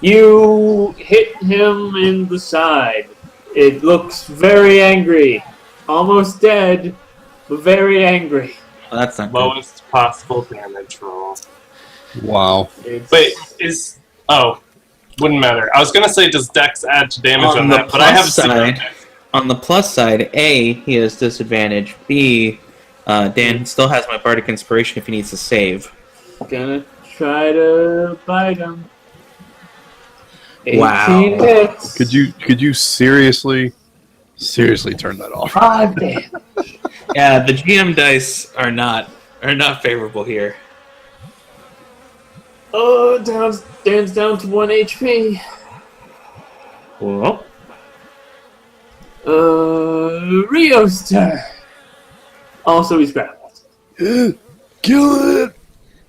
Speaker 3: You hit him in the side. It looks very angry. Almost dead, but very angry.
Speaker 1: Well, that's not good.
Speaker 5: Lowest possible damage roll.
Speaker 2: Wow.
Speaker 3: It's,
Speaker 5: Wait, wouldn't matter. I was gonna say, does Dex add to damage on
Speaker 1: the
Speaker 5: that? But I have
Speaker 1: plus
Speaker 5: zero
Speaker 1: side,
Speaker 5: Dex.
Speaker 1: on the plus side, A, he has disadvantage. B, Dan still has my bardic inspiration if he needs to save.
Speaker 3: gonna try to bite him. 18
Speaker 1: Wow.
Speaker 3: hits.
Speaker 2: Could you seriously turn that off?
Speaker 3: 5 damage.
Speaker 1: Yeah, the GM dice are not favorable here.
Speaker 3: Oh, Dan's down to 1 HP.
Speaker 1: Well,
Speaker 3: Rio's turn. Also, he's grappled.
Speaker 2: Kill it!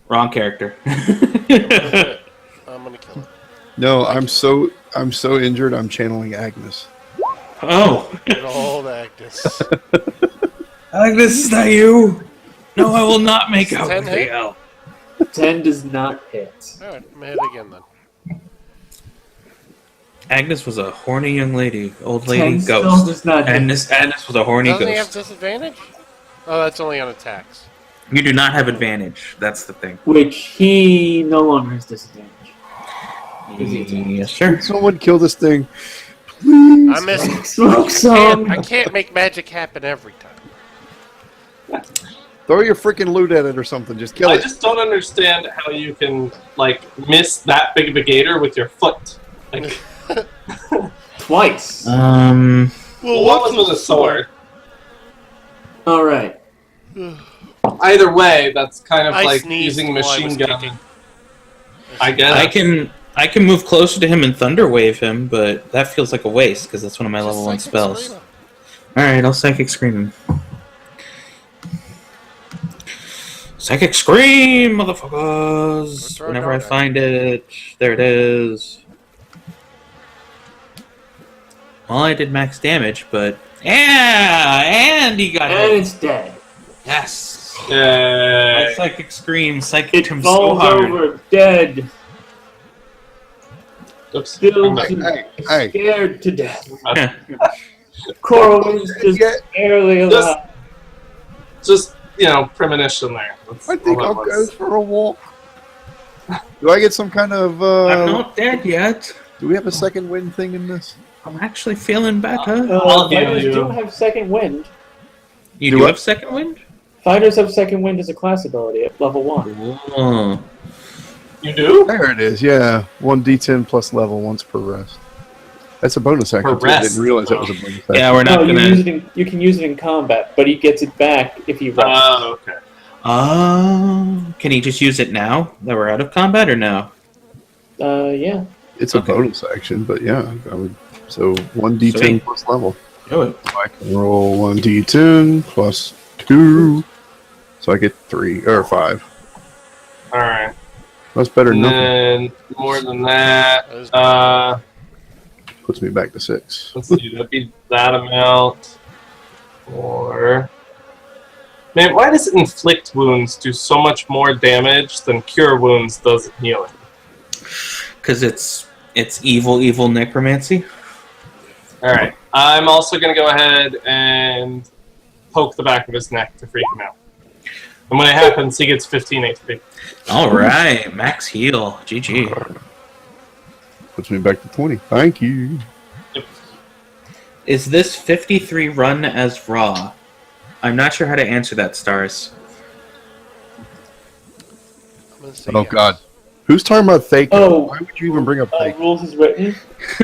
Speaker 1: wrong character.
Speaker 4: I'm gonna kill it.
Speaker 2: No, I'm so injured. I'm channeling Agnes.
Speaker 1: Oh,
Speaker 4: Good old Agnes.
Speaker 1: Agnes, is that you? No, I will not make out
Speaker 4: 10
Speaker 1: with
Speaker 4: hit?
Speaker 1: the elf.
Speaker 3: 10 does not hit.
Speaker 4: Alright, I'm gonna hit again then.
Speaker 1: Agnes was a horny young lady, old
Speaker 3: 10
Speaker 1: lady
Speaker 3: still
Speaker 1: ghost.
Speaker 3: does not hit.
Speaker 1: Agnes was a horny
Speaker 4: Doesn't he have
Speaker 1: ghost.
Speaker 4: disadvantage? Oh, that's only on attacks.
Speaker 1: You do not have advantage. That's the thing.
Speaker 3: Which he no longer has disadvantage.
Speaker 1: Yes, sir.
Speaker 2: Can someone kill this thing?
Speaker 4: I missed.
Speaker 3: Smoke some.
Speaker 4: I can't make magic happen every time.
Speaker 2: Throw your freaking loot at it or something. Just kill
Speaker 5: I
Speaker 2: it.
Speaker 5: just don't understand how you can miss that big of a gator with your foot. Like,
Speaker 3: Twice.
Speaker 5: well, one was with a sword.
Speaker 3: Alright.
Speaker 5: Either way, that's kind of
Speaker 4: I
Speaker 5: like
Speaker 4: sneezed
Speaker 5: using
Speaker 4: while I
Speaker 5: machine
Speaker 4: was
Speaker 5: gun.
Speaker 4: kicking.
Speaker 5: I guess.
Speaker 1: I can move closer to him and thunder wave him, but that feels like a waste because that's one of my level 1
Speaker 4: Psychic
Speaker 1: spells.
Speaker 4: Scream.
Speaker 1: Alright, I'll Psychic Scream him. Psychic Scream, motherfuckers!
Speaker 4: throw a
Speaker 1: Whenever I
Speaker 4: dart at
Speaker 1: find it, there it is. Well, I did max damage, but yeah, and he got
Speaker 3: And
Speaker 1: hit.
Speaker 3: it's dead.
Speaker 1: Yes. My
Speaker 5: Yay.
Speaker 1: Psychic Scream psychic
Speaker 3: It
Speaker 1: him so
Speaker 3: falls
Speaker 1: hard.
Speaker 3: over dead.
Speaker 5: Oops.
Speaker 3: Still
Speaker 5: I'm back.
Speaker 2: Hey,
Speaker 3: scared to death. Corwin's just
Speaker 2: Yeah.
Speaker 3: barely alive.
Speaker 5: Just, premonition there. That's
Speaker 2: I think
Speaker 5: all
Speaker 2: I'll
Speaker 5: that
Speaker 2: go
Speaker 5: was.
Speaker 2: for a walk. Do I get some kind of?
Speaker 1: I'm not dead yet.
Speaker 2: Do we have a second wind thing in this?
Speaker 1: I'm actually feeling better.
Speaker 5: I'll heal
Speaker 3: Fighters
Speaker 5: you.
Speaker 3: do have second wind.
Speaker 1: You
Speaker 2: Do
Speaker 1: do
Speaker 2: what?
Speaker 1: have second wind?
Speaker 3: Fighters have second wind as a class ability at level 1.
Speaker 1: Oh.
Speaker 5: You do?
Speaker 2: There it is. Yeah, 1d10 plus level once per rest. That's a bonus action.
Speaker 5: Per
Speaker 2: too. I
Speaker 5: rest.
Speaker 2: didn't realize that was a bonus action.
Speaker 1: Yeah, we're not
Speaker 3: No,
Speaker 1: gonna.
Speaker 3: you can use it in combat, but he gets it back if he rests.
Speaker 5: Oh, okay.
Speaker 1: Can he just use it now that we're out of combat, or no?
Speaker 3: Yeah.
Speaker 2: It's a
Speaker 1: Okay.
Speaker 2: bonus action, but yeah, I would. So 1d10
Speaker 1: Sweet.
Speaker 2: plus level.
Speaker 1: Do it.
Speaker 2: So I can roll 1d10 plus 2. So I get 3 or 5.
Speaker 5: Alright.
Speaker 2: That's better
Speaker 5: And
Speaker 2: than nothing.
Speaker 5: then, more than that,
Speaker 4: That is
Speaker 2: Puts me back to 6.
Speaker 5: let's see, that'd be that amount. Or... Man, why does inflict wounds do so much more damage than cure wounds does in healing?
Speaker 1: Because it's evil necromancy.
Speaker 5: Alright, I'm also going to go ahead and poke the back of his neck to freak him out. And when it happens, he gets 15 HP.
Speaker 1: All right, max heal. GG.
Speaker 2: Puts me back to 20. Thank you.
Speaker 1: Is this 53 run as raw? I'm not sure how to answer that, Stars.
Speaker 4: I'm gonna say
Speaker 2: Oh
Speaker 4: yes.
Speaker 2: god. Who's talking about fake?
Speaker 3: Oh.
Speaker 2: Why would you even bring up fake?
Speaker 3: Rules is written.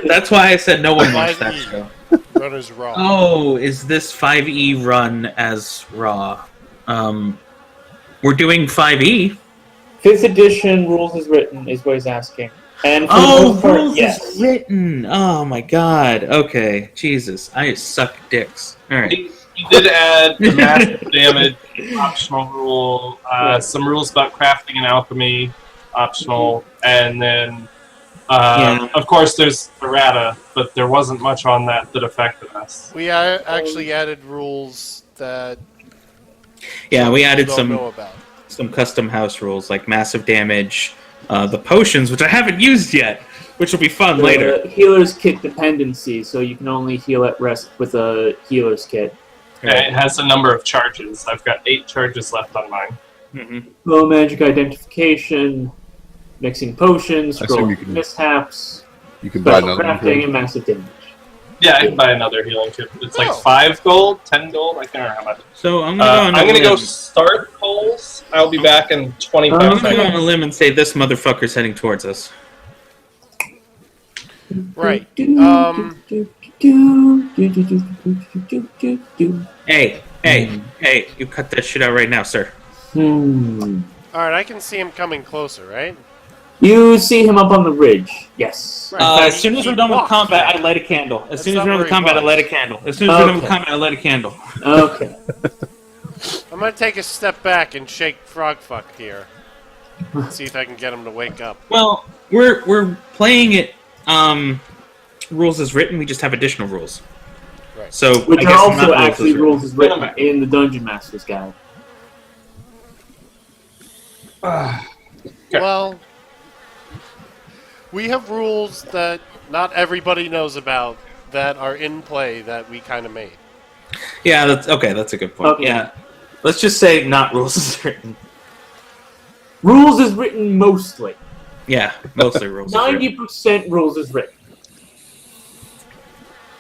Speaker 1: That's why I said no one watched that
Speaker 4: 5e.
Speaker 1: show.
Speaker 4: Run is raw.
Speaker 1: Oh, is this 5e run as raw? We're doing 5e.
Speaker 3: 5th edition rules is written is what he's asking. And for the
Speaker 1: Oh,
Speaker 3: most part,
Speaker 1: rules
Speaker 3: yes.
Speaker 1: is written. Oh my god. Okay, Jesus, I suck dicks. All right.
Speaker 5: He did add the massive damage optional rule, some rules about crafting and alchemy optional, and then, of course, there's errata, but there wasn't much on that affected us.
Speaker 4: We actually added rules that
Speaker 1: Yeah, we added
Speaker 4: people don't know about.
Speaker 1: some custom house rules like massive damage, the potions, which I haven't used yet, which will be fun later.
Speaker 3: The healer's kit dependency, so you can only heal at rest with a healer's kit.
Speaker 5: It has a number of charges. I've got 8 charges left on mine.
Speaker 1: Mm-hmm.
Speaker 3: Low magic identification, mixing potions,
Speaker 2: I assume
Speaker 3: scroll
Speaker 2: you can-
Speaker 3: mishaps,
Speaker 2: You can buy
Speaker 3: special
Speaker 2: another
Speaker 3: crafting,
Speaker 2: one.
Speaker 3: and massive damage.
Speaker 5: Yeah, I can buy another healing kit. It's like
Speaker 4: Oh.
Speaker 5: 5 gold, 10 gold. I can't remember how much.
Speaker 1: So I'm gonna go on a
Speaker 5: I'm gonna go
Speaker 1: limb.
Speaker 5: start polls. I'll be back in 25
Speaker 1: I'm gonna go on
Speaker 5: seconds.
Speaker 1: a limb and say this motherfucker's heading towards us.
Speaker 4: Right.
Speaker 1: Hey, hey, you cut that shit out right now, sir.
Speaker 4: Alright, I can see him coming closer, right?
Speaker 3: You see him up on the ridge. Yes.
Speaker 4: Right.
Speaker 1: As soon as we're done with
Speaker 4: Walk.
Speaker 1: combat, I light a candle. As
Speaker 4: That's
Speaker 1: soon as
Speaker 4: not
Speaker 1: we're done
Speaker 4: where
Speaker 1: with
Speaker 4: he
Speaker 1: combat, I
Speaker 4: was.
Speaker 1: light a candle. As soon as we're done with
Speaker 3: Okay.
Speaker 1: combat, I light a candle.
Speaker 3: Okay.
Speaker 4: I'm gonna take a step back and shake Frogfuck here. See if I can get him to wake up.
Speaker 1: Well, we're playing it rules as written. We just have additional rules.
Speaker 4: Right.
Speaker 1: So
Speaker 3: Which
Speaker 1: I
Speaker 3: are
Speaker 1: guess
Speaker 3: also
Speaker 1: not
Speaker 3: actually
Speaker 1: as
Speaker 3: rules as written in the Dungeon Master's Guide.
Speaker 5: Okay.
Speaker 4: Well, we have rules that not everybody knows about that are in play that we kind of made.
Speaker 1: Yeah, that's okay. That's a good point.
Speaker 3: Okay.
Speaker 1: Yeah, let's just say not rules as written.
Speaker 3: Rules is written mostly.
Speaker 1: Yeah, mostly rules. as written.
Speaker 3: 90% rules is written.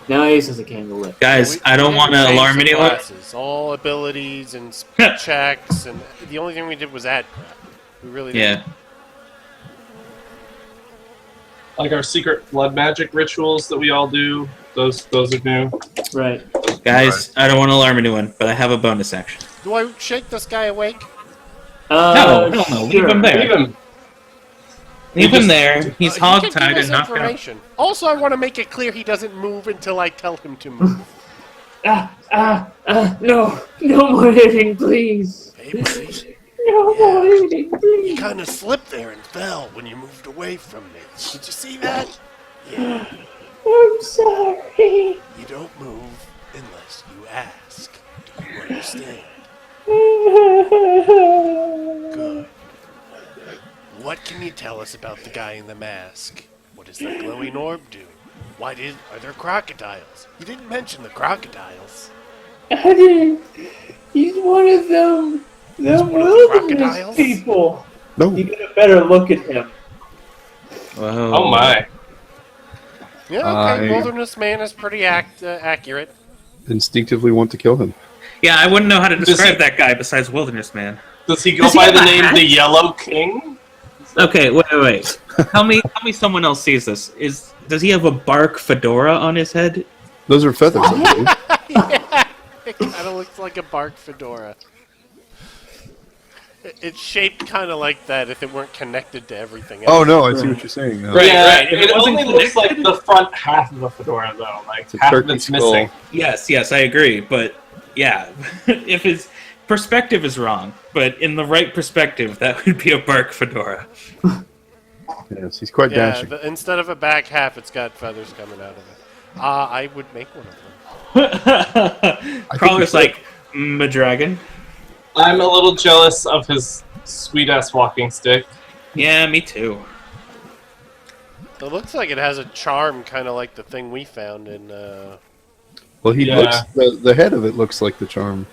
Speaker 3: Nice as a candle lit.
Speaker 1: Guys,
Speaker 4: We-
Speaker 1: I
Speaker 4: we
Speaker 1: don't
Speaker 4: didn't
Speaker 1: want to
Speaker 4: change
Speaker 1: alarm
Speaker 4: the
Speaker 1: anyone.
Speaker 4: classes, all abilities and checks, and the only thing we did was add crap. We really didn't.
Speaker 1: Yeah,
Speaker 5: Like our secret blood magic rituals that we all do. Those are new.
Speaker 3: Right.
Speaker 1: guys, I don't want to alarm anyone, but I have a bonus action.
Speaker 4: Do I shake this guy awake?
Speaker 1: No, hell no, leave him there.
Speaker 5: Leave him.
Speaker 1: Leave
Speaker 5: He
Speaker 1: him
Speaker 5: just-
Speaker 1: there. He's
Speaker 4: He can give
Speaker 1: hogtied
Speaker 4: us
Speaker 1: and knocked out.
Speaker 4: information. Also, I want to make it clear he doesn't move until I tell him to move.
Speaker 3: No. No more hitting, please.
Speaker 4: Hey, buddy.
Speaker 3: No more hitting,
Speaker 4: You
Speaker 3: please.
Speaker 4: kind of slipped there and fell when you moved away from me. Did you see that? Yeah.
Speaker 3: I'm sorry.
Speaker 4: You don't move unless you ask. Do you understand? Good. What can you tell us about the guy in the mask? What does the glowing orb do? Are there crocodiles? You didn't mention the crocodiles.
Speaker 3: I didn't. He's one of them.
Speaker 4: one
Speaker 3: The
Speaker 4: of the
Speaker 3: wilderness
Speaker 4: crocodiles?
Speaker 3: people.
Speaker 2: No,
Speaker 3: You get a better look at him.
Speaker 1: Whoa.
Speaker 5: Oh my.
Speaker 4: Yeah, okay.
Speaker 2: I-
Speaker 4: Wilderness man is pretty accurate.
Speaker 2: instinctively want to kill him.
Speaker 1: Yeah, I wouldn't know how to
Speaker 5: Does
Speaker 1: describe
Speaker 5: he-
Speaker 1: that guy besides Wilderness Man.
Speaker 5: Does he go
Speaker 1: Does he
Speaker 5: by
Speaker 1: have
Speaker 5: the
Speaker 1: a
Speaker 5: name
Speaker 1: hat?
Speaker 5: the Yellow King?
Speaker 1: Okay, wait. Tell me someone else sees this. Does he have a bark fedora on his head?
Speaker 2: Those are feathers, I believe.
Speaker 4: Yeah, it kind of looks like a bark fedora. It's shaped kind of like that if it weren't connected to everything else.
Speaker 2: Oh no, I see what you're saying now.
Speaker 1: Right,
Speaker 5: yeah,
Speaker 1: right. If
Speaker 5: it
Speaker 1: it wasn't
Speaker 5: only looks like
Speaker 1: connected-
Speaker 5: the front half of a fedora, though. Like
Speaker 2: a
Speaker 5: half of
Speaker 2: turkey
Speaker 5: it's
Speaker 2: skull.
Speaker 5: missing.
Speaker 1: Yes, I agree. But yeah, if his perspective is wrong, but in the right perspective, that would be a bark fedora.
Speaker 2: Yes, he's quite
Speaker 4: Yeah,
Speaker 2: dashing.
Speaker 4: instead of a back half, it's got feathers coming out of it. I would make one of them.
Speaker 1: Crawler's
Speaker 2: he's
Speaker 1: like, a dragon.
Speaker 5: I'm a little jealous of his sweet ass walking stick.
Speaker 1: Yeah, me too.
Speaker 4: It looks like it has a charm, kind of like the thing we found in.
Speaker 2: Well, he
Speaker 5: Yeah.
Speaker 2: looks. The head of it looks like the charm.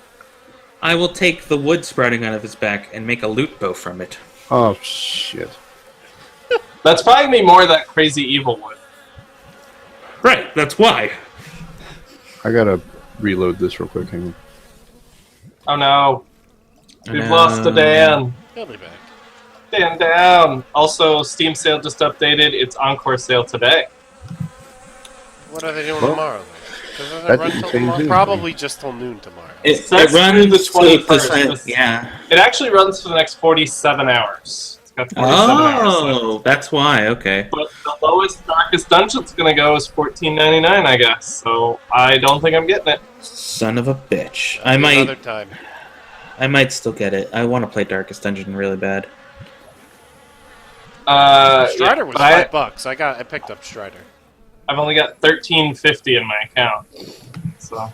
Speaker 1: I will take the wood sprouting out of his back and make a lute bow from it.
Speaker 2: Oh shit!
Speaker 5: That's probably gonna be more of that crazy evil one.
Speaker 1: Right, that's why.
Speaker 2: I gotta reload this real quick. Hang on.
Speaker 5: Oh no. We've
Speaker 1: No.
Speaker 5: lost a Dan.
Speaker 4: He'll be back.
Speaker 5: Dan down. Also, Steam sale just updated. It's Encore sale today.
Speaker 4: What are they doing
Speaker 2: Well,
Speaker 4: tomorrow? Does it
Speaker 2: that
Speaker 4: run
Speaker 2: didn't
Speaker 4: till
Speaker 2: change
Speaker 4: tomorrow?
Speaker 2: anything.
Speaker 4: Probably just till noon tomorrow.
Speaker 1: It
Speaker 5: That's
Speaker 1: runs
Speaker 5: through the
Speaker 1: to
Speaker 5: 21st.
Speaker 1: yeah.
Speaker 5: It actually runs for the next 47 hours. It's got 47 hours left.
Speaker 1: Oh, that's why. Okay.
Speaker 5: But the lowest darkest dungeon's gonna go is $14.99, I guess. So I don't think I'm getting it.
Speaker 1: Son of a bitch.
Speaker 4: Another time.
Speaker 1: I might still get it. I want to play Darkest Dungeon really bad.
Speaker 4: Strider was
Speaker 5: but
Speaker 4: $5. I picked up Strider.
Speaker 5: I've only got $13.50 in my account. So,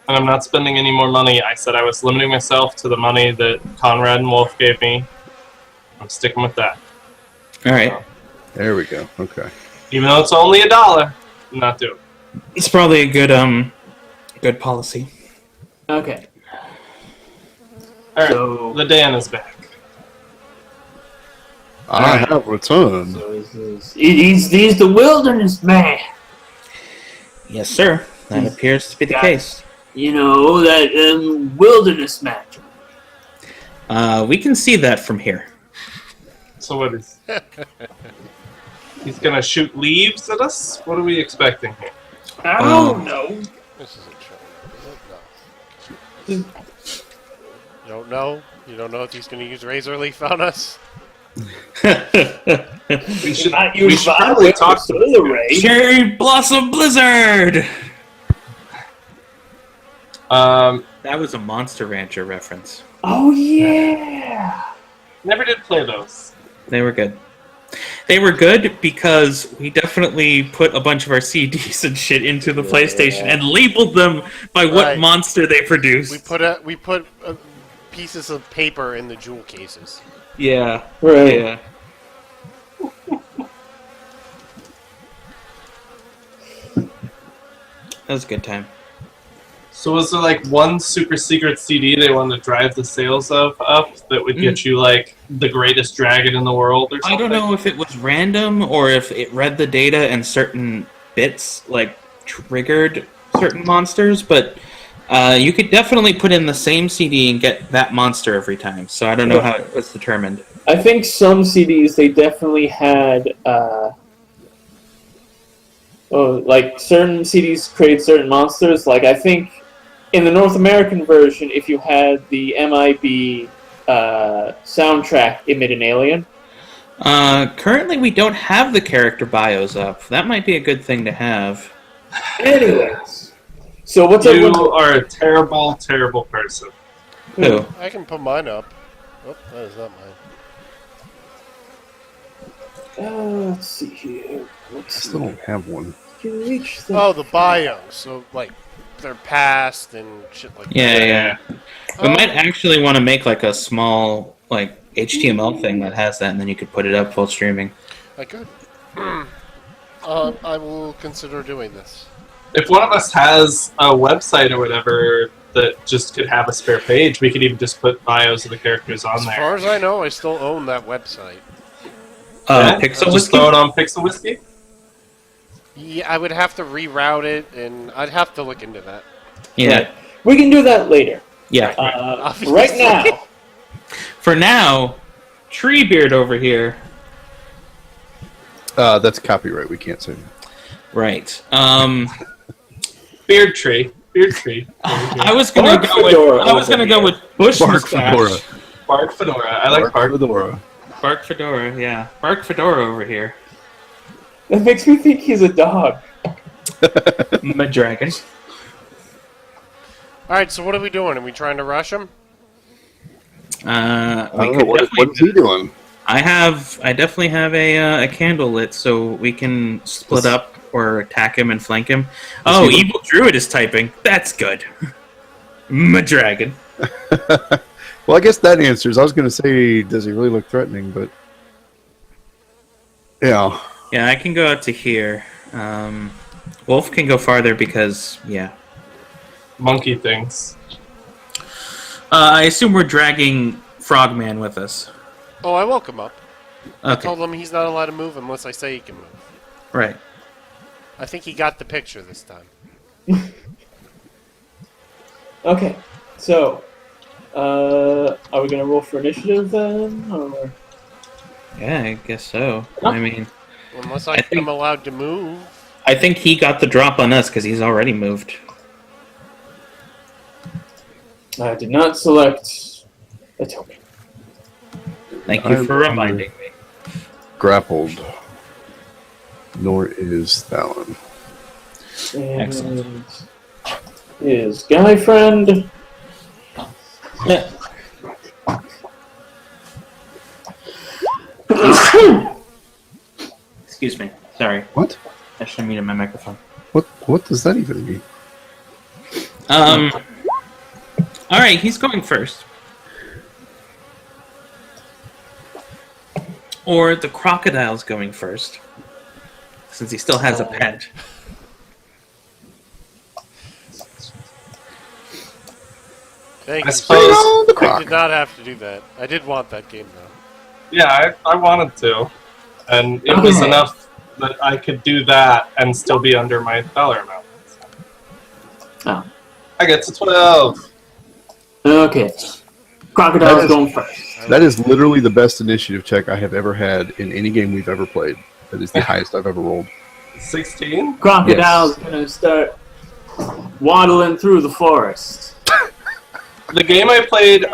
Speaker 5: and I'm not spending any more money. I said I was limiting myself to the money that Conrad and Wolf gave me. I'm sticking with that.
Speaker 1: All right.
Speaker 2: There we go. Okay.
Speaker 5: Even though it's only $1, I'm not doing it.
Speaker 1: It's probably a good policy.
Speaker 3: Okay.
Speaker 5: Alright,
Speaker 3: So-
Speaker 5: the Dan is back.
Speaker 2: I have returned.
Speaker 3: So he's the wilderness man.
Speaker 1: Yes, sir. That appears to be the
Speaker 3: Got-
Speaker 1: case.
Speaker 3: You know, that wilderness man.
Speaker 1: We can see that from here.
Speaker 5: So what is... He's gonna shoot leaves at us? What are we expecting here?
Speaker 3: I don't know.
Speaker 4: This isn't showing up, is it? No. You don't know? You don't know if he's going to use Razor Leaf on us?
Speaker 5: We should,
Speaker 3: Not
Speaker 5: we
Speaker 3: use
Speaker 5: should
Speaker 3: Violet
Speaker 5: probably talk to
Speaker 3: Solar Ray.
Speaker 1: Cherry Blossom Blizzard! That was a Monster Rancher reference.
Speaker 3: Oh yeah.
Speaker 5: Never did play those.
Speaker 1: They were good. They were good because we definitely put a bunch of our CDs and shit into the PlayStation and labeled them by what
Speaker 4: Right.
Speaker 1: monster they produced.
Speaker 4: We put pieces of paper in the jewel cases.
Speaker 1: Yeah.
Speaker 3: Right.
Speaker 1: Yeah. That was a good time.
Speaker 5: So was there like one super secret CD they wanted to drive the sales of up that would get you like the greatest dragon in the world or something?
Speaker 1: I don't know if it was random or if it read the data and certain bits like triggered certain monsters, but you could definitely put in the same CD and get that monster every time. So I don't know how it was determined.
Speaker 3: I think some CDs they definitely had. Like certain CDs create certain monsters. Like I think in the North American version, if you had the MIB soundtrack emit an alien.
Speaker 1: Currently, we don't have the character bios up. That might be a good thing to have.
Speaker 3: Anyways, so what's
Speaker 5: You
Speaker 3: everyone?
Speaker 5: are a terrible, terrible person.
Speaker 1: Who?
Speaker 4: I can put mine up. Oh, that is not mine.
Speaker 3: Let's see here.
Speaker 2: I still don't have one.
Speaker 3: Can you reach the?
Speaker 4: Oh, the bios. So, like, they're past and shit like that.
Speaker 1: Yeah. We
Speaker 4: Oh.
Speaker 1: might actually want to make like a small like HTML thing that has that, and then you could put it up while streaming.
Speaker 4: I could. I will consider doing this.
Speaker 5: If one of us has a website or whatever that just could have a spare page, we could even just put bios of the characters on
Speaker 4: As
Speaker 5: there.
Speaker 4: far as I know, I still own that website.
Speaker 1: Pixel
Speaker 5: just
Speaker 1: Whiskey?
Speaker 5: throw it on Pixel Whiskey?
Speaker 4: Yeah, I would have to reroute it, and I'd have to look into that.
Speaker 1: Yeah.
Speaker 3: Right. We can do that later.
Speaker 1: Yeah.
Speaker 4: Obviously.
Speaker 3: Right now.
Speaker 1: For now, Treebeard over here.
Speaker 2: That's copyright. We can't say that.
Speaker 1: Right.
Speaker 5: Beard tree. Beard tree.
Speaker 1: I was gonna
Speaker 3: Bark
Speaker 1: go with
Speaker 3: Fedora
Speaker 1: I was
Speaker 3: over
Speaker 1: gonna go
Speaker 3: here.
Speaker 1: with Bush
Speaker 2: Bark
Speaker 1: Mustache.
Speaker 2: Fedora.
Speaker 5: Bark Fedora. I like Bark.
Speaker 2: Fedora.
Speaker 1: Bark Fedora, yeah. Bark Fedora over here.
Speaker 3: That makes me think he's a dog.
Speaker 1: My dragon.
Speaker 4: Alright, so what are we doing? Are we trying to rush him?
Speaker 1: We
Speaker 2: I don't know,
Speaker 1: could
Speaker 2: what
Speaker 1: definitely
Speaker 2: is he doing?
Speaker 1: I definitely have a candle lit, so we can split up or attack him and flank him. Oh,
Speaker 2: he-
Speaker 1: Evil Druid is typing. That's good. My dragon.
Speaker 2: Well, I guess that answers. I was going to say, does he really look threatening? But yeah,
Speaker 1: Yeah, I can go out to here. Wolf can go farther because, yeah.
Speaker 5: Monkey things.
Speaker 1: I assume we're dragging Frogman with us.
Speaker 4: Oh, I woke him up. I
Speaker 1: Okay,
Speaker 4: told him he's not allowed to move unless I say he can move.
Speaker 1: right.
Speaker 4: I think he got the picture this time.
Speaker 3: Okay, so are we gonna roll for initiative then, or?
Speaker 1: Yeah, I guess so. I mean,
Speaker 4: Unless
Speaker 1: I
Speaker 4: I
Speaker 1: think-
Speaker 4: am allowed to move.
Speaker 1: I think he got the drop on us because he's already moved.
Speaker 3: I did not select a token.
Speaker 1: Thank you
Speaker 2: I'm
Speaker 1: for reminding me.
Speaker 2: grappled. Nor is Thalen.
Speaker 3: And
Speaker 1: Excellent.
Speaker 3: is guy friend.
Speaker 1: Excuse me. Sorry.
Speaker 2: What?
Speaker 1: I should have muted my microphone.
Speaker 2: What does that even mean?
Speaker 1: Alright, he's going first. or the crocodile's going first, since he still has a pet.
Speaker 4: Thank
Speaker 5: I
Speaker 4: you.
Speaker 5: suppose-
Speaker 2: the
Speaker 4: I
Speaker 2: croc.
Speaker 4: did not have to do that. I did want that game though.
Speaker 5: Yeah, I wanted to. And it was
Speaker 3: Okay.
Speaker 5: enough that I could do that and still be under my dollar amount.
Speaker 3: Oh.
Speaker 5: I get to 12.
Speaker 3: Okay.
Speaker 2: That
Speaker 3: Crocodile's
Speaker 2: is-
Speaker 3: going first.
Speaker 2: That is literally the best initiative check I have ever had in any game we've ever played. That is the highest I've ever rolled.
Speaker 5: 16?
Speaker 3: Crocodile's gonna start waddling through the forest.
Speaker 5: The game I played,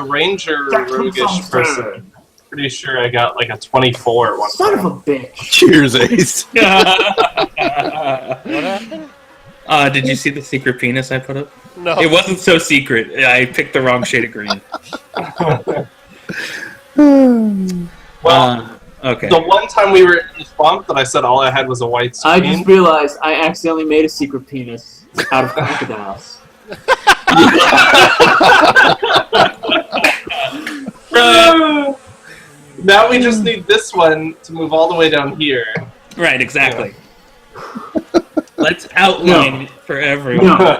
Speaker 5: Ranger
Speaker 3: Jackson
Speaker 5: Roguish
Speaker 3: Songster.
Speaker 5: person. Pretty sure I got like a 24 at one
Speaker 3: Son of
Speaker 5: time.
Speaker 3: a bitch.
Speaker 2: Cheers, Ace.
Speaker 4: What happened?
Speaker 1: Did you see the secret penis I put up?
Speaker 4: No.
Speaker 1: It wasn't so secret. I picked the wrong shade of green.
Speaker 5: Well,
Speaker 1: Okay.
Speaker 5: the one time we were in the swamp that I said all I had was a white
Speaker 3: I
Speaker 5: screen.
Speaker 3: just realized I accidentally made a secret penis out of crocodiles.
Speaker 5: Now we just need this one to move all the way down here.
Speaker 1: Right, exactly. Let's outline it for everyone.
Speaker 3: No,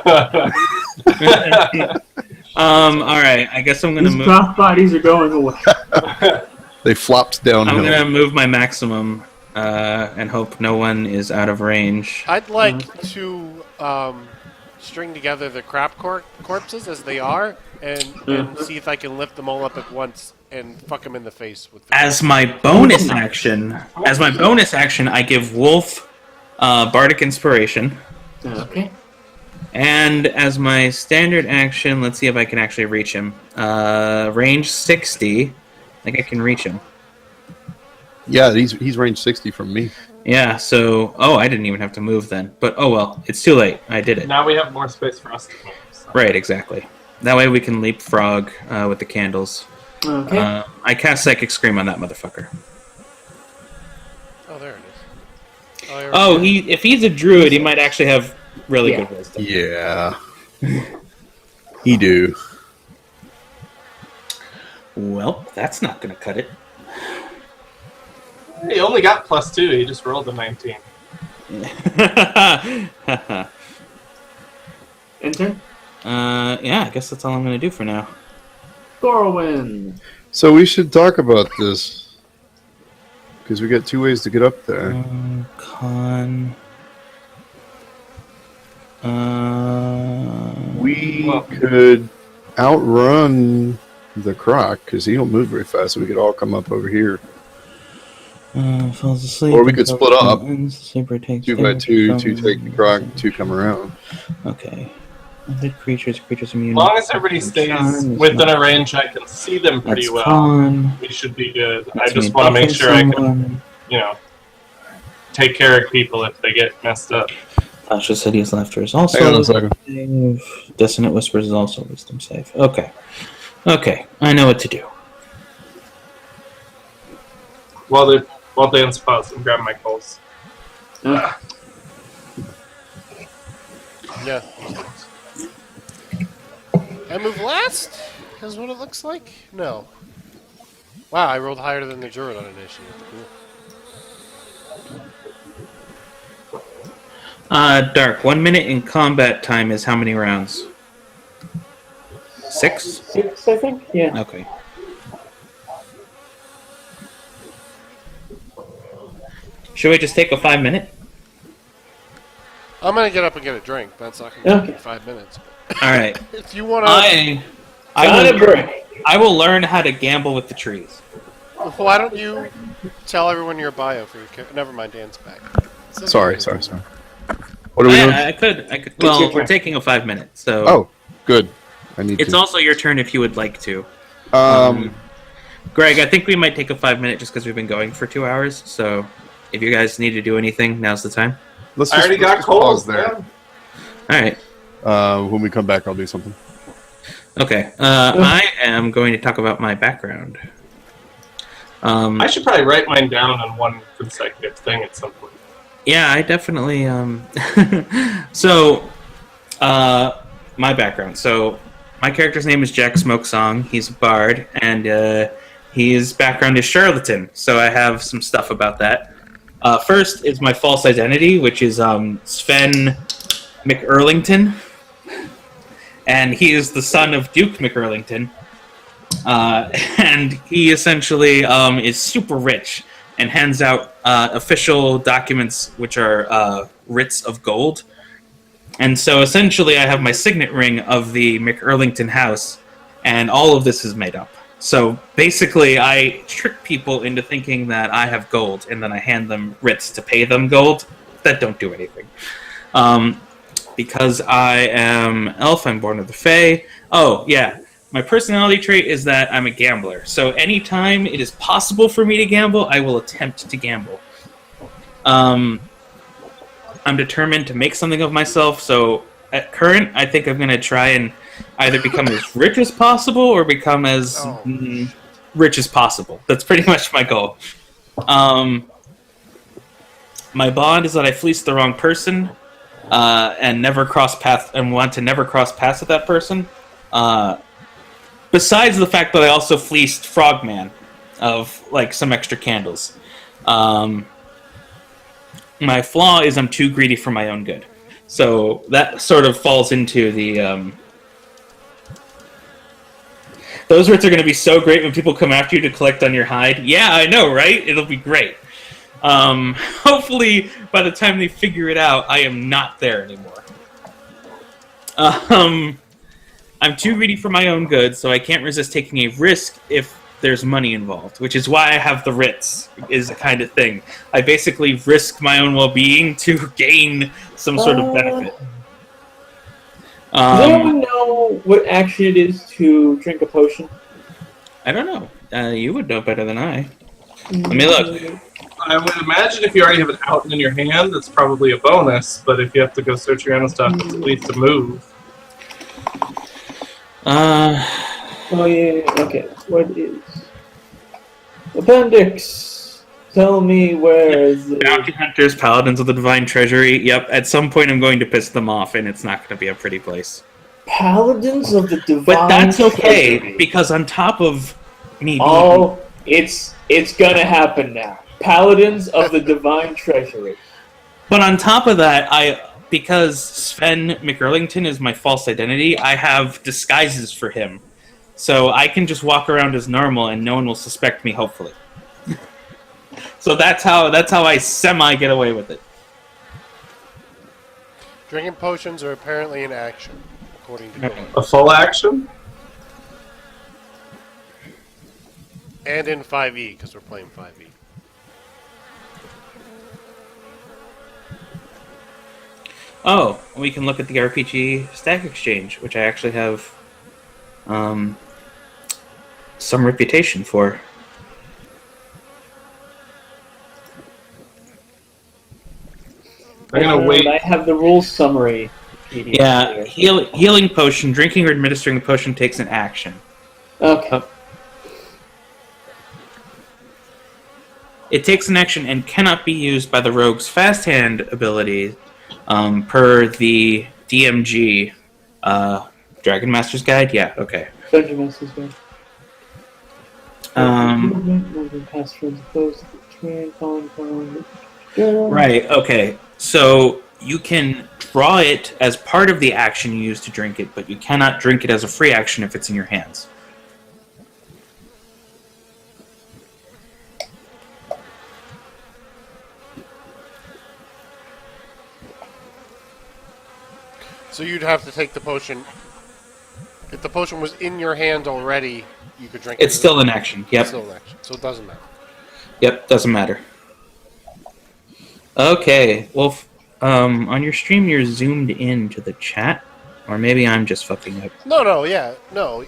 Speaker 1: Alright, I guess I'm gonna
Speaker 3: these
Speaker 1: move.
Speaker 3: croc bodies are going away.
Speaker 2: They flopped
Speaker 1: I'm
Speaker 2: downhill.
Speaker 1: gonna move my maximum and hope no one is out of range.
Speaker 4: I'd like to string together the crap corpses as they are and see if I can lift them all up at once and fuck them in the face with the
Speaker 1: As my bonus action, I give Wolf Bardic Inspiration.
Speaker 3: Okay.
Speaker 1: And as my standard action, let's see if I can actually reach him. Range 60. I think I can reach him.
Speaker 2: Yeah, he's range 60 from me.
Speaker 1: Yeah, so... Oh, I didn't even have to move then. But, oh well, it's too late. I did it.
Speaker 5: Now we have more space for us to move. So.
Speaker 1: Right, exactly. That way we can leapfrog with the candles.
Speaker 3: Okay.
Speaker 1: I cast Psychic Scream on that motherfucker.
Speaker 4: Oh, there it is.
Speaker 1: Oh, if he's a druid, he might actually have really
Speaker 3: Yeah.
Speaker 1: good wisdom.
Speaker 2: Yeah. He do.
Speaker 1: Well, that's not going to cut it.
Speaker 5: He only got +2. He just rolled a 19.
Speaker 3: Enter.
Speaker 1: Yeah, I guess that's all I'm going to do for now.
Speaker 3: Gorwin.
Speaker 2: So we should talk about this. Because we got 2 ways to get up there.
Speaker 1: Con.
Speaker 2: We could outrun the croc, because he don't move very fast, so we could all come up over here.
Speaker 1: Falls asleep.
Speaker 2: Or we could split up.
Speaker 1: Sleeper takes
Speaker 2: 2 by 2, 2 take the croc, 2 come around.
Speaker 1: Okay. Undead creatures immune.
Speaker 5: As long as everybody stays within a range I can see them pretty
Speaker 1: That's
Speaker 5: well,
Speaker 1: con.
Speaker 5: we should be good.
Speaker 1: That's
Speaker 5: I just
Speaker 1: me
Speaker 5: want to make
Speaker 1: buffing
Speaker 5: sure I can,
Speaker 1: someone.
Speaker 5: take care of people if they get messed up.
Speaker 1: Tasha's Hideous Laughter is also
Speaker 2: Hang on a second.
Speaker 1: save. Dissonant Whispers is also wisdom save. Okay. Okay, I know what to do.
Speaker 5: While Dan's pause, I'm grabbing my coals.
Speaker 3: Uh,
Speaker 4: Yeah. I move last? Is what it looks like? No. Wow, I rolled higher than the druid on initiative. Cool.
Speaker 1: Dark, 1 minute in combat time is how many rounds? 6?
Speaker 3: 6, I think. Yeah.
Speaker 1: Okay. Should we just take a 5 minute?
Speaker 4: I'm gonna get up and get a drink. That's not gonna
Speaker 3: Okay.
Speaker 4: take 5 minutes.
Speaker 1: Alright.
Speaker 4: If you wanna,
Speaker 1: I
Speaker 3: Got a
Speaker 1: will,
Speaker 3: break.
Speaker 1: I will learn how to gamble with the trees.
Speaker 4: why don't you tell everyone your bio for your character? Never mind, Dan's back.
Speaker 2: Sorry. What are we doing?
Speaker 1: I could.
Speaker 3: your
Speaker 1: Well, we're
Speaker 3: turn.
Speaker 1: taking a 5 minute, so.
Speaker 2: Oh, good. I need
Speaker 1: It's
Speaker 2: to.
Speaker 1: also your turn if you would like to.
Speaker 2: Um,
Speaker 1: Greg, I think we might take a 5 minute just because we've been going for 2 hours. So, if you guys need to do anything, now's the time.
Speaker 2: let's
Speaker 5: I
Speaker 2: just,
Speaker 5: already
Speaker 2: let's
Speaker 5: got
Speaker 2: just
Speaker 5: coals
Speaker 2: pause there.
Speaker 5: man.
Speaker 1: All right.
Speaker 2: When we come back, I'll do something.
Speaker 1: Okay. I am going to talk about my background.
Speaker 5: I should probably write mine down on one consecutive thing at some point.
Speaker 1: Yeah, I definitely. So, my background. So, my character's name is Jack Smokesong. He's a bard, and his background is charlatan, so I have some stuff about that. First is my false identity, which is Sven McErlington, and he is the son of Duke McErlington, and he essentially is super rich and hands out official documents, which are writs of gold. And so essentially I have my signet ring of the McErlington house, and all of this is made up. So basically I trick people into thinking that I have gold, and then I hand them writs to pay them gold that don't do anything. Because I am elf, I'm born of the Fae. Oh, yeah. My personality trait is that I'm a gambler. So anytime it is possible for me to gamble, I will attempt to gamble. I'm determined to make something of myself, so at current, I think I'm going to try and either become as rich as possible or become as rich as possible. That's pretty much my goal. My bond is that I fleeced the wrong person and never cross paths and want to never cross paths with that person. Besides the fact that I also fleeced Frogman of like some extra candles. My flaw is I'm too greedy for my own good. So that sort of falls into the... Those writs are going to be so great when people come after you to collect on your hide. Yeah, I know, right? It'll be great. Hopefully, by the time they figure it out, I am not there anymore. I'm too greedy for my own good, so I can't resist taking a risk if there's money involved, which is why I have the writs, is a kind of thing. I basically risk my own well-being to gain some sort of benefit.
Speaker 3: Does anyone know what action it is to drink a potion?
Speaker 1: I don't know. You would know better than I. Let me look.
Speaker 5: I would imagine if you already have it out in your hand, that's probably a bonus, but if you have to go search around and stuff, it's at least a move.
Speaker 3: Oh yeah, okay. What is appendix? Tell me where is it?
Speaker 1: Bounty Hunters, Paladins of the Divine Treasury. Yep, at some point I'm going to piss them off, and it's not going to be a pretty place.
Speaker 3: Paladins of the Divine
Speaker 1: But that's okay,
Speaker 3: Treasury.
Speaker 1: because on top of me being...
Speaker 3: Oh, it's gonna happen now. Paladins of the Divine Treasury.
Speaker 1: But on top of that, because Sven McErlington is my false identity, I have disguises for him. So I can just walk around as normal and no one will suspect me, hopefully. So that's how I semi get away with it.
Speaker 4: Drinking potions are apparently an action, according to Google.
Speaker 5: A full action?
Speaker 4: And in 5e, because we're playing 5e.
Speaker 1: Oh, we can look at the RPG Stack Exchange, which I actually have some reputation for.
Speaker 5: I'm gonna wait.
Speaker 3: I have the rules summary. PDF
Speaker 1: Yeah,
Speaker 3: here.
Speaker 1: healing potion. Drinking or administering a potion takes an action.
Speaker 3: Okay.
Speaker 1: It takes an action and cannot be used by the rogue's fast hand ability, per the DMG Dragon Master's Guide. Yeah, okay.
Speaker 3: Dungeon Master's Guide. Movement past friends opposed to the terrain, falling.
Speaker 1: Right, okay. So you can draw it as part of the action you use to drink it, but you cannot drink it as a free action if it's in your hands.
Speaker 4: So you'd have to take the potion. If the potion was in your hand already, you could drink it.
Speaker 1: It's still an action, yep.
Speaker 4: It's still an action, so it doesn't matter.
Speaker 1: Yep, doesn't matter. Okay, well, on your stream you're zoomed in to the chat, or maybe I'm just fucking up.
Speaker 4: No,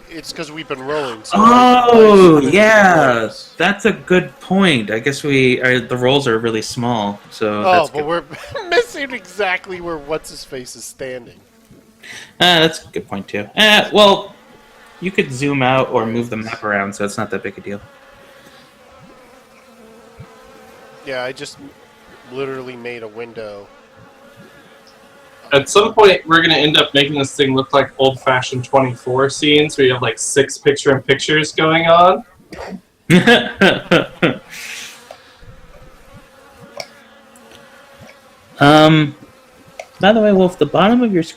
Speaker 4: it's because we've been rolling. So
Speaker 1: Oh,
Speaker 4: I zoomed into the
Speaker 1: yeah,
Speaker 4: rolls.
Speaker 1: that's a good point. I guess the rolls are really small, so
Speaker 4: Oh,
Speaker 1: that's
Speaker 4: but
Speaker 1: good.
Speaker 4: we're missing exactly where what's-his-face is standing.
Speaker 1: That's a good point, too. Well, you could zoom out or move the map around, so it's not that big a deal.
Speaker 4: Yeah, I just literally made a window.
Speaker 5: At some point, we're gonna end up making this thing look like old-fashioned 24 scenes, where you have like 6 picture-in-pictures going on.
Speaker 1: By the way, Wolf, the bottom of your screen